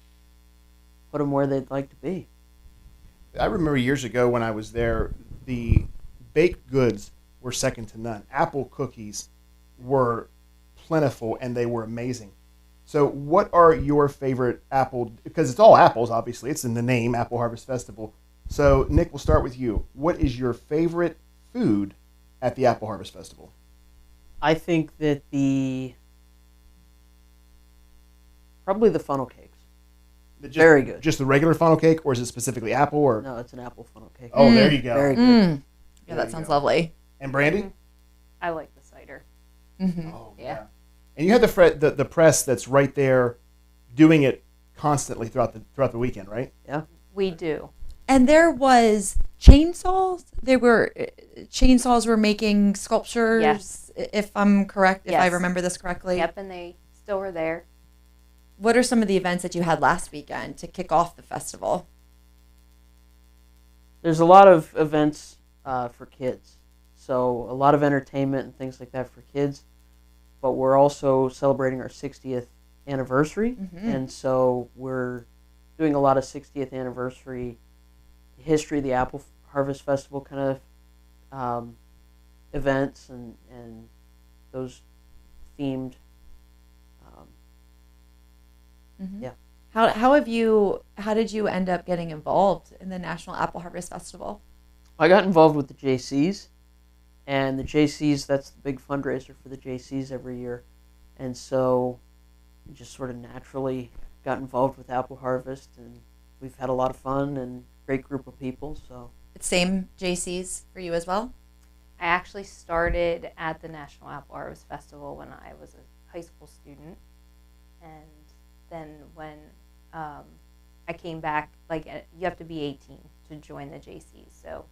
put them where they'd like to be. I remember years ago when I was there, the baked goods were second to none. Apple cookies were plentiful, and they were amazing. So what are your favorite apple, because it's all apples, obviously. It's in the name, Apple Harvest Festival. So, Nick, we'll start with you. What is your favorite food at the Apple Harvest Festival? I think that probably the funnel cakes. Very good. Just the regular funnel cake, or is it specifically apple? Or no, it's an apple funnel cake. Oh, there you go. Very good. Yeah, that sounds lovely. And Brandy? I like the cider. Mm-hmm. Oh, yeah. And you have the press that's right there, doing it constantly throughout the weekend, right? Yeah. We do. And there was chainsaws. Chainsaws were making sculptures. Yes. If I'm correct, if I Yes. remember this correctly. Yep, and they still were there. What are some of the events that you had last weekend to kick off the festival? There's a lot of events for kids. So a lot of entertainment and things like that for kids. But we're also celebrating our 60th anniversary. Mm-hmm. And so we're doing a lot of 60th anniversary history of the Apple Harvest Festival kind of events and those themed. Mm-hmm. Yeah. How did you end up getting involved in the National Apple Harvest Festival? I got involved with the JCs, and the JCs, that's the big fundraiser for the JCs every year. And so I just sort of naturally got involved with Apple Harvest, and we've had a lot of fun and great group of people. So Same JCs for you as well? I actually started at the National Apple Harvest Festival when I was a high school student. And then when I came back, you have to be 18 to join the JCs. So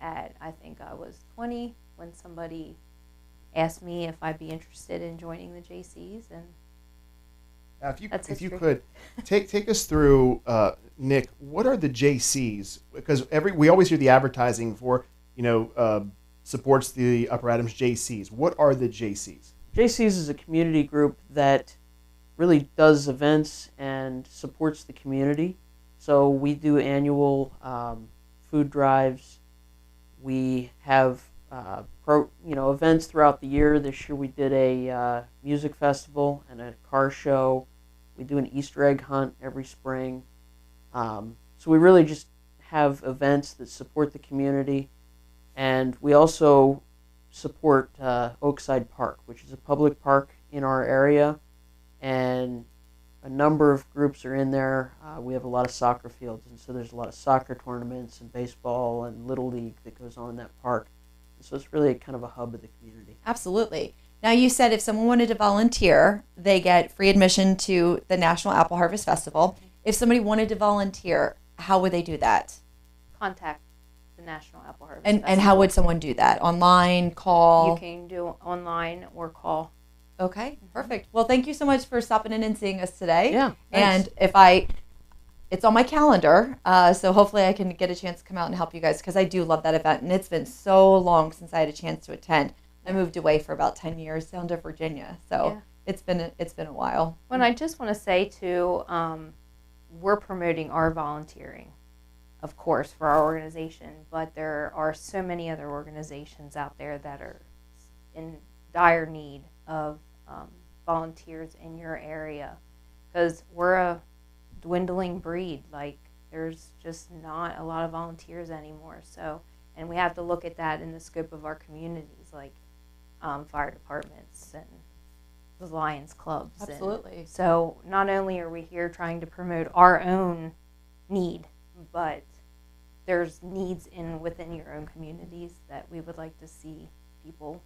I think I was 20 when somebody asked me if I'd be interested in joining the JCs. And now, if you could take us through, Nick, what are the JCs? Because we always hear the advertising for supports the Upper Adams JCs. What are the JCs? JCs is a community group that really does events and supports the community. So we do annual food drives. We have events throughout the year. This year we did a music festival and a car show. We do an Easter egg hunt every spring. So we really just have events that support the community. And we also support Oakside Park, which is a public park in our area. And a number of groups are in there. We have a lot of soccer fields, and so there's a lot of soccer tournaments and baseball and Little League that goes on in that park. And so it's really kind of a hub of the community. Absolutely. Now, you said if someone wanted to volunteer, they get free admission to the National Apple Harvest Festival. If somebody wanted to volunteer, how would they do that? contact the National Apple Harvest And Festival. how would someone do that? Online, call? You can do it online or call. Okay, perfect. Well, thank you so much for stopping in and seeing us today. Yeah, and thanks. It's on my calendar, so hopefully I can get a chance to come out and help you guys, because I do love that event, and it's been so long since I had a chance to attend. I moved away for about 10 years down to Virginia, so it's been a while. Well, I just want to say too, we're promoting our volunteering, of course, for our organization, but there are so many other organizations out there that are dire need of volunteers in your area, because we're a dwindling breed. Like, there's just not a lot of volunteers anymore. So, and we have to look at that in the scope of our communities, like fire departments and the Lions clubs. Absolutely. So not only are we here trying to promote our own need, but there's needs within your own communities that we would like to see people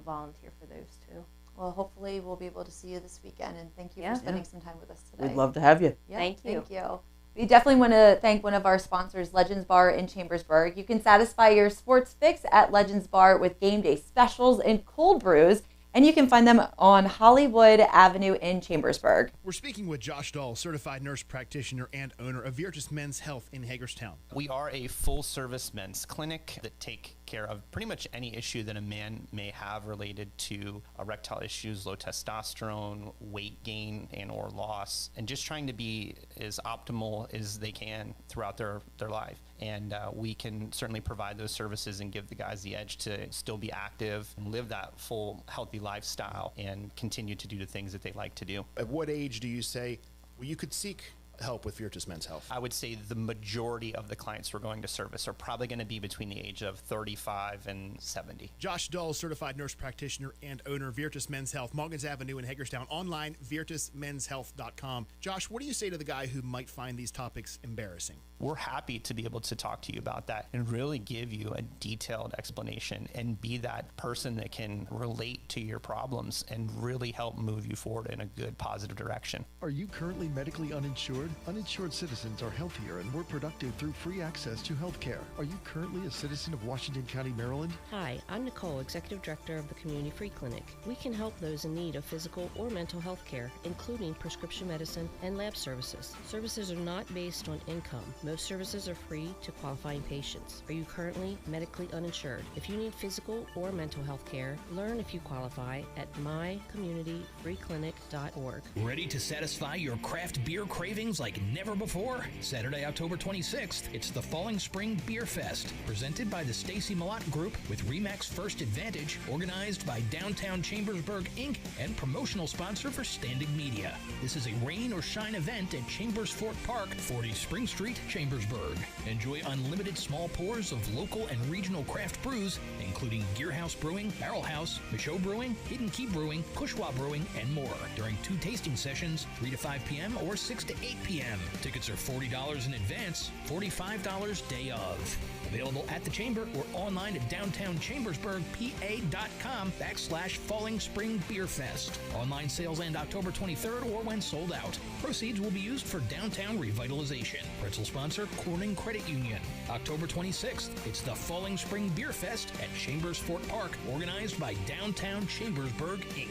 volunteer for those too. Well, hopefully we'll be able to see you this weekend, and thank you Yeah. for spending some time with us today. We'd love to have you. Yeah, Thank you. Thank you. We definitely want to thank one of our sponsors, Legends Bar in Chambersburg. You can satisfy your sports fix at Legends Bar with game day specials and cold brews, and you can find them on Hollywood Avenue in Chambersburg. We're speaking with Josh Dahl, certified nurse practitioner and owner of Virtus Men's Health in Hagerstown. We are a full-service men's clinic that take care of pretty much any issue that a man may have related to erectile issues, low testosterone, weight gain and or loss, and just trying to be as optimal as they can throughout their life. And we can certainly provide those services and give the guys the edge to still be active and live that full, healthy lifestyle and continue to do the things that they like to do. At what age do you say, well, you could seek help with Virtus Men's Health? I would say the majority of the clients we're going to service are probably going to be between the age of 35 and 70. Josh Dahl, certified nurse practitioner and owner, Virtus Men's Health, Morgans Avenue in Hagerstown. Online, virtusmenshealth.com. Josh, what do you say to the guy who might find these topics embarrassing? We're happy to be able to talk to you about that and really give you a detailed explanation and be that person that can relate to your problems and really help move you forward in a good, positive direction. Are you currently medically uninsured? Uninsured citizens are healthier and more productive through free access to health care. Are you currently a citizen of Washington County, Maryland? Hi, I'm Nicole, Executive Director of the Community Free Clinic. We can help those in need of physical or mental health care, including prescription medicine and lab services. Services are not based on income. Most services are free to qualifying patients. Are you currently medically uninsured? If you need physical or mental health care, learn if you qualify at mycommunityfreeclinic.org. Ready to satisfy your craft beer cravings like never before? Saturday, October 26th, it's the Falling Spring Beer Fest, presented by the Stacy Malott Group with RE/MAX First Advantage, organized by Downtown Chambersburg, Inc., and promotional sponsor for Standing Media. This is a rain or shine event at Chambers Fort Park, 40 Spring Street, Chambersburg. Enjoy unlimited small pours of local and regional craft brews, including Gearhouse Brewing, Barrel House, Michaud Brewing, Hidden Key Brewing, Cushwa Brewing, and more during 2 tasting sessions, 3 to 5 p.m. or 6 to 8 p.m. Tickets are $40 in advance, $45 day of. Available at the Chamber or online at downtownchambersburgpa.com/Falling Spring Beer Fest. Online sales end October 23rd or when sold out. Proceeds will be used for downtown revitalization. Principal sponsor, Corning Credit Union. October 26th, it's the Falling Spring Beer Fest at Chambers Fort Park, organized by Downtown Chambersburg, Inc.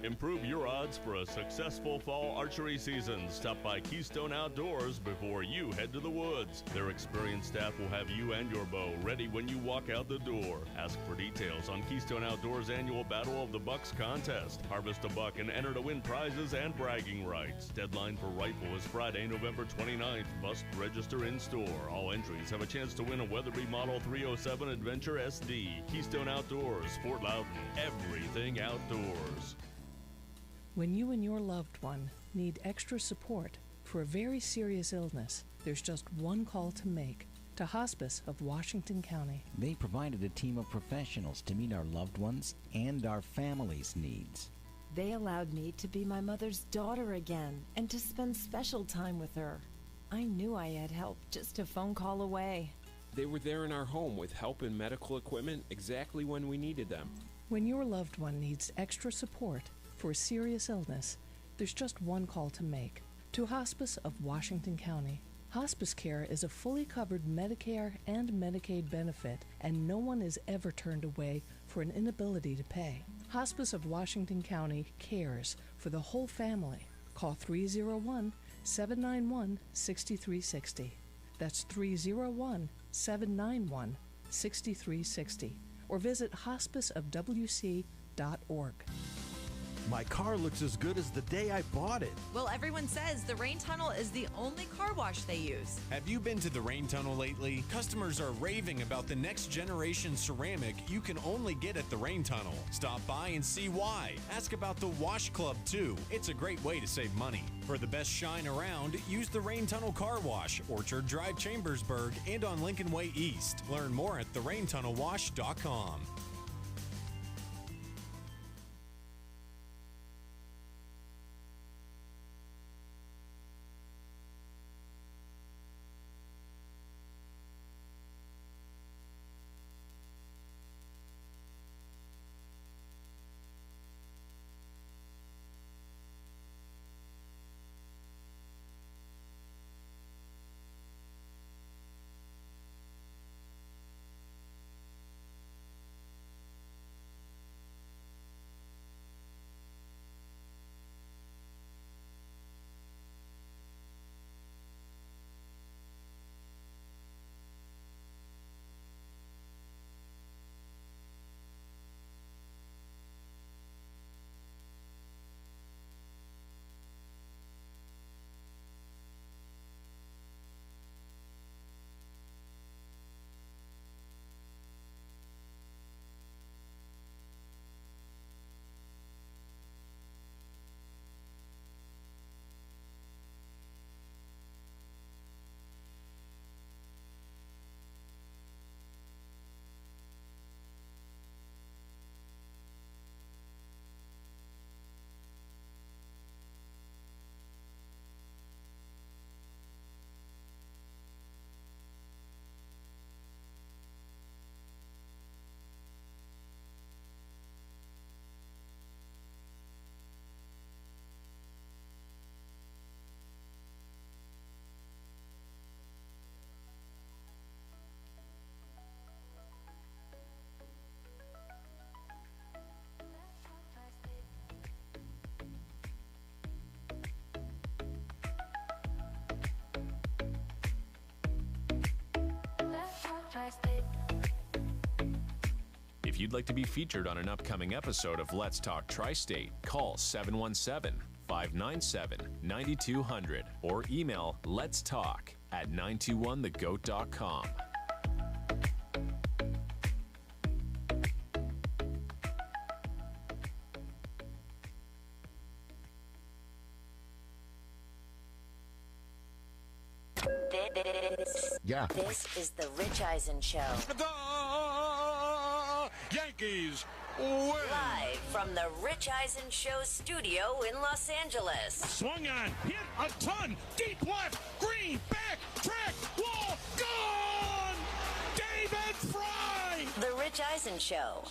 Improve your odds for a successful fall archery season. Stop by Keystone Outdoors before you head to the woods. Their experienced staff will have you and your bow ready when you walk out the door. Ask for details on Keystone Outdoors' annual Battle of the Bucks contest. Harvest a buck and enter to win prizes and bragging rights. Deadline for rifle is Friday, November 29th. Must register in store. All entries have a chance to win a Weatherby Model 307 Adventure SD. Keystone Outdoors, Fort Loudon. Everything outdoors. When you and your loved one need extra support for a very serious illness, there's just one call to make to Hospice of Washington County. They provided a team of professionals to meet our loved ones and our family's needs. They allowed me to be my mother's daughter again and to spend special time with her. I knew I had help just a phone call away. They were there in our home with help and medical equipment exactly when we needed them. When your loved one needs extra support for a serious illness, there's just one call to make to Hospice of Washington County. Hospice care is a fully covered Medicare and Medicaid benefit, and no one is ever turned away for an inability to pay. Hospice of Washington County cares for the whole family. Call 301-791-6360. That's 301-791-6360. Or visit hospiceofwc.org. My car looks as good as the day I bought it. Well, everyone says the Rain Tunnel is the only car wash they use. Have you been to the Rain Tunnel lately? Customers are raving about the next generation ceramic you can only get at the Rain Tunnel. Stop by and see why. Ask about the Wash Club too. It's a great way to save money. For the best shine around, use the Rain Tunnel Car Wash, Orchard Drive, Chambersburg, and on Lincoln Way East. Learn more at theraintunnelwash.com. If you'd like to be featured on an upcoming episode of Let's Talk Tri-State, call 717-597-9200 or email letstalk@921thegoat.com. Yeah. This is the Rich Eisen Show. The Yankees win. Live from the Rich Eisen Show studio in Los Angeles. Swung on, hit a ton, deep left, green, back, track, wall, gone! David Fry! The Rich Eisen Show.